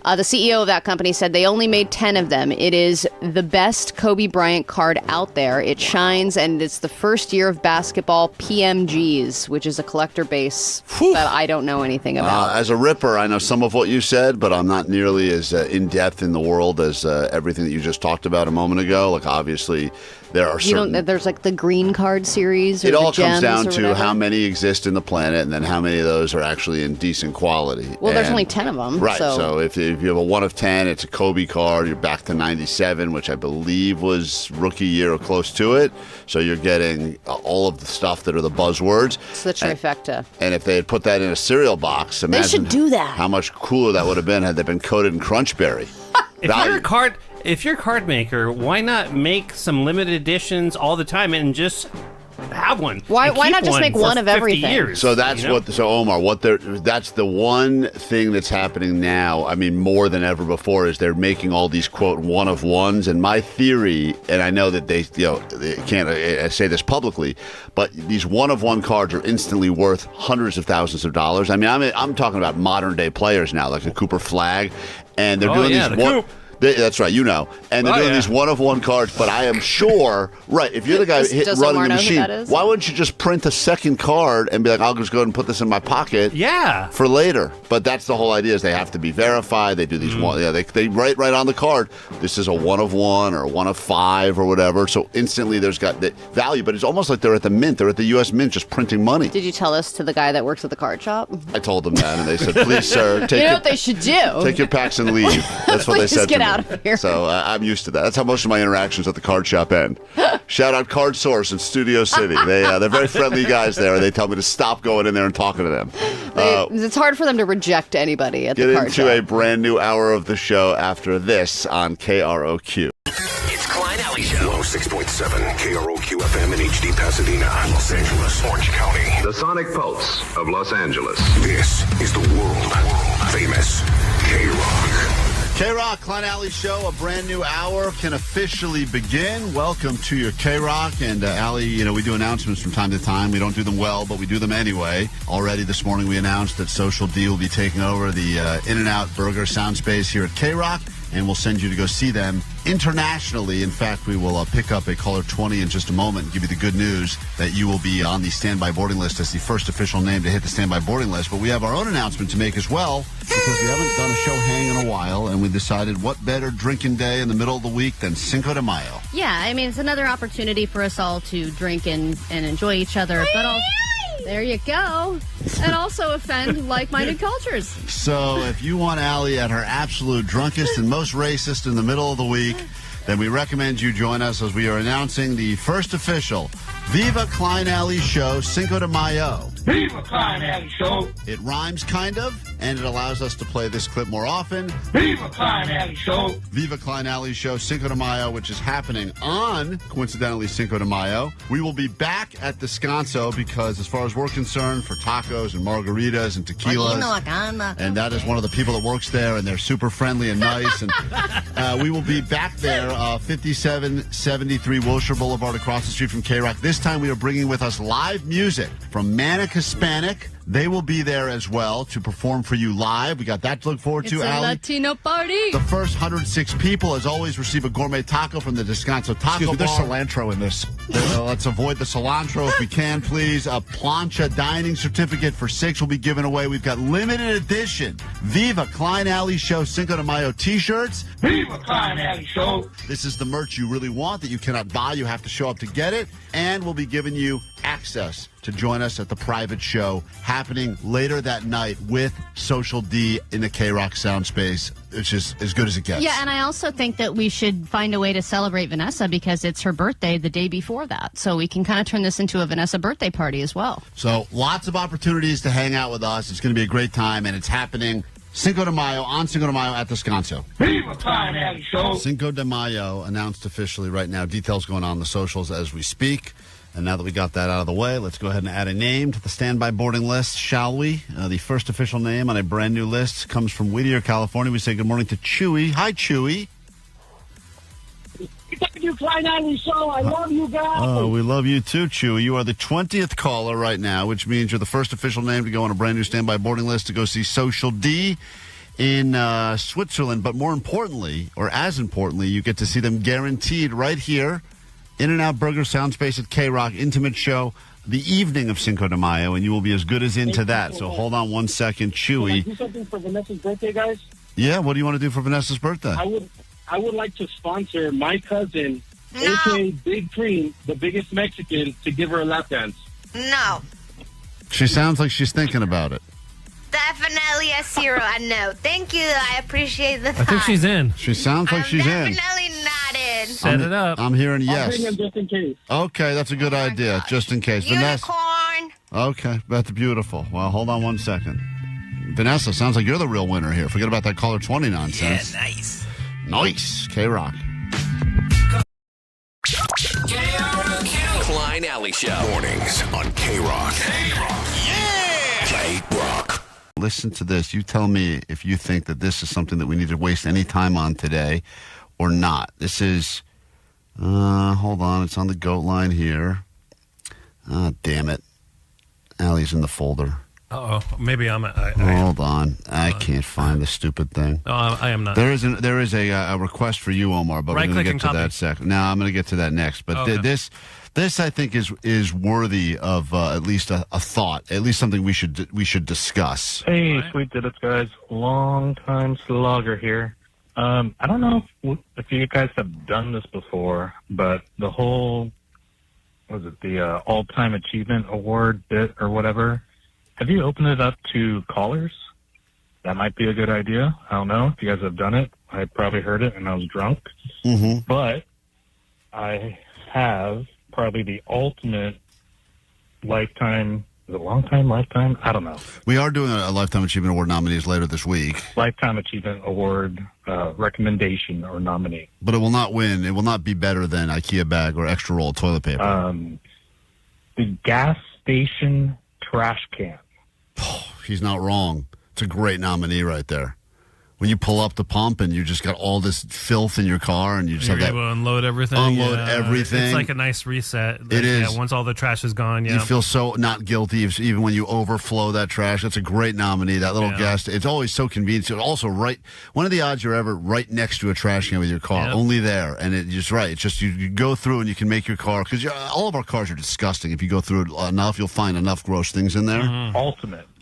C: The CEO of that company said they only made 10 of them. It is the best Kobe Bryant card out there. It shines, and it's the first year of basketball PMGs, which is a collector base that I don't know anything about.
D: As a Ripper, I know some of what you said, but I'm not nearly as in-depth in the world as everything that you just talked about a moment ago. Like, obviously, there are
C: there's like the green card series or
D: it all
C: the gems
D: comes down
C: or
D: to
C: whatever.
D: how many exist in the planet and then how many of those are actually in decent quality.
C: Well, there's
D: And-
C: only 10 of them.
D: Right.
C: So,
D: So if you have a 1 of 10, it's a Kobe card. You're back to 97, which I believe was rookie year or close to it. So you're getting all of the stuff that are the buzzwords.
C: it's the trifecta.
D: And if they had put that in a cereal box,
C: They
D: imagine
C: should do that.
D: how much cooler that would have been had they been coated in Crunchberry.
G: If you're a card maker, why not make some limited editions all the time and just have one?
C: Why
G: and keep
C: not just make
G: for
C: one of
G: 50
C: everything?
G: Years,
D: So that's
G: you know?
D: Omar, that's the one thing that's happening now. I mean, more than ever before, is they're making all these quote one of ones. And my theory, and I know that they can't say this publicly, but these one of one cards are instantly worth hundreds of thousands of dollars. I mean, I'm talking about modern day players now, like a Cooper Flag, and they're doing these
G: the
D: one.
G: Coop.
D: That's right, and they're doing these one-of-one cards. But I am sure, right? If you're the guy
C: Does
D: running
C: Omar
D: the
C: know who
D: machine,
C: that is?
D: why wouldn't you just print a second card and be like, "I'll just go ahead and put this in my pocket, for later." But that's the whole idea: is they have to be verified. They do these one, they write right on the card. This is a 1 of 1 or a 1 of 5 or whatever. So instantly, there's got the value. But it's almost like they're at the mint. They're at the U.S. Mint, just printing money.
C: Did you tell this to the guy that works at the card shop?
D: I told them that, and they said, "Please, sir, take
C: You know what they should do?
D: Take your packs and leave." That's what they
C: Please
D: said
C: get
D: to me.
C: out of here.
D: So I'm used to that. That's how most of my interactions at the card shop end. Shout out Card Source in Studio City. They're very friendly guys there, and they tell me to stop going in there and talking to them.
C: It's hard for them to reject anybody at
D: Get
C: the card
D: into
C: shop.
D: a brand new hour of the show after this on KROQ.
E: It's Klein Ally Show.
F: 106.7 KROQ FM in HD Pasadena, Los Angeles, Orange County. The Sonic Pulse of Los Angeles. This is the world famous K-Rock.
D: K-Rock, Klein Ally Show, a brand new hour can officially begin. Welcome to your K-Rock. And Ally, we do announcements from time to time. We don't do them well, but we do them anyway. Already this morning we announced that Social D will be taking over the In-N-Out Burger sound space here at K-Rock, and we'll send you to go see them internationally. In fact, we will pick up a caller 20 in just a moment and give you the good news that you will be on the standby boarding list as the first official name to hit the standby boarding list. But we have our own announcement to make as well, because we haven't done a show hang in a while, and we decided what better drinking day in the middle of the week than Cinco de Mayo.
C: Yeah, I mean, it's another opportunity for us all to drink and enjoy each other, but also, there you go, and also offend like-minded cultures.
D: So if you want Allie at her absolute drunkest and most racist in the middle of the week, then we recommend you join us as we are announcing the first official Viva Klein Ally Show Cinco de Mayo.
N: Viva Klein Ally Show.
D: It rhymes kind of, and it allows us to play this clip more often.
N: Viva Klein Ally Show.
D: Viva Klein Ally Show Cinco de Mayo, which is happening on, coincidentally, Cinco de Mayo. We will be back at Descanso because, as far as we're concerned, for tacos and margaritas and tequilas, and that is one of the people that works there, and they're super friendly and nice. And we will be back there, 5773 Wilshire Boulevard, across the street from K-Rock. This time we are bringing with us live music from Manic Hispanic. They will be there as well to perform for you live. We got that to look forward to,
C: It's a
D: Allie.
C: Latino party.
D: The first 106 people, as always, receive a gourmet taco from the Descanso Taco
T: Excuse me, there's
D: Bar.
T: cilantro in this.
D: Let's avoid the cilantro if we can, please. A plancha dining certificate for 6 will be given away. We've got limited edition Viva Klein Ally Show Cinco de Mayo t-shirts.
N: Viva Klein Ally Show.
D: This is the merch you really want that you cannot buy. You have to show up to get it. And we'll be giving you access to join us at the private show happening later that night with Social D in the K-Rock sound space. It's just as good as it gets.
C: Yeah, and I also think that we should find a way to celebrate Vanessa because it's her birthday the day before that. So we can kind of turn this into a Vanessa birthday party as well.
D: So lots of opportunities to hang out with us. It's going to be a great time, and it's happening Cinco de Mayo at Descanso.
N: Viva Klein Ally Show.
D: Cinco de Mayo announced officially right now. Details going on the socials as we speak. And now that we got that out of the way, let's go ahead and add a name to the standby boarding list, shall we? The first official name on a brand new list comes from Whittier, California. We say good morning to Chewy. Hi, Chewy.
N: Thank you, Klein Ally Show. I love you guys.
D: Oh, we love you too, Chewy. You are the 20th caller right now, which means you're the first official name to go on a brand new standby boarding list to go see Social D in Switzerland. But more importantly, or as importantly, you get to see them guaranteed right here. In-N-Out Burger Soundspace at K-Rock. Intimate show the evening of Cinco de Mayo, and you will be as good as into that. So hold on one second, Chewy.
T: Can I do something for Vanessa's birthday, guys?
D: Yeah, what do you want to do for Vanessa's birthday?
T: I would like to sponsor my cousin, a.k.a. Big Cream, the biggest Mexican, to give her a lap dance.
U: No.
D: She sounds like she's thinking about it.
U: Definitely a 0. I know. Thank you. I appreciate the
G: I think she's in.
D: She sounds like she's in.
U: Definitely not in.
G: Set it up.
D: I'm hearing
T: I'll
D: yes.
T: bring him just in case.
D: Okay, that's a good idea, just in case. Vanessa.
U: Unicorn.
D: Okay, that's beautiful. Well, hold on one second. Vanessa, sounds like you're the real winner here. Forget about that caller 20 nonsense.
K: Yeah, nice.
D: Nice. K-Rock.
J: Klein Ally Show.
F: Mornings on K-Rock.
J: Yeah!
F: K-Rock.
D: Listen to this. You tell me if you think that this is something that we need to waste any time on today or not. This is, hold on. It's on the goat line here. Damn it. Allie's in the folder.
G: Uh-oh. Maybe I'm...
D: Hold on. I can't find the stupid thing.
G: No, I am not.
D: There is a request for you, Omar, but we're going to get to that second. No, I'm going to get to that next. But
G: Okay.
D: this I think is worthy of at least a thought, at least something we should discuss.
V: Hey, sweet diddits guys, long time Slogger here. I don't know if you guys have done this before, but the whole, the all-time achievement award bit or whatever, have you opened it up to callers? That might be a good idea. I don't know if you guys have done it. I probably heard it and I was drunk.
D: Mm-hmm.
V: But I have probably the ultimate lifetime. Is it lifetime? I don't know.
D: We are doing a Lifetime Achievement Award nominees later this week.
V: Lifetime Achievement Award recommendation or nominee.
D: But it will not win. It will not be better than IKEA bag or extra roll of toilet paper.
V: The gas station trash can.
D: He's not wrong. It's a great nominee right there. When you pull up the pump and you just got all this filth in your car and you just
G: You're
D: have that...
G: able to unload everything.
D: Everything.
G: It's like a nice reset.
D: It is.
G: Yeah, once all the trash is gone,
D: You feel so not guilty even when you overflow that trash. That's a great nominee. That little guest. It's always so convenient. It's also one of the odds you're ever right next to a trash can with your car.
G: Yep.
D: Only there. And it's just right. It's just you go through and you can make your car, because all of our cars are disgusting. If you go through it enough, you'll find enough gross things in there.
V: Mm-hmm.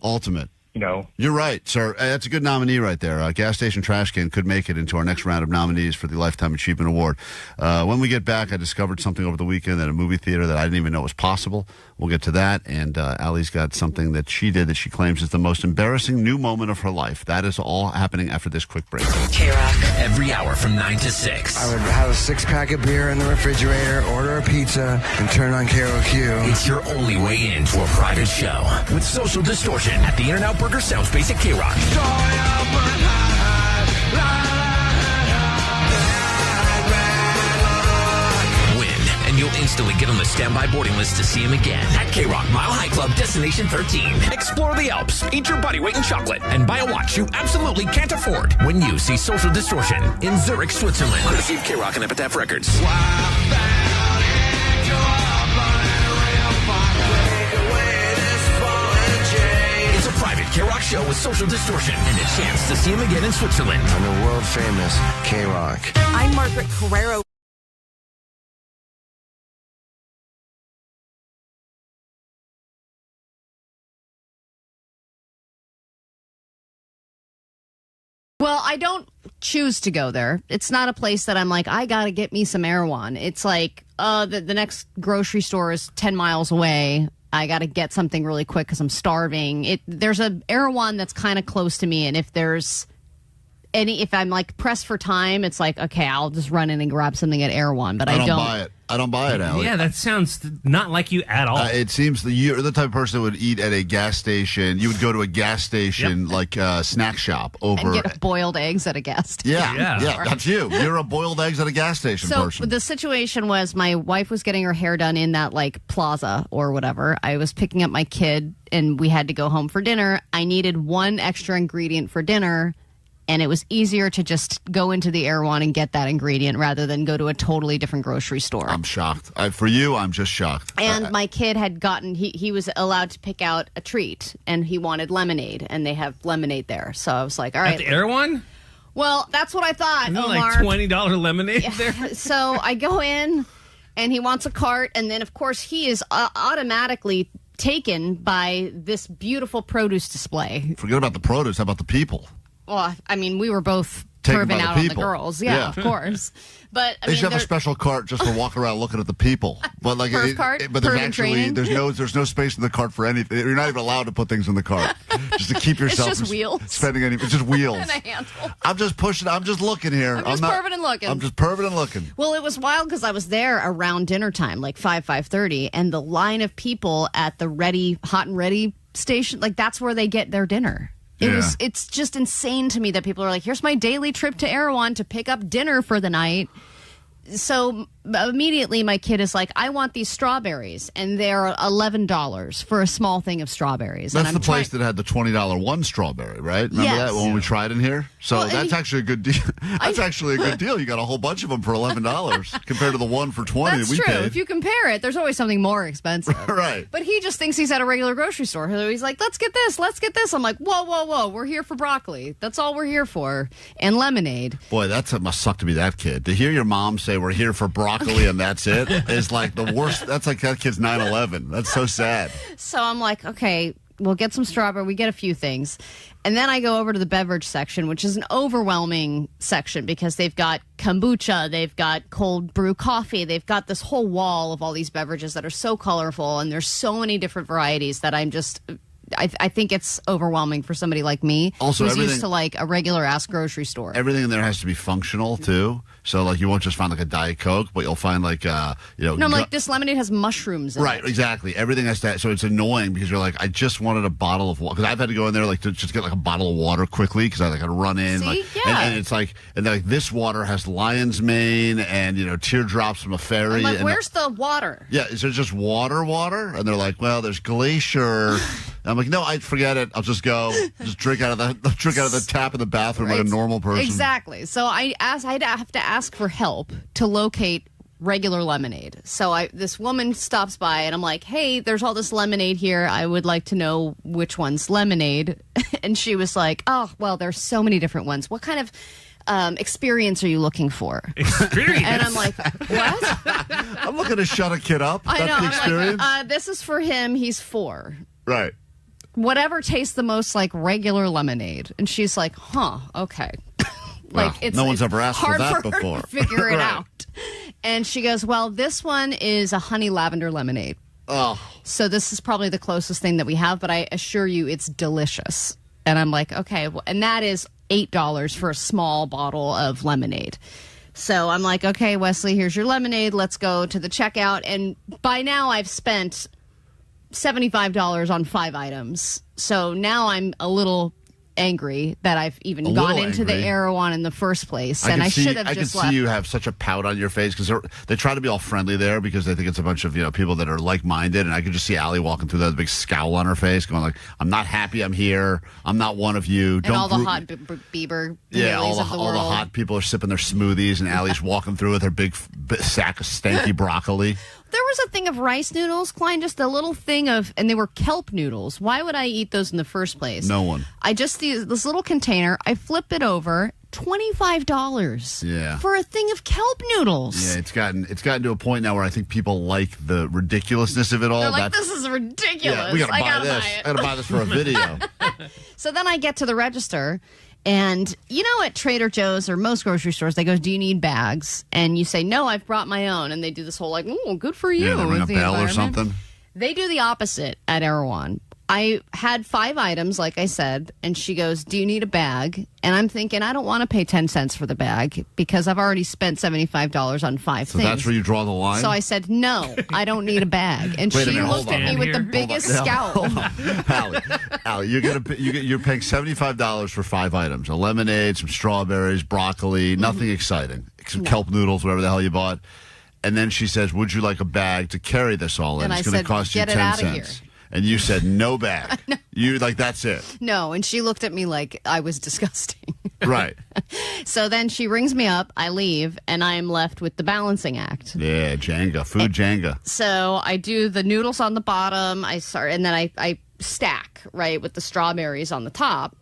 V: Ultimate. You know.
D: You're right, sir. That's a good nominee right there. Gas station trash can could make it into our next round of nominees for the Lifetime Achievement Award. When we get back, I discovered something over the weekend at a movie theater that I didn't even know was possible. We'll get to that. And Allie's got something that she did that she claims is the most embarrassing new moment of her life. That is all happening after this quick break.
E: K-Rock. Every hour from 9 to 6.
P: I would have a 6-pack of beer in the refrigerator, order a pizza, and turn on KROQ.
E: It's your only way into a private show with Social Distortion at the In-N-Out Burger Soundspace at K-Rock. Win, and you'll instantly get on the standby boarding list to see him again at K-Rock Mile High Club Destination 13. Explore the Alps, eat your body weight in chocolate, and buy a watch you absolutely can't afford when you see Social Distortion in Zurich, Switzerland. Courtesy of K-Rock and Epitaph Records. It's a private K-Rock show with Social Distortion and a chance to see him again in Switzerland.
P: On the world famous K-Rock.
W: I'm Margaret Carrero.
C: Well, I don't choose to go there. It's not a place that I'm like, I got to get me some Erewhon. It's like, the next grocery store is 10 miles away. I got to get something really quick because I'm starving. There's a Erewhon that's kind of close to me, and if I'm like pressed for time, it's like, okay, I'll just run in and grab something at Erewhon, but I don't
D: buy it. I don't buy it, Allie.
G: Yeah, that sounds not like you at all.
D: It seems that you're the type of person that would eat at a gas station. You would go to a gas station, like a snack shop, over...
C: and get boiled eggs at a gas station.
D: Yeah, that's you. You're a boiled eggs at a gas station person.
C: So the situation was my wife was getting her hair done in that like plaza or whatever. I was picking up my kid and we had to go home for dinner. I needed one extra ingredient for dinner. And it was easier to just go into the Erewhon and get that ingredient rather than go to a totally different grocery store.
D: I'm shocked. For you, I'm just shocked.
C: And my kid had gotten, he was allowed to pick out a treat, and he wanted lemonade, and they have lemonade there. So I was like, all right.
G: At the Erewhon?
C: Well, that's what I thought,
G: Isn't it
C: Omar.
G: like $20 lemonade there?
C: So I go in, and he wants a cart, and then, of course, he is automatically taken by this beautiful produce display.
D: Forget about the produce. How about the people?
C: Well, I mean, we were both
D: Taken
C: perving
D: by the
C: out on the
D: people.
C: girls. Yeah, of course. But I
D: They
C: mean,
D: should have a special cart just for walking around looking at the people. But like,
C: Perv cart?
D: but there's
C: Perv in
D: actually
C: training?
D: there's no space in the cart for anything. You're not even allowed to put things in the cart just to keep yourself
C: It's just
D: from
C: wheels.
D: spending any. It's just wheels.
C: and a handle.
D: I'm just pushing. I'm just looking here.
C: I'm just perving and looking.
D: I'm just perving and looking.
C: Well, it was wild because I was there around dinner time, like 5:30, and the line of people at the hot and ready station, like that's where they get their dinner. It's just insane to me that people are like, here's my daily trip to Erewhon to pick up dinner for the night. So immediately my kid is like, I want these strawberries, and they're $11 for a small thing of strawberries.
D: That's
C: and
D: the place that had the $20 one strawberry, right? Remember
C: Yes.
D: that when we tried in here? So
C: Well,
D: that's actually a good deal. That's actually a good deal. You got a whole bunch of them for $11 compared to the one for $20
C: That's
D: that we
C: true.
D: paid.
C: If you compare it, there's always something more expensive.
D: Right.
C: But he just thinks he's at a regular grocery store. So he's like, let's get this, let's get this. I'm like, whoa. We're here for broccoli. That's all we're here for. And lemonade.
D: Boy, that must suck to be that kid. To hear your mom say we're here for broccoli and that's it is like the worst. That's like that kid's 9/11. That's so sad.
C: So I'm like, okay, we'll get some strawberry. We get a few things. And then I go over to the beverage section, which is an overwhelming section because they've got kombucha, they've got cold brew coffee, they've got this whole wall of all these beverages that are so colorful, and there's so many different varieties that I think it's overwhelming for somebody like me
D: Also,
C: who's used to like a regular ass grocery store.
D: Everything in there has to be functional too. So like you won't just find like a Diet Coke, but you'll find like
C: No, I'm like, this lemonade has mushrooms in
D: right,
C: it.
D: exactly. Everything has to. So it's annoying because you're like, I just wanted a bottle of water because I've had to go in there like to just get like a bottle of water quickly because I like got to run in.
C: See?
D: Like,
C: Yeah.
D: and it's like, and they're like this water has lion's mane and teardrops from a fairy.
C: I'm like,
D: and
C: where's the water?
D: yeah, is there just water? And they're like, well, there's glacier. And I'm like, no, I forget it. I'll just go, just drink out of the tap in the bathroom like a normal person.
C: Exactly. So I'd have to ask for help to locate regular lemonade. So this woman stops by and I'm like, hey, there's all this lemonade here. I would like to know which one's lemonade. And she was like, oh, well, there's so many different ones. What kind of experience are you looking for?
G: Experience?
C: And I'm like, what?
D: I'm looking to shut a kid up.
C: I
D: That's
C: know.
D: the
C: I'm
D: experience.
C: like, this is for him. He's 4.
D: Right.
C: Whatever tastes the most like regular lemonade. And she's like, huh, okay.
D: Well, no one's ever asked for
C: hard
D: that
C: for her
D: before.
C: to figure it
D: Right.
C: out. And she goes, well, this one is a honey lavender lemonade.
D: Oh.
C: So this is probably the closest thing that we have, but I assure you it's delicious. And I'm like, okay. Well, and that is $8 for a small bottle of lemonade. So I'm like, okay, Wesley, here's your lemonade. Let's go to the checkout. And by now I've spent $75 on 5 items. So now I'm a little angry that I've even gone into the Erewhon in the first place, and I should have just left.
D: I can see you have such a pout on your face because they try to be all friendly there because they think it's a bunch of people that are like-minded, and I could just see Allie walking through there with a big scowl on her face, going like, "I'm not happy. I'm here. I'm not one of you."
C: And all the hot Bieber,
D: yeah, all the
C: world.
D: hot people are sipping their smoothies, and Allie's walking through with her big sack of stanky broccoli.
C: There was a thing of rice noodles, Klein, just a little thing of, and they were kelp noodles. Why would I eat those in the first place?
D: No one.
C: I just see this little container. I flip it over. $25
D: Yeah.
C: for a thing of kelp noodles.
D: Yeah, it's gotten to a point now where I think people like the ridiculousness of it all.
C: They're like, this is ridiculous.
D: Yeah, we gotta buy this.
C: Buy it.
D: I gotta buy this for a video.
C: So then I get to the register, and at Trader Joe's or most grocery stores, they go, do you need bags? And you say, no, I've brought my own. And they do this whole like, oh, good for you.
D: Yeah, they ring a
C: with the
D: bell or
C: environment.
D: something.
C: They do the opposite at Erewhon. I had 5 items, like I said, and she goes, do you need a bag? And I'm thinking, I don't want to pay 10 cents for the bag because I've already spent $75 on 5
D: So
C: things.
D: that's where you draw the line?
C: So I said, no, I don't need a bag. And
D: Wait a
C: she
D: minute,
C: looked
D: hold
C: at
D: on.
C: me with the biggest
D: Hold on.
C: scowl.
D: Allie, you're paying $75 for 5 items: a lemonade, some strawberries, broccoli, nothing exciting, some kelp noodles, whatever the hell you bought. And then she says, "Would you like a bag to carry this all in?
C: And
D: It's
C: I
D: going to
C: said,
D: cost you
C: "Get it
D: 10
C: outta
D: cents." And you said, "No bag." You that's it.
C: No, and she looked at me like I was disgusting.
D: Right.
C: So then she rings me up, I leave, and I am left with the balancing act.
D: Yeah, Jenga, food Jenga.
C: So I do the noodles on the bottom, and then I stack, right, with the strawberries on the top.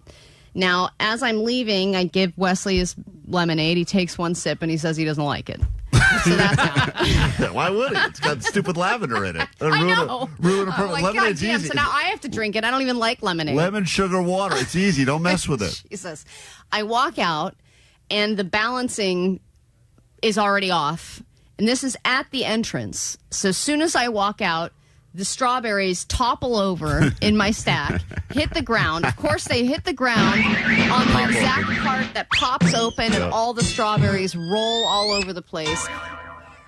C: Now, as I'm leaving, I give Wesley his lemonade. He takes one sip, and he says he doesn't like it. So that's how.
D: Why would he? It's got stupid lavender in it.
C: I know.
D: Ruin a
C: I'm
D: perfect.
C: like,
D: Lemonade's
C: God damn,
D: easy.
C: so now I have to drink it. I don't even like lemonade.
D: Lemon, sugar, water. It's easy. Don't mess with it.
C: Jesus. I walk out, and the balancing is already off. And this is at the entrance. So as soon as I walk out, the strawberries topple over in my stack, hit the ground. Of course, they hit the ground on the exact part that pops open, and all the strawberries roll all over the place,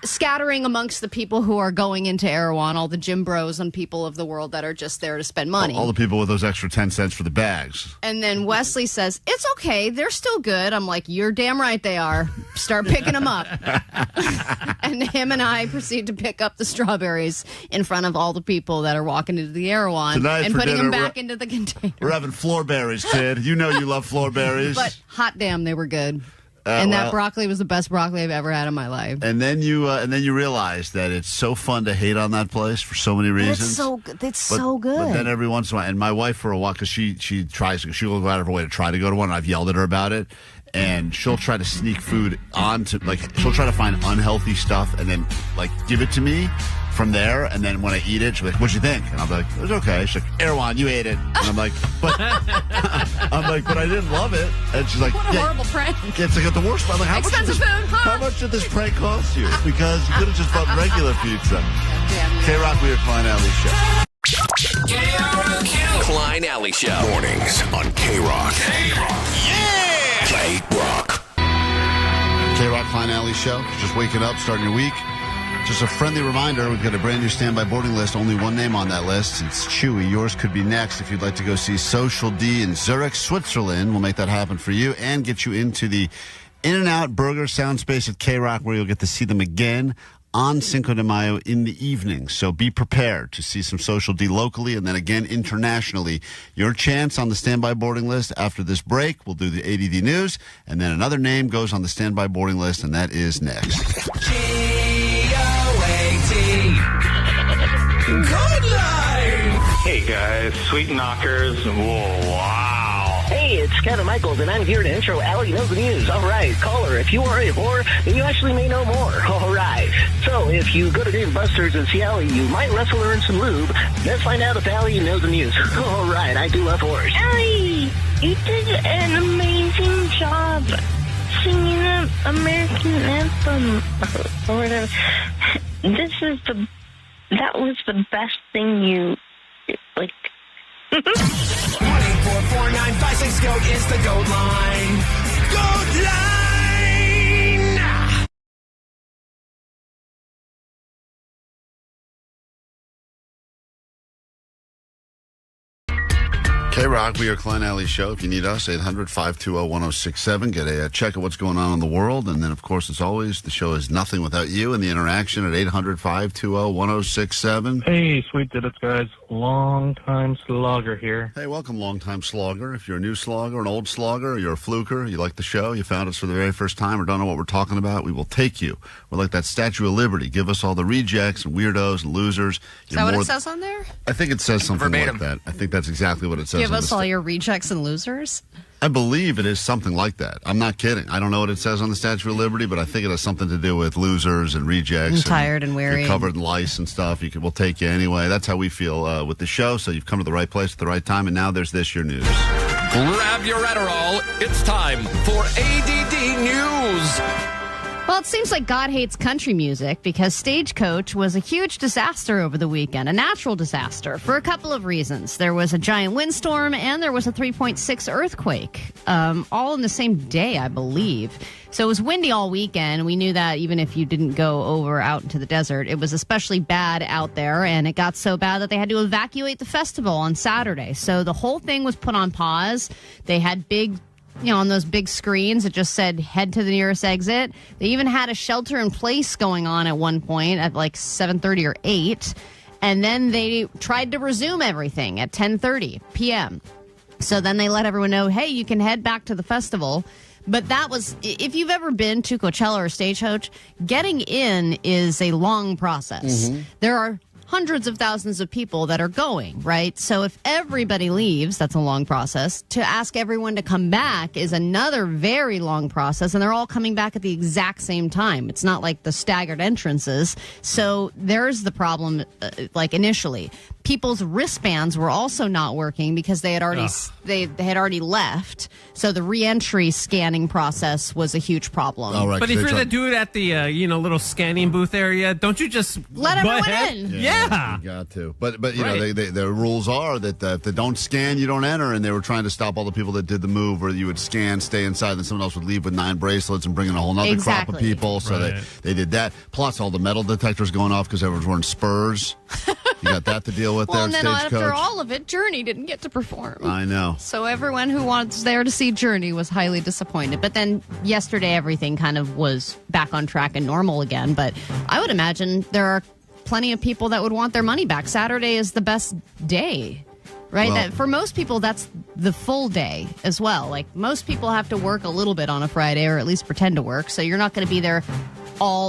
C: scattering amongst the people who are going into Erewhon, all the gym bros and people of the world that are just there to spend money.
D: All the people with those extra 10 cents for the bags.
C: And then Wesley says, it's okay, they're still good. I'm like, you're damn right they are. Start picking them up. And him and I proceed to pick up the strawberries in front of all the people that are walking into the Erewhon and putting them back into the container.
D: We're having floorberries, kid. You know you love floorberries.
C: But hot damn, they were good. And that broccoli was the best broccoli I've ever had in my life.
D: And then you realize that it's so fun to hate on that place for so many reasons.
C: It's so good.
D: But then every once in a while, and my wife for a while, because she will go out of her way to try to go to one, and I've yelled at her about it. And she'll try to sneak food onto, she'll try to find unhealthy stuff and then, give it to me from there. And then when I eat it, she's like, what'd you think? And I'm like, it was okay. She's like, Erewhon, you ate it. And I'm like, but I didn't love it. And she's like,
C: what a horrible prank.
D: It's like the worst part. Like, how much did this prank cost you? Because you could have just bought regular pizza. K-Rock, we are Klein Ally Show.
E: KROQ. Klein Ally Show.
F: Mornings on K-Rock.
E: Yeah!
F: K-Rock.
D: K-Rock, Klein Ally Show. Just waking up, starting your week. Just a friendly reminder, we've got a brand new standby boarding list. Only one name on that list. It's Chewy. Yours could be next if you'd like to go see Social D in Zurich, Switzerland. We'll make that happen for you and get you into the In-N-Out Burger Sound Space at K-Rock, where you'll get to see them again on Cinco de Mayo in the evening. So be prepared to see some Social D locally and then again internationally. Your chance on the standby boarding list after this break. We'll do the A.D.D news, and then another name goes on the standby boarding list, and that is next.
A: Good line! Hey guys, Sweet Knockers. Whoa, wow.
B: Hey, it's Kevin Michaels, and I'm here to intro Allie Knows the News. All right, caller, if you are a whore, then you actually may know more. All right. So, if you go to Dave Buster's and see Allie, you might wrestle her in some lube. Let's find out if Allie knows the news. All right, I do love whores.
W: Allie, you did an amazing job singing the American anthem or whatever. That was the best thing you,
A: 1-844-956 GOAT is the GOAT line. GOAT line!
D: K-Rock, we are Klein Ally Show. If you need us, 800-520-1067. Get a check of what's going on in the world. And then, of course, as always, the show is nothing without you and the interaction at 800-520-1067.
V: Hey, sweet diddits, guys. Long-time slogger here.
D: Hey, welcome, long-time slogger. If you're a new slogger, an old slogger, you're a fluker, you like the show, you found us for the very first time or don't know what we're talking about, we will take you. We're like that Statue of Liberty. Give us all the rejects and weirdos and losers.
C: Is that what it says on there?
D: I think it says something
K: Verbatim.
D: like that. I think that's exactly what it says.
C: Give us all your rejects and losers?
D: I believe it is something like that. I'm not kidding. I don't know what it says on the Statue of Liberty, but I think it has something to do with losers and rejects.
C: And tired and weary.
D: You're covered in lice and stuff. We'll take you anyway. That's how we feel with the show. So you've come to the right place at the right time. And now there's this, your news.
J: Grab your Adderall. It's time for A.D.D News.
C: Well, it seems like God hates country music because Stagecoach was a huge disaster over the weekend, a natural disaster, for a couple of reasons. There was a giant windstorm and there was a 3.6 earthquake, all in the same day, I believe. So it was windy all weekend. We knew that even if you didn't go out into the desert, it was especially bad out there, and it got so bad that they had to evacuate the festival on Saturday. So the whole thing was put on pause. They had on those big screens, it just said head to the nearest exit. They even had a shelter in place going on at one point at 7:30 or 8. And then they tried to resume everything at 10:30 p.m. So then they let everyone know, hey, you can head back to the festival. But that was, if you've ever been to Coachella or Stagecoach, getting in is a long process. There are hundreds of thousands of people that are going, right? So if everybody leaves, that's a long process. To ask everyone to come back is another very long process, and they're all coming back at the exact same time. It's not like the staggered entrances. So there's the problem, initially. People's wristbands were also not working because they had already left. So the re-entry scanning process was a huge problem.
D: Oh, right,
G: but if you're the dude at the little scanning booth area, don't you just
C: let
G: go
C: everyone
G: ahead?
C: in?
G: Yeah.
D: You got to. But you know, the rules are that if they don't scan, you don't enter, and they were trying to stop all the people that did the move where you would scan, stay inside, then someone else would leave with 9 bracelets and bring in a whole nother crop of people. So they did that. Plus all the metal detectors going off because everyone's wearing spurs. You got that to deal with
C: well,
D: there,
C: and then
D: Stagecoach.
C: after all of it, Journey didn't get to perform.
D: I know.
C: So everyone who was there to see Journey was highly disappointed. But then yesterday, everything kind of was back on track and normal again. But I would imagine there are plenty of people that would want their money back. Saturday is the best day, right?
D: Well,
C: For most people, that's the full day as well. Like, most people have to work a little bit on a Friday, or at least pretend to work. So you're not going to be there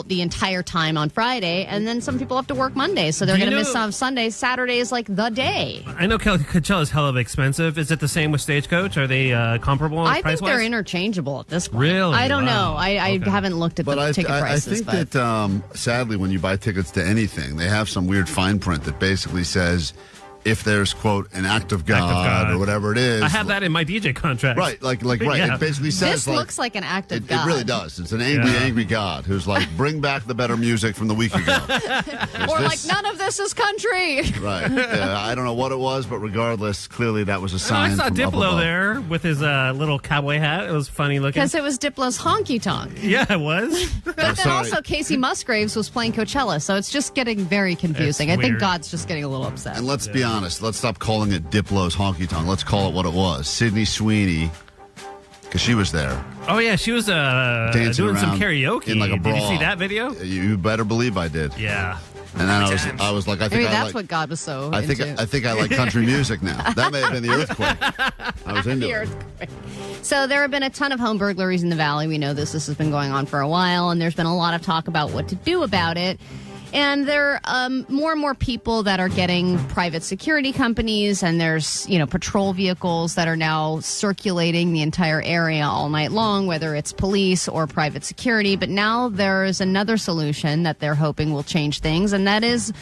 C: the entire time on Friday, and then some people have to work Monday, so they're going to miss some Sunday. Saturday is like the day.
G: I know Coachella is hell of expensive. Is it the same with Stagecoach? Are they comparable
C: I
G: price-wise?
C: think they're interchangeable at this point.
G: Really?
C: I don't know. I haven't looked at the ticket prices.
D: I think that, sadly, when you buy tickets to anything, they have some weird fine print that basically says, if there's, quote, an act of God or whatever it is.
G: I have that in my DJ contract.
D: Right, right.
G: Yeah.
D: It basically says
C: this looks like an act of God.
D: It really does. It's an angry God who's like, bring back the better music from the week ago.
C: Or like, none of this is country.
D: Right. Yeah, I don't know what it was, but regardless, clearly that was a sign.
G: I saw
D: from up
G: Diplo
D: above.
G: there with his little cowboy hat. It was funny looking.
C: Because it was Diplo's honky tonk.
G: Yeah, it was.
C: But then also Casey Musgraves was playing Coachella, so it's just getting very confusing. I think God's just getting a little upset.
D: And let's be honest. Let's stop calling it Diplo's honky tonk. Let's call it what it was. Sydney Sweeney, because she was there.
G: Oh yeah, she was
D: dancing
G: doing some
D: around
G: karaoke.
D: in like a bra.
G: Did you see that video?
D: You better believe I did.
G: Yeah.
D: And then I was like, I think
C: that's what God was so
D: I
C: into.
D: think I like country music now. That may have been the earthquake. I was into it.
C: So there have been a ton of home burglaries in the Valley. We know this has been going on for a while, and there's been a lot of talk about what to do about it. And there are more and more people that are getting private security companies, and there's, patrol vehicles that are now circulating the entire area all night long, whether it's police or private security. But now there's another solution that they're hoping will change things, and that is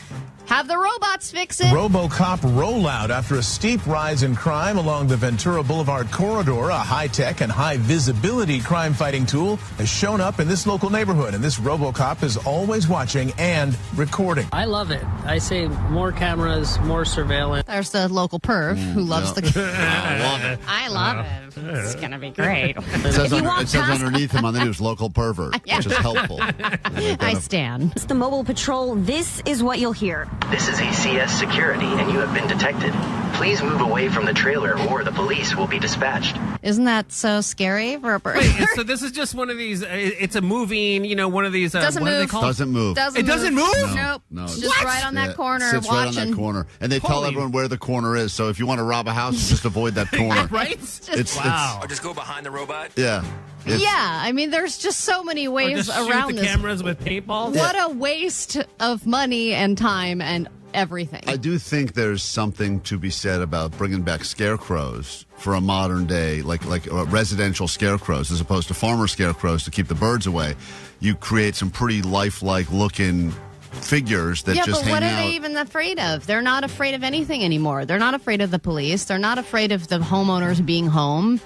C: have the robots fix it.
H: RoboCop rollout after a steep rise in crime along the Ventura Boulevard corridor. A high-tech and high-visibility crime-fighting tool has shown up in this local neighborhood, and this RoboCop is always watching and recording.
I: I love it. I say more cameras, more surveillance.
C: There's the local perv who loves the
D: I love it.
C: I love it. It's going to be great.
D: It says underneath him on the news, local pervert, which is helpful.
C: I stand.
L: It's the mobile patrol. This is what you'll hear.
X: This is ECS security, and you have been detected. Please move away from the trailer, or the police will be dispatched.
C: Isn't that so scary for a bird?
G: Wait, so this is just one of these. It's a moving, one of these.
C: Doesn't
G: what
C: move.
G: Are they called?
D: Doesn't move.
G: It doesn't move.
C: Nope.
D: No.
C: It's just right on that corner.
D: Sits
C: watching.
D: right on that corner, and they tell everyone where the corner is. So if you want to rob a house, you just avoid that corner.
G: Right?
K: Or just go behind the robot.
D: Yeah.
C: I mean, there's just so many ways
G: just
C: around
G: shoot the
C: this.
G: cameras with paintballs.
C: What a waste of money and time and everything.
D: I do think there's something to be said about bringing back scarecrows for a modern day, like residential scarecrows, as opposed to farmer scarecrows to keep the birds away. You create some pretty lifelike looking figures that just hang out.
C: Yeah, but what are they even afraid of? They're not afraid of anything anymore. They're not afraid of the police. They're not afraid of the homeowners being home.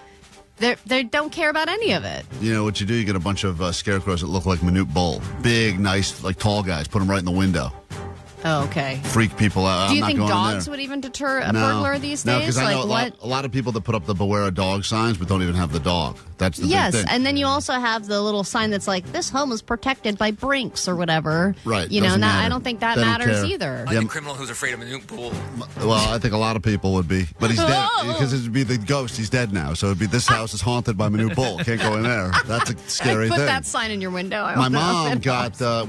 C: They don't care about any of it.
D: You know what you do? You get a bunch of scarecrows that look like Manute Bull. Big, nice, like tall guys. Put them right in the window.
C: Oh, okay.
D: Freak people out.
C: Do you
D: I'm
C: think
D: not going
C: dogs
D: there.
C: would even deter a burglar these days?
D: No, because I know a lot of people that put up the Beware a Dog signs but don't even have the dog. That's the big thing.
C: And then you also have the little sign that's like, this home is protected by Brinks or whatever.
D: Right.
C: I don't think that matters either.
K: Like the criminal who's afraid of a nuke pool.
D: Well, I think a lot of people would be. But he's dead. Because it would be the ghost. He's dead now. So it would be this house is haunted by Manute Bull. Can't go in there. That's a scary
C: Put
D: thing.
C: that sign in your window.
D: My mom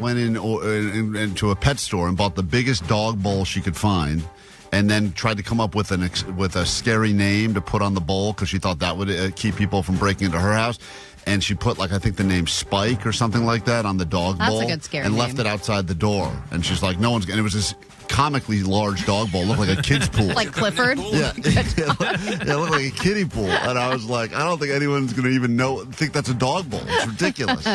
D: went into a pet store and bought the biggest dog bowl she could find and then tried to come up with a scary name to put on the bowl because she thought that would keep people from breaking into her house. And she put, I think the name Spike or something like that on the dog bowl.
C: That's a good scary
D: and
C: name.
D: left it outside the door. And she's like, no one's going to. It was this comically large dog bowl. It looked like a kid's pool.
C: Like Clifford?
D: Yeah. It looked like a kiddie pool. And I was like, I don't think anyone's going to even think that's a dog bowl. It's ridiculous.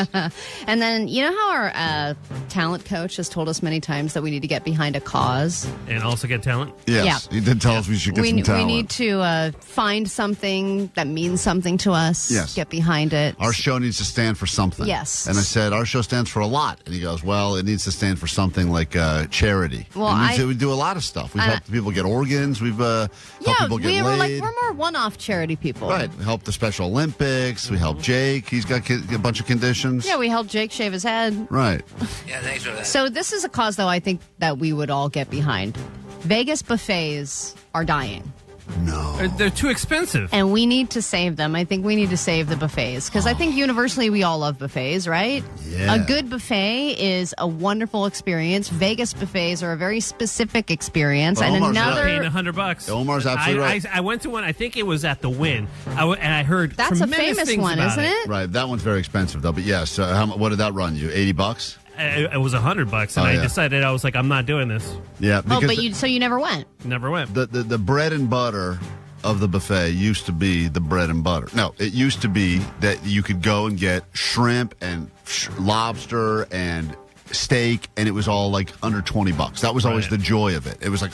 C: And then, you know how our talent coach has told us many times that we need to get behind a cause?
G: And also get talent?
D: Yes.
C: Yeah.
D: He did tell us we should get some talent.
C: We need to find something that means something to us.
D: Yes.
C: Get behind it.
D: Our show needs to stand for something.
C: Yes.
D: And I said, our show stands for a lot. And he goes, well, it needs to stand for something like charity.
C: Well,
D: we do a lot of stuff. We've helped people get organs. We've helped people get laid.
C: We're more one-off charity people.
D: Right. We helped the Special Olympics. We helped Jake. He's got a bunch of conditions.
C: Yeah, we helped Jake shave his head.
D: Right.
K: Yeah, thanks for that.
C: So this is a cause, though, I think that we would all get behind. Vegas buffets are dying.
D: No.
G: They're too expensive.
C: And we need to save them. I think we need to save the buffets. Because I think universally we all love buffets, right?
D: Yeah.
C: A good buffet is a wonderful experience. Vegas buffets are a very specific experience.
G: Well,
C: and
G: Omar's
C: another...
G: paying $100.
D: Omar's absolutely right.
G: I went to one. I think it was at the Wynn. And I heard
C: That's a
G: tremendous
C: famous
G: things
C: one,
G: about
C: isn't it?
D: Right. That one's very expensive, though. But yes, what did that run you? $80?
G: It was $100, and I decided, I was like, I'm not doing this.
D: Yeah.
C: So you never went?
G: Never went.
D: The bread and butter of the buffet used to be the bread and butter. No, it used to be that you could go and get shrimp and lobster and steak, and it was all like under $20. That was always the joy of it. It was like,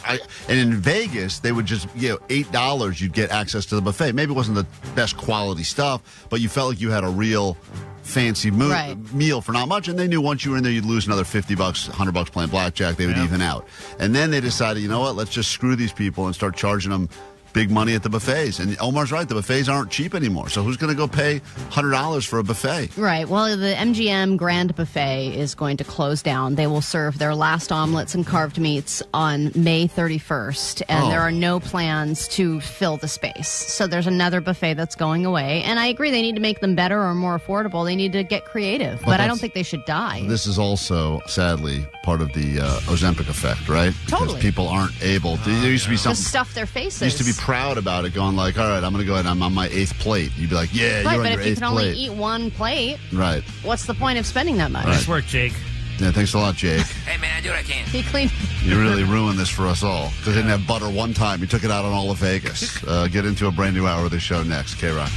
D: and in Vegas, they would just, $8, you'd get access to the buffet. Maybe it wasn't the best quality stuff, but you felt like you had a real fancy meal for not much, and they knew once you were in there, you'd lose another $50, $100 playing blackjack. They would even out. And then they decided, you know what, let's just screw these people and start charging them big money at the buffets. And Omar's right, the buffets aren't cheap anymore. So who's going to go pay $100 for a buffet?
C: Right. Well, the MGM Grand Buffet is going to close down. They will serve their last omelets and carved meats on May 31st. And there are no plans to fill the space. So there's another buffet that's going away. And I agree, they need to make them better or more affordable. They need to get creative. But I don't think they should die.
D: This is also, sadly, part of the Ozempic effect, right?
C: Totally.
D: Because people aren't able to. There used to be something.
C: To stuff their faces.
D: Used to be proud about it, going like, all right, I'm going to go ahead, I'm on my 8th plate. You'd be like, yeah,
C: right,
D: you're on your 8th plate.
C: But if you can only eat one plate,
D: right?
C: What's the point of spending that much?
G: Nice work, Jake.
D: Yeah, thanks a lot, Jake.
K: Hey, man, I do what I can.
C: He cleaned.
D: You really ruined this for us all. Because they didn't have butter one time. You took it out on all of Vegas. Get into a brand new hour of the show next. K-Rock.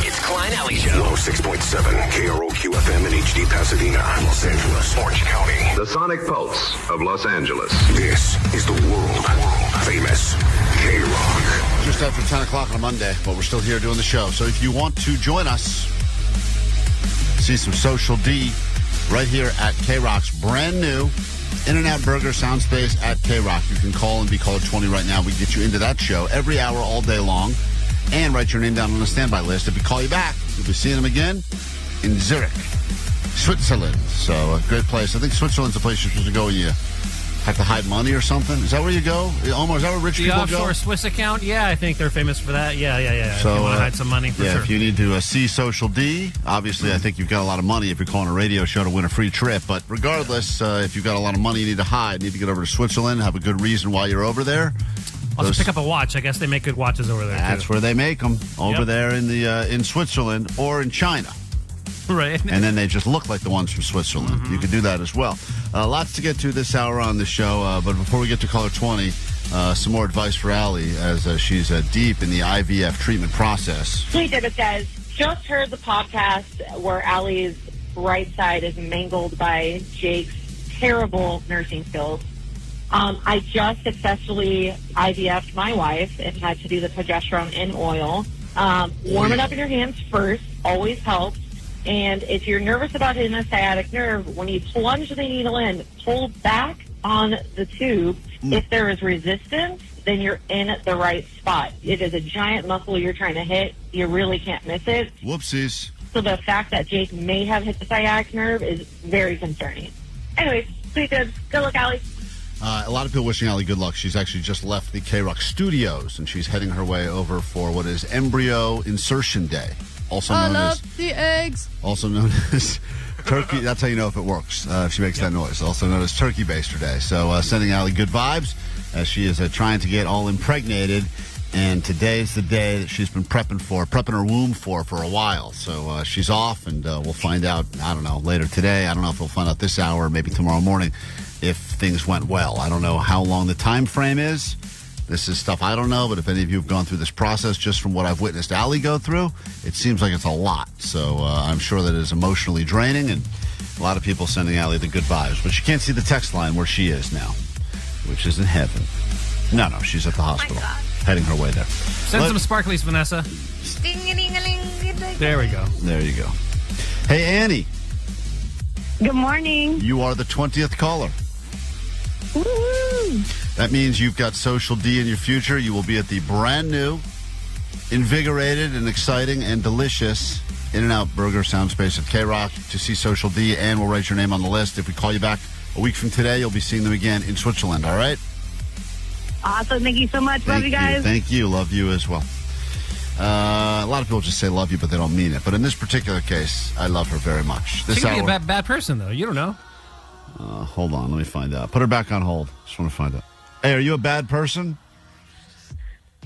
F: It's Klein Ally Show. 106.7 KROQ FM in HD Pasadena, Los Angeles, Orange County. The Sonic Pulse of Los Angeles. This is the world famous K-Rock.
D: Just after 10 o'clock on a Monday, but we're still here doing the show. So if you want to join us, see some Social D right here at K-Rock's brand new In-N-Out Burger Soundspace at K-Rock. You can call and be caller 20 right now. We get you into that show every hour all day long and write your name down on the standby list. If we call you back, you'll be seeing them again in Zurich, Switzerland. So a great place. I think Switzerland's a place you're supposed to go when you have to hide money or something. Is that where you go? Omar, is that where rich
G: the
D: people
G: offshore
D: go?
G: Swiss account? Yeah, I think they're famous for that. Yeah.
D: So,
G: if you want to hide some money, for sure.
D: If you need to see Social D, obviously I think you've got a lot of money if you're calling a radio show to win a free trip. But regardless, if you've got a lot of money you need to hide, need to get over to Switzerland, have a good reason why you're over there.
G: Also, pick up a watch. I guess they make good watches over there,
D: That's where they make them, over there in the in Switzerland or in China.
G: Right.
D: And then they just look like the ones from Switzerland. You could do that as well. Lots to get to this hour on the show. But before we get to caller 20, some more advice for Allie as she's deep in the IVF treatment process.
M: Hey, David, guys. Just heard the podcast where Allie's right side is mangled by Jake's terrible nursing skills. I just successfully IVF'd my wife and had to do the progesterone in oil. Warm it up in your hands first. Always helps. And if you're nervous about hitting a sciatic nerve, when you plunge the needle in, pull back on the tube. If there is resistance, then you're in the right spot. It is a giant muscle you're trying to hit. You really can't miss it.
D: Whoopsies.
M: So the fact that Jake may have hit the sciatic nerve is very concerning. Anyways, sweet good. Good luck, Allie.
D: A lot of people wishing Allie good luck. She's actually just left the K-Rock studios, and she's heading her way over for what is Embryo Insertion Day. Also known as
C: the eggs.
D: Also known as turkey. That's how you know if it works. If she makes that noise. Also known as Turkey Baster Day. So sending Allie good vibes. as she is trying to get all impregnated. And today's the day that she's been prepping her womb for a while. So she's off, and we'll find out, I don't know, later today. I don't know if we'll find out this hour, maybe tomorrow morning, if things went well. I don't know how long the time frame is. This is stuff I don't know, but if any of you have gone through this process, just from what I've witnessed Allie go through, it seems like it's a lot. So I'm sure that it is emotionally draining, and a lot of people sending Allie the good vibes. But you can't see the text line where she is now, which is in heaven. No, she's at the hospital. Heading her way there.
G: Send some sparklies, Vanessa. There we go.
D: There you go. Hey, Annie.
W: Good morning.
D: You are the 20th caller.
W: Woo-hoo.
D: That means you've got Social D in your future. You will be at the brand new, invigorated and exciting and delicious In-N-Out Burger Sound Space at K-Rock to see Social D, and we'll write your name on the list. If we call you back a week from today, you'll be seeing them again in Switzerland, all right?
W: Awesome. Thank you so much. Love you guys.
D: Thank you. Love you as well. A lot of people just say love you, but they don't mean it. But in this particular case, I love her very much.
G: She could be a bad person, though. You don't know.
D: Hold on. Let me find out. Put her back on hold. Just want to find out. Hey, are you a bad person?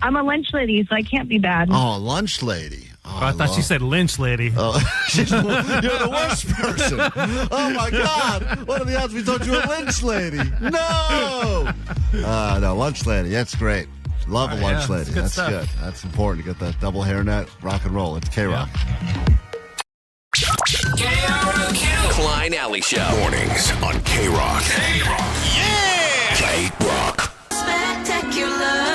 W: I'm a lunch lady, so I can't be bad.
D: Oh, lunch lady. Oh,
G: I thought she said lynch lady.
D: Oh, you're the worst person. Oh, my God. What are the odds we thought you were a lynch lady? No. No, lunch lady. That's great. Love a lunch lady. That's good. That's important to get that double hairnet. Rock and roll. It's K-Rock.
E: Klein Ally Show.
F: Mornings on K-Rock.
E: Yeah!
F: K-Rock.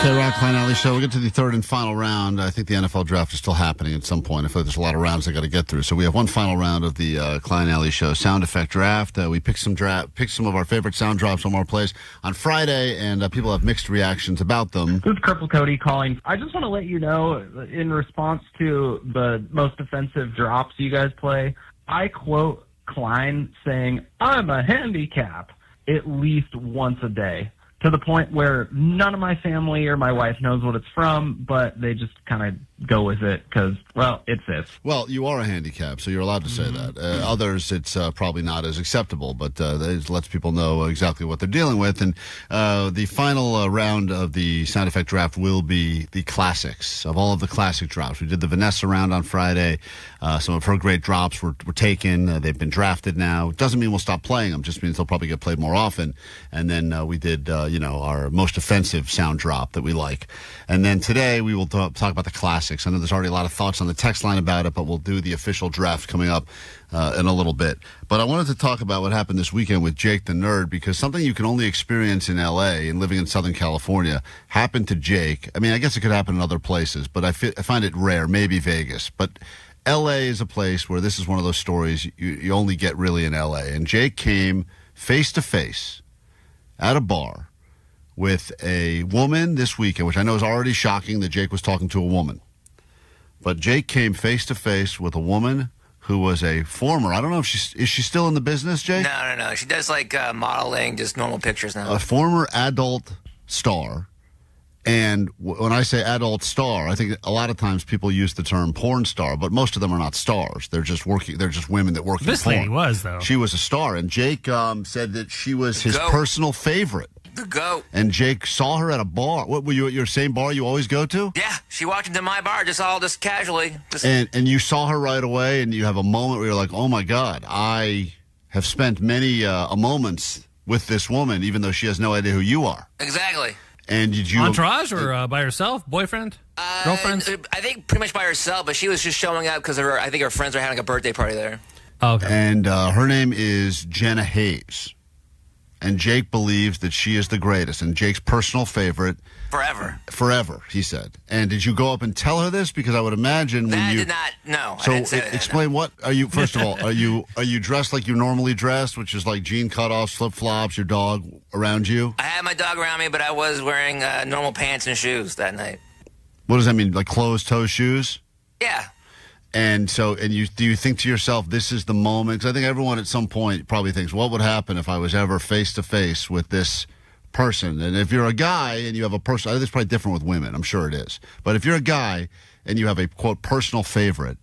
D: K-Rock, Klein Ally Show. We'll get to the third and final round. I think the NFL draft is still happening at some point. I feel like there's a lot of rounds I got to get through. So we have one final round of the Klein Ally Show sound effect draft. We picked some of our favorite sound drops from our plays on Friday, and people have mixed reactions about them.
O: This is Cripple Cody calling. I just want to let you know, in response to the most offensive drops you guys play, I quote Klein saying, "I'm a handicap," at least once a day. To the point where none of my family or my wife knows what it's from, but they just kind of go with it because, well, it's this.
D: Well, you are a handicap, so you're allowed to say that. Others, it's probably not as acceptable, but it lets people know exactly what they're dealing with. And the final round of the sound effect draft will be the classics of all of the classic drops. We did the Vanessa round on Friday. Some of her great drops were taken. They've been drafted now. It doesn't mean we'll stop playing them. It just means they'll probably get played more often. And then we did, our most offensive sound drop that we like. And then today we will talk about the classics. I know there's already a lot of thoughts on the text line about it, but we'll do the official draft coming up in a little bit. But I wanted to talk about what happened this weekend with Jake the Nerd, because something you can only experience in L.A. and living in Southern California happened to Jake. I mean, I guess it could happen in other places, but I find it rare, maybe Vegas. But L.A. is a place where this is one of those stories you only get really in L.A. And Jake came face-to-face at a bar with a woman this weekend, which I know is already shocking that Jake was talking to a woman. But Jake came face-to-face with a woman who was a former, I don't know if is she still in the business, Jake?
K: No. She does modeling, just normal pictures now.
D: A former adult star. And when I say adult star, I think a lot of times people use the term porn star, but most of them are not stars. They're just women that work in porn.
G: This lady was, though.
D: She was a star, and Jake said that she was his personal favorite.
K: The GOAT.
D: And Jake saw her at a bar. What, were you at your same bar you always go to?
K: Yeah, she walked into my bar just casually.
D: And you saw her right away, and you have a moment where you're like, oh, my God, I have spent many moments with this woman, even though she has no idea who you are.
K: Exactly.
D: And did you...
G: Entourage or by herself? Boyfriend? Girlfriend?
K: I think pretty much by herself, but she was just showing up because I think her friends were having a birthday party there.
G: Oh, okay.
D: And her name is Jenna Haze. And Jake believes that she is the greatest and Jake's personal favorite. Forever, he said. And did you go up and tell her this? Because I would imagine when
K: I
D: you...
K: did not. No,
D: so
K: I didn't say that.
D: Explain what are you... First of all, are you dressed like you normally dressed, which is like jean cutoffs, flip-flops, your dog around you?
K: I had my dog around me, but I was wearing normal pants and shoes that night.
D: What does that mean? Like closed-toe shoes?
K: Yeah.
D: And do you think to yourself, this is the moment? Because I think everyone at some point probably thinks, what would happen if I was ever face-to-face with this person? And if you're a guy and you have a person, I think it's probably different with women. I'm sure it is. But if you're a guy and you have a, quote, personal favorite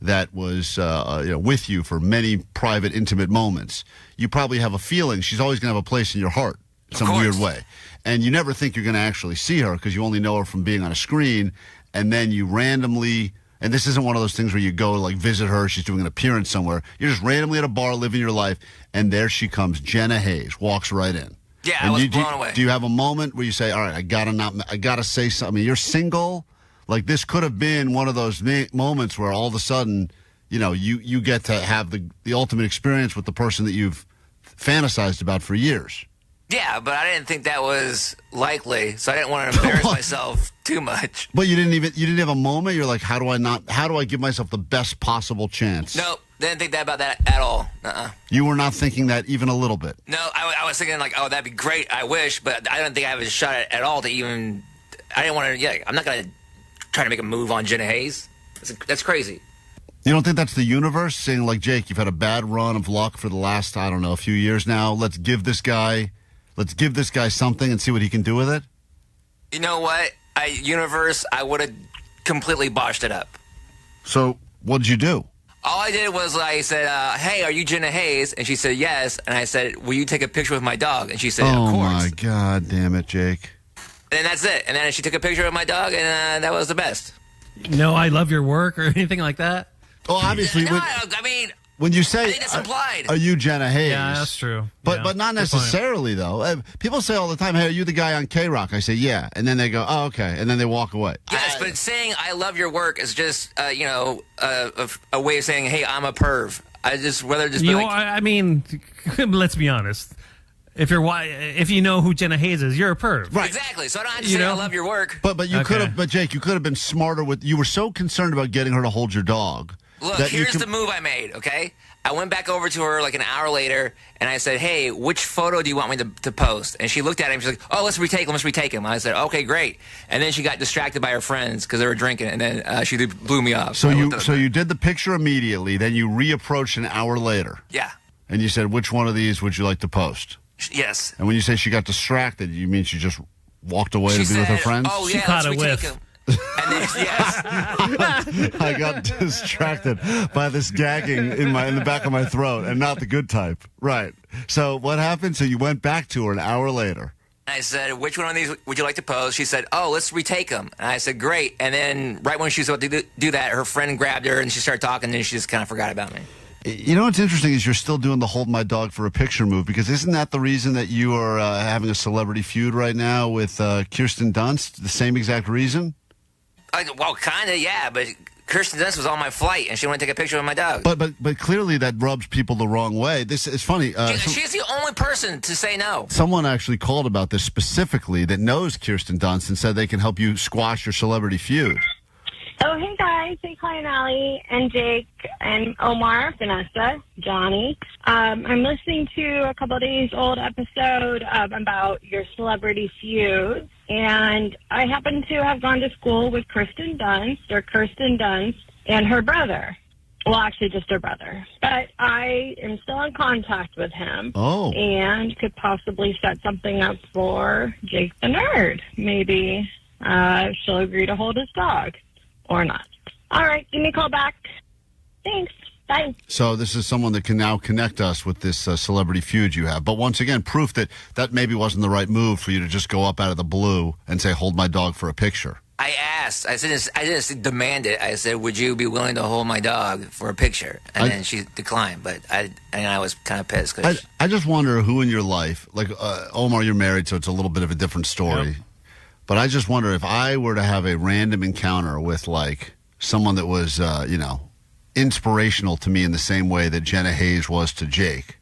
D: that was with you for many private, intimate moments, you probably have a feeling she's always going to have a place in your heart. some weird way. And you never think you're going to actually see her because you only know her from being on a screen. And then you randomly, and this isn't one of those things where you go like visit her, she's doing an appearance somewhere. You're just randomly at a bar living your life, and there she comes, Jenna Haze, walks right in.
K: Yeah,
D: and
K: I was blown away.
D: Do you have a moment where you say, all right, I gotta say something? I mean, you're single. Like, this could have been one of those moments where all of a sudden, you get to have the ultimate experience with the person that you've fantasized about for years.
K: Yeah, but I didn't think that was likely, so I didn't want to embarrass myself too much.
D: But you didn't have a moment? You're like, how do I give myself the best possible chance?
K: Nope, didn't think about that at all.
D: You were not thinking that even a little bit?
K: No, I was thinking like, oh, that'd be great, I wish, but I don't think I have a shot at all to even, I didn't want to, I'm not going to try to make a move on Jenna Haze. That's crazy.
D: You don't think that's the universe saying, like, Jake, you've had a bad run of luck for the last, I don't know, a few years now. Let's give this guy something and see what he can do with it?
K: You know what? Universe, I would have completely botched it up.
D: So what did you do?
K: All I did was I said, hey, are you Jenna Haze? And she said, yes. And I said, will you take a picture with my dog? And she said, of course.
D: Oh, my God, damn it, Jake.
K: And that's it. And then she took a picture of my dog, and that was the best.
G: No, I love your work or anything like that?
D: Oh, obviously.
K: No, I mean,
D: when you say,
K: I think that's implied.
D: Are you Jenna Haze?
G: Yeah, that's true.
D: But not necessarily, though. People say all the time, hey, are you the guy on K-Rock? I say, yeah. And then they go, oh, okay. And then they walk away.
K: Yes, but saying I love your work is just, a way of saying, hey, I'm a perv.
G: I mean, let's be honest. If you know who Jenna Haze is, you're a perv.
K: Right. Exactly. So I don't have to say I love your work.
D: But you could have, Jake, you could have been smarter you were so concerned about getting her to hold your dog.
K: Look, here's the move I made, okay? I went back over to her like an hour later, and I said, hey, which photo do you want me to post? And she looked at him, she's like, oh, let's retake him. I said, okay, great. And then she got distracted by her friends because they were drinking, and then she blew me off.
D: So you did the picture immediately, then you reapproached an hour later.
K: Yeah.
D: And you said, which one of these would you like to post?
K: Yes.
D: And when you say she got distracted, you mean she just walked away to be with her friends?
K: Oh,
G: she
K: yeah,
G: caught
K: let's
G: a
K: retake
G: whiff.
K: him. And then, yes.
D: I got distracted by this gagging in the back of my throat, and not the good type. Right. So what happened? So you went back to her an hour later.
K: I said, which one of these would you like to post? She said, oh, let's retake them. And I said, great. And then right when she was about to do that, her friend grabbed her, and she started talking, and she just kind of forgot about me.
D: You know what's interesting is you're still doing the hold my dog for a picture move, because isn't that the reason that you are having a celebrity feud right now with Kirsten Dunst? The same exact reason?
K: Well, kind of, yeah, but Kirsten Dunst was on my flight, and she wanted to take a picture of my dog.
D: But clearly that rubs people the wrong way. This is funny.
K: She's the only person to say no.
D: Someone actually called about this specifically that knows Kirsten Dunst and said they can help you squash your celebrity feud.
M: Oh, hey guys, hey Klein Ally and Jake and Omar, Vanessa, Johnny. I'm listening to a couple of days old episode about your celebrity feuds, and I happen to have gone to school with Kirsten Dunst and her brother. Well, actually just her brother. But I am still in contact with him.
D: Oh.
M: And could possibly set something up for Jake the Nerd. Maybe she'll agree to hold his dog. Or not. All right, give me a call back. Thanks. Bye.
D: So this is someone that can now connect us with this celebrity feud you have. But once again, proof that maybe wasn't the right move for you to just go up out of the blue and say, hold my dog for a picture.
K: I asked. I didn't demand it. I said, would you be willing to hold my dog for a picture? And then she declined. But I was kind of pissed.
D: I just wonder who in your life, like Omar, you're married, so it's a little bit of a different story. Yep. But I just wonder if I were to have a random encounter with, like, someone that was, inspirational to me in the same way that Jenna Haze was to Jake,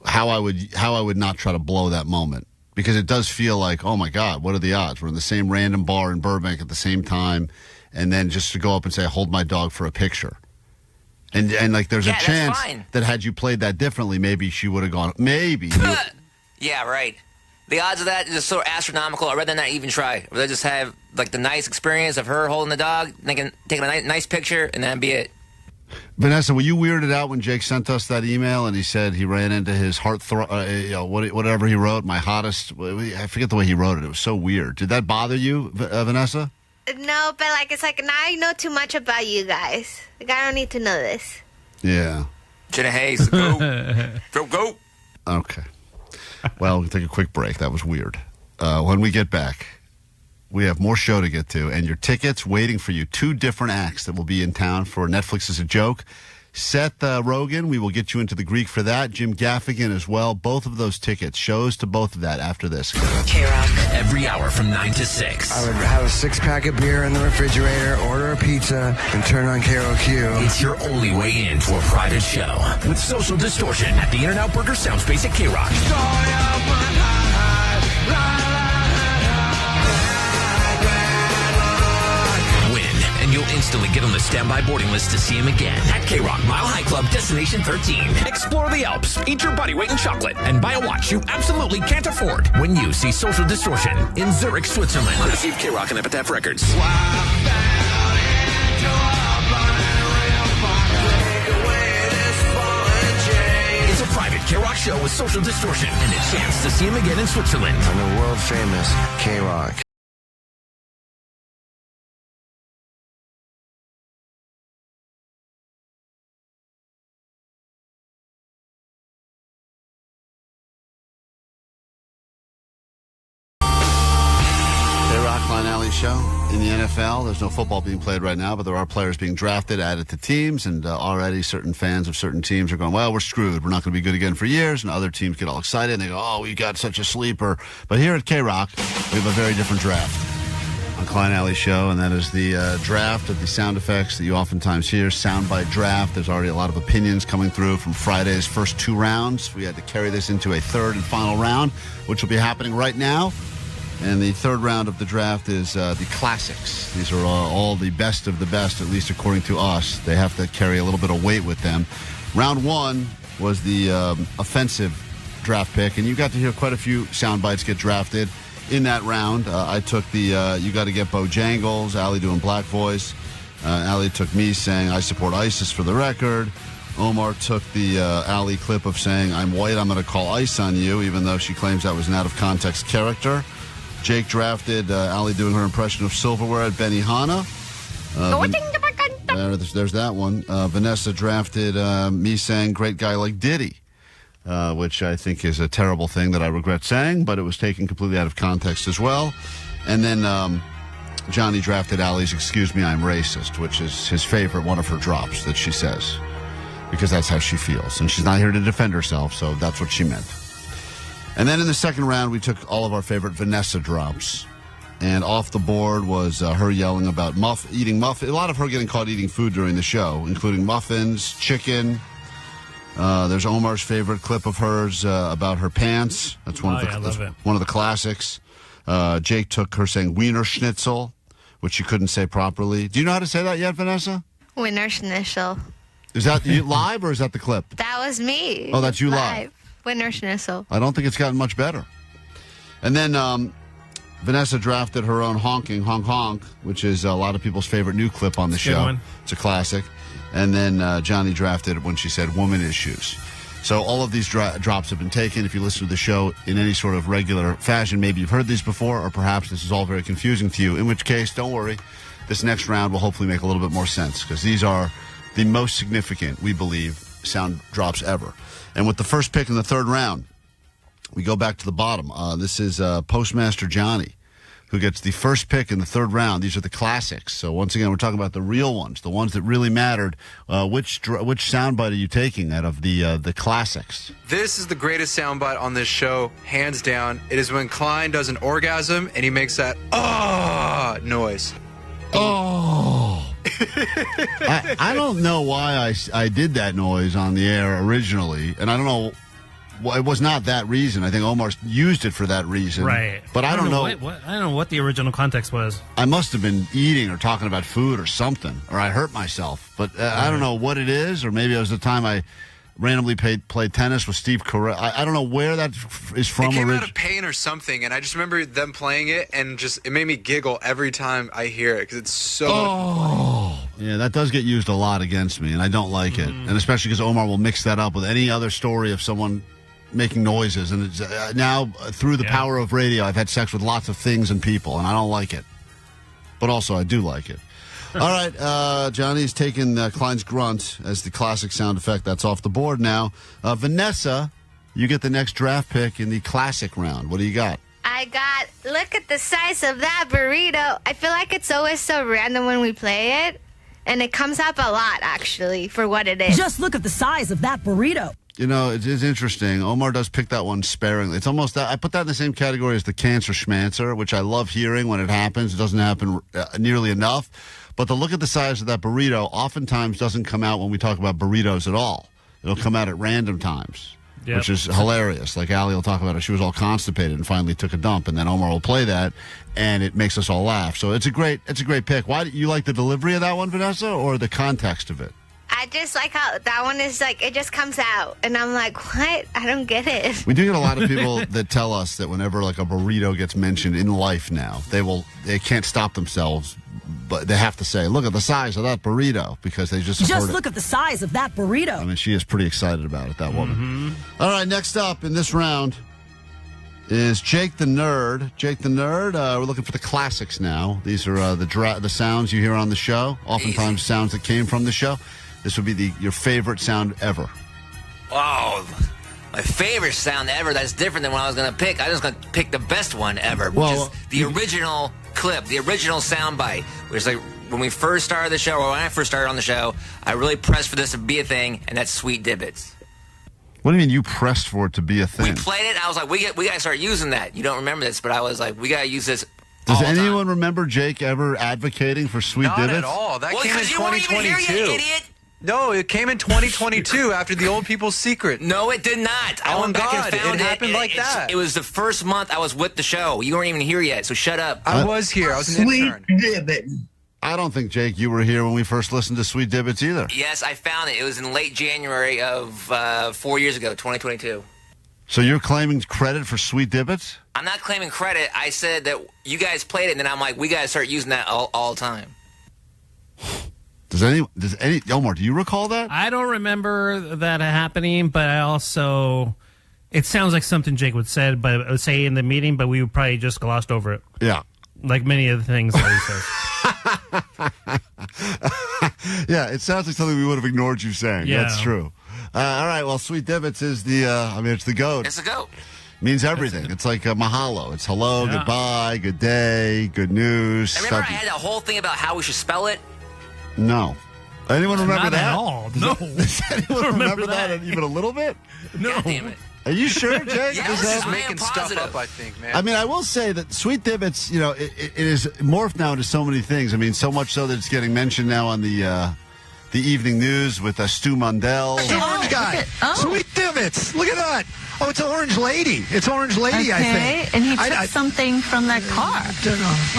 D: how I would not try to blow that moment. Because it does feel like, oh, my God, what are the odds? We're in the same random bar in Burbank at the same time, and then just to go up and say, hold my dog for a picture. And like, there's a chance that had you played that differently, maybe she would have gone, maybe.
K: Yeah, right. The odds of that is so astronomical. I'd rather not even try. I'd rather just have like the nice experience of her holding the dog, taking a nice picture, and then be it.
D: Vanessa, were you weirded out when Jake sent us that email and he said he ran into his whatever he wrote, my hottest? I forget the way he wrote it. It was so weird. Did that bother you, Vanessa?
U: No, but it's like now I know too much about you guys. Like I don't need to know this.
D: Yeah.
K: Jenna Haze, go. Go.
D: Okay. Well, we'll take a quick break. That was weird. When we get back, we have more show to get to, and your tickets waiting for you. 2 different acts that will be in town for Netflix is a Joke. Seth Rogen, we will get you into the Greek for that. Jim Gaffigan as well. Both of those tickets. Shows to both of that after this.
E: K-Rock. Every hour from 9 to 6.
P: I would have a 6-pack of beer in the refrigerator, order a pizza, and turn on KROQ.
E: It's your only way into a private show with Social Distortion at the In-N-Out Burger Sound Space at K-Rock. And you'll instantly get on the standby boarding list to see him again at K-Rock Mile High Club Destination 13. Explore the Alps, eat your body weight in chocolate, and buy a watch you absolutely can't afford when you see Social Distortion in Zurich, Switzerland. Receive K-Rock and Epitaph Records. It's a private K-Rock show with Social Distortion and a chance to see him again in Switzerland.
P: On the world famous K-Rock.
D: Klein Ally Show in the NFL. There's no football being played right now, but there are players being drafted, added to teams, and already certain fans of certain teams are going, well, we're screwed. We're not going to be good again for years, and other teams get all excited, and they go, oh, we got such a sleeper. But here at K-Rock, we have a very different draft on Klein Ally Show, and that is the draft of the sound effects that you oftentimes hear, Soundbite Draft. There's already a lot of opinions coming through from Friday's first 2 rounds. We had to carry this into a third and final round, which will be happening right now. And the third round of the draft is the classics. These are all the best of the best, at least according to us. They have to carry a little bit of weight with them. Round 1 was the offensive draft pick, and you got to hear quite a few sound bites get drafted in that round. I took the You Gotta Get Bojangles, Allie doing Black Voice. Allie took me saying, I support ISIS for the record. Omar took the Allie clip of saying, I'm white, I'm going to call ICE on you, even though she claims that was an out-of-context character. Jake drafted Allie doing her impression of silverware at Benihana. There's that one. Vanessa drafted me saying, great guy like Diddy, which I think is a terrible thing that I regret saying, but it was taken completely out of context as well. And then Johnny drafted Allie's excuse me, I'm racist, which is his favorite, one of her drops that she says, because that's how she feels. And she's not here to defend herself, so that's what she meant. And then in the second round, we took all of our favorite Vanessa drops. And off the board was her yelling about eating muffins. A lot of her getting caught eating food during the show, including muffins, chicken. There's Omar's favorite clip of hers about her pants. That's one of the classics. Jake took her saying Wiener Schnitzel, which she couldn't say properly. Do you know how to say that yet, Vanessa?
U: Wiener Schnitzel.
D: Is that you live or is that the clip?
U: That was me.
D: Oh, that's you live.
U: Wiener Schnitzel.
D: I don't think it's gotten much better. And then Vanessa drafted her own honking, honk honk, which is a lot of people's favorite new clip on the show. It's a classic. And then Johnny drafted it when she said woman issues. So all of these drops have been taken. If you listen to the show in any sort of regular fashion, maybe you've heard these before, or perhaps this is all very confusing to you, in which case, don't worry. This next round will hopefully make a little bit more sense, because these are the most significant, we believe, sound drops ever. And with the first pick in the third round, we go back to the bottom. This is Postmaster Johnny, who gets the first pick in the third round. These are the classics. So once again, we're talking about the real ones, the ones that really mattered. Which soundbite are you taking out of the classics?
N: This is the greatest soundbite on this show, hands down. It is when Klein does an orgasm and he makes that noise.
D: Oh. I don't know why I did that noise on the air originally, and I don't know. Well, it was not that reason. I think Omar used it for that reason.
G: Right.
D: But I don't know.
G: I don't know what the original context was.
D: I must have been eating or talking about food or something, or I hurt myself. But I don't know what it is, or maybe it was the time I randomly played tennis with Steve Carell. I don't know where that is from.
N: It came out of pain or something, and I just remember them playing it, and it made me giggle every time I hear it, because it's so...
D: Oh, yeah, that does get used a lot against me, and I don't like it. And especially because Omar will mix that up with any other story of someone making noises. And it's, now, through the power of radio, I've had sex with lots of things and people, and I don't like it. But also, I do like it. All right, Johnny's taken Klein's grunt as the classic sound effect. That's off the board now. Vanessa you get the next draft pick in the classic round. What do you got?
U: I got, look at the size of that burrito. I feel like it's always so random when we play it. And it comes up a lot, actually, for what it is.
Q: Just look at the size of that burrito.
D: You know, it is interesting. Omar does pick that one sparingly. It's almost that I put that in the same category as the cancer schmancer, which I love hearing when it happens. It doesn't happen nearly enough. But the look at the size of that burrito oftentimes doesn't come out when we talk about burritos at all. It'll come out at random times, which is hilarious. Like Allie will talk about it. She was all constipated and finally took a dump, and then Omar will play that, and it makes us all laugh. So it's a great pick. Why do you like the delivery of that one, Vanessa, or the context of it?
U: I just like how that one is like, it just comes out. And I'm like, what? I don't get it.
D: We do get a lot of people that tell us that whenever like a burrito gets mentioned in life now, they can't stop themselves, but they have to say, look at the size of that burrito, because they just
Q: look at the size of that burrito.
D: I mean, she is pretty excited about it, that woman. All right, next up in this round is Jake the Nerd. Jake the Nerd, we're looking for the classics now. These are the sounds you hear on the show, oftentimes sounds that came from the show. This would be your favorite sound ever.
K: Oh, my favorite sound ever. That's different than what I was going to pick. I was going to pick the best one ever, which is the original clip, the original soundbite. Which is like when we first started the show, or when I first started on the show, I really pressed for this to be a thing, and that's Sweet Dibbits.
D: What do you mean you pressed for it to be a thing?
K: We played it. I was like, we got to start using that. You don't remember this, but I was like, we got to use this.
D: Does anyone remember Jake ever advocating for Sweet Dibbits?
N: Not at all. That came in 2022.
K: You weren't even here, you idiot.
N: No, it came in 2022 after the Old People's Secret.
K: No, it did not. I went back and found
N: it. It happened like that.
K: It was the first month I was with the show. You weren't even here yet, so shut up.
N: I was here. I was an intern.
D: Sweet Dibbit. I don't think, Jake, you were here when we first listened to Sweet Dibbits either.
K: Yes, I found it. It was in late January of 4 years ago, 2022.
D: So you're claiming credit for Sweet Dibbits?
K: I'm not claiming credit. I said that you guys played it, and then I'm like, we got to start using that all the time.
D: Does any Omar, do you recall that?
G: I don't remember that happening, but I also, it sounds like something Jake would say in the meeting, but we probably just glossed over it.
D: Yeah.
G: Like many of the things that he
D: says. Yeah, it sounds like something we would have ignored you saying. Yeah. That's true. All right, well, Sweet Dibbits is it's the GOAT.
K: It's the GOAT.
D: Means everything. It's like mahalo. It's hello, goodbye, good day, good news.
K: I remember I had a whole thing about how we should spell it.
D: No. Anyone remember
G: Not
D: that?
G: At all. No.
D: Does anyone remember that even a little bit?
G: No.
K: God damn it.
D: Are you sure, Jake?
K: Yes,
N: just making stuff up, I think, man.
D: I mean, I will say that Sweet Dibbits, it is morphed now into so many things. I mean, so much so that it's getting mentioned now on the evening news with Stu Mundell.
R: It's the orange guy. Sweet Dibbits. Look at that. Oh, it's Orange Lady. It's Orange Lady, I think.
S: And he took something from that car.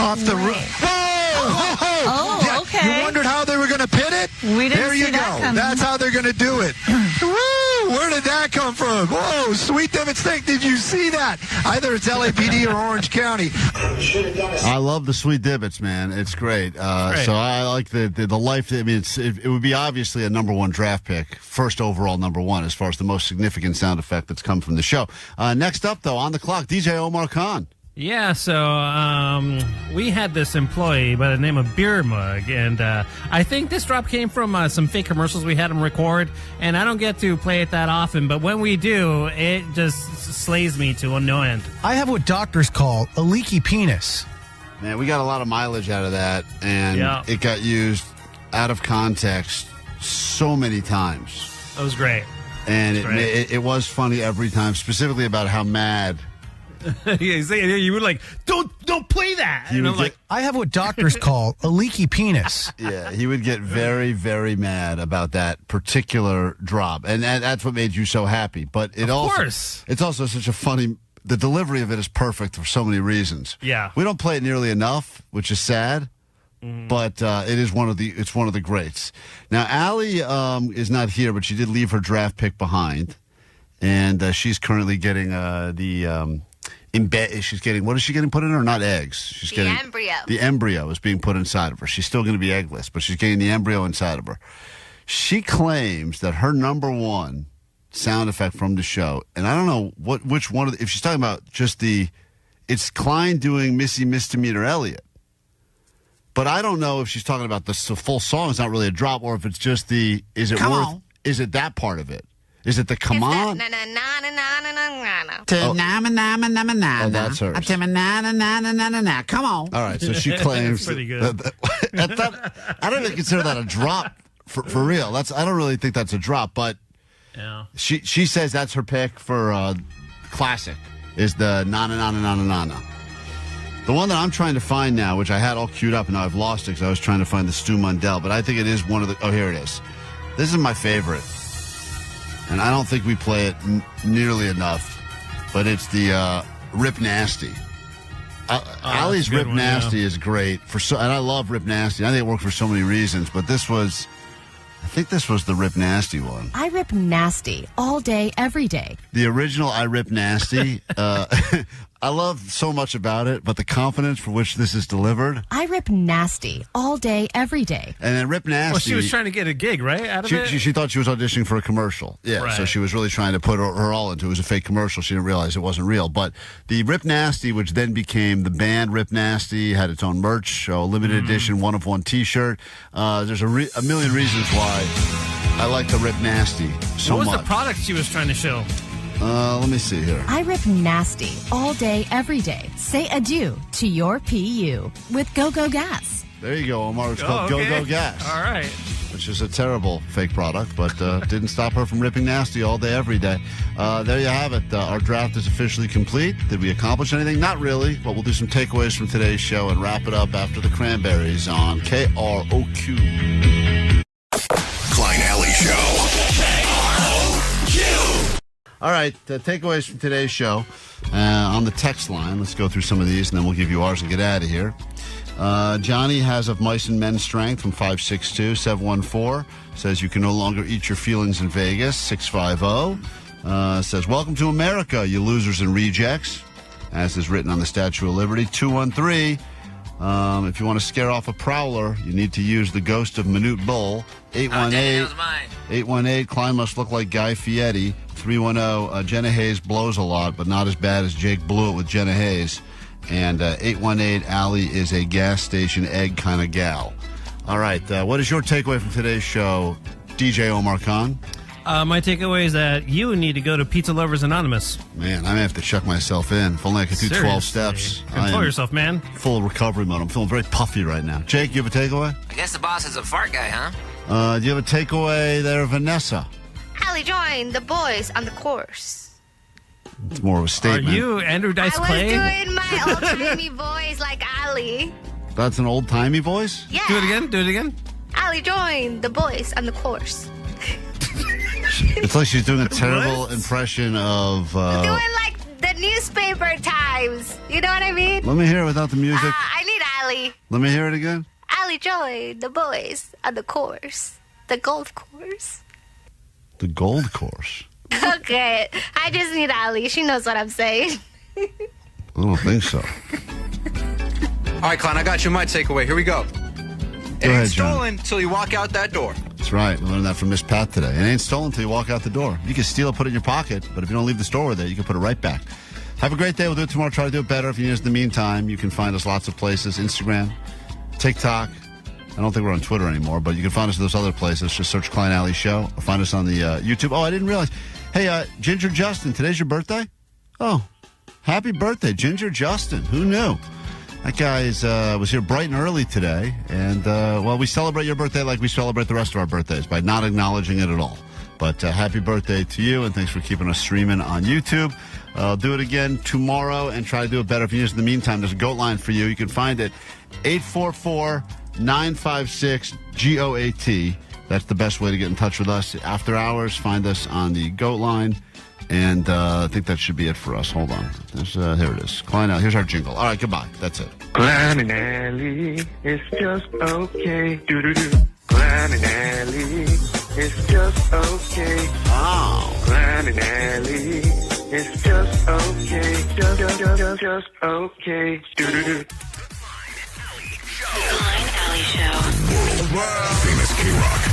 R: Off the roof. Whoa!
S: Okay.
R: You wondered how they were going to pit it?
S: We didn't
R: There you
S: see
R: go.
S: that coming.
R: That's how they're going to do it. Woo! Where did that come from? Whoa! Sweet Dibbits thing. Did you see that? Either it's LAPD or Orange County.
D: I love the Sweet Dibbits, man. It's great. So I like the life. I mean, it would be obviously a number one draft pick, first overall number one, as far as the most significant sound effect that's come from the show. Next up, though, on the clock, DJ Omar Khan.
G: Yeah, so we had this employee by the name of Beer Mug, and I think this drop came from some fake commercials we had him record, and I don't get to play it that often, but when we do, it just slays me to no end.
R: I have what doctors call a leaky penis.
D: Man, we got a lot of mileage out of that, and it got used out of context so many times.
G: That was great.
D: And it was funny every time, specifically about how mad...
G: You were like, don't play that. And I'm like,
R: I have what doctors call a leaky penis.
D: Yeah, he would get very, very mad about that particular drop, and that's what made you so happy. But it's also such a funny. The delivery of it is perfect for so many reasons.
G: Yeah,
D: we don't play it nearly enough, which is sad. But it is one of the greats. Now, Allie is not here, but she did leave her draft pick behind, and she's currently getting she's getting, what is she getting put in her? Not eggs. She's getting
U: embryo.
D: The embryo is being put inside of her. She's still going to be eggless, but she's getting the embryo inside of her. She claims that her number one sound effect from the show, and I don't know which one if she's talking about just it's Klein doing Missy Misdemeanor Elliott. But I don't know if she's talking about the full song. It's not really a drop, or if it's just is it that part of it? Is it the come on?
U: Na na na na na na na na.
D: Oh, that's hers.
C: Come on.
D: All right, so she claims
G: That's pretty good.
D: I don't even consider that a drop for real. I don't really think that's a drop, but
G: Yeah.
D: she says that's her pick for classic is the na na na na na na na. The one that I'm trying to find now, which I had all queued up and now I've lost it because I was trying to find the Stu Mundell, but I think it is one of the. Oh, here it is. This is my favorite, and I don't think we play it nearly enough. But it's the Rip Nasty. Allie's Rip Nasty is great and I love Rip Nasty. I think it worked for so many reasons, but I think this was the Rip Nasty one.
A: I rip nasty all day, every day.
D: The original I Rip Nasty. I love so much about it, but the confidence for which this is delivered.
A: I rip nasty all day, every day.
D: And then Rip Nasty.
G: Well, she was trying to get a gig, right? Out of it?
D: She thought she was auditioning for a commercial. Yeah,
G: Right.
D: So she was really trying to put her all into it. It was a fake commercial. She didn't realize it wasn't real. But the Rip Nasty, which then became the band Rip Nasty, had its own merch, a limited edition one-of-one T-shirt. There's a million reasons why I like the Rip Nasty so much.
G: What was the product she was trying to show?
D: Let me see here.
A: I rip nasty all day, every day. Say adieu to your PU with Go-Go Gas.
D: There you go, Omar. It's called Go-Go Gas.
G: All right.
D: Which is a terrible fake product, but didn't stop her from ripping nasty all day, every day. There you have it. Our draft is officially complete. Did we accomplish anything? Not really, but we'll do some takeaways from today's show and wrap it up after the Cranberries on KROQ.
F: Klein Ally Show. KROQ.
D: All right, takeaways from today's show on the text line. Let's go through some of these, and then we'll give you ours and get out of here. Johnny has of Mice and Men's Strength from 562-714. Says you can no longer eat your feelings in Vegas. 650. Says, welcome to America, you losers and rejects. As is written on the Statue of Liberty. 213. If you want to scare off a prowler, you need to use the ghost of Manute Bull. 818. Klein must look like Guy Fieri. 310. Jenna Haze blows a lot, but not as bad as Jake blew it with Jenna Haze. And 818, Allie is a gas station egg kind of gal. All right, what is your takeaway from today's show, DJ Omar Khan?
G: My takeaway is that you need to go to Pizza Lovers Anonymous.
D: Man, I may have to check myself in. If only I could do 12 steps.
G: Control yourself, man.
D: Full recovery mode. I'm feeling very puffy right now. Jake, you have a takeaway?
K: I guess the boss is a fart guy, huh?
D: Do you have a takeaway there, Vanessa?
U: Allie joined the boys on the course.
D: It's more of a statement.
G: Are you Andrew Dice Clay?
U: I was doing my old-timey voice like Allie.
D: That's an old-timey voice?
U: Yeah.
G: Do it again.
U: Allie joined the boys on the course.
D: It's like she's doing a terrible impression of...
U: Doing like the newspaper times. You know what I mean?
D: Let me hear it without the music.
U: I need Allie.
D: Let me hear it again.
U: Allie joined the boys on the course. The golf course.
D: The gold course?
U: Okay. I just need Allie. She knows what I'm saying.
D: I don't think so.
N: All right, Klein, I got you my takeaway. Here we go. It
D: ahead,
N: ain't
D: John.
N: stolen until you walk out that door.
D: That's right. We learned that from Miss Pat today. It ain't stolen until you walk out the door. You can steal it, put it in your pocket, but if you don't leave the store with it, you can put it right back. Have a great day. We'll do it tomorrow. Try to do it better. If you need us in the meantime, you can find us lots of places. Instagram, TikTok. I don't think we're on Twitter anymore, but you can find us in those other places. Just search Klein Ally Show or find us on the YouTube. Oh, I didn't realize. Hey, Ginger Justin, today's your birthday? Oh, happy birthday, Ginger Justin. Who knew? That guy was here bright and early today. And, well, we celebrate your birthday like we celebrate the rest of our birthdays by not acknowledging it at all. But happy birthday to you, and thanks for keeping us streaming on YouTube. I'll do it again tomorrow and try to do it better. If you use in the meantime, there's a GOAT line for you. You can find it 844-956-GOAT. That's the best way to get in touch with us. After hours, find us on the GOAT line. And I think that should be it for us. Hold on. Here it is. Klein Ally. Here's our jingle. All right, goodbye. That's it.
B: Klein and Ally, it's just okay. Do-do-do. Klein and Ally, it's just okay.
D: Oh.
B: Klein and Ally, it's just okay. Just okay. Do-do-do.
F: Klein Ally Show. Worldwide famous K-Rock.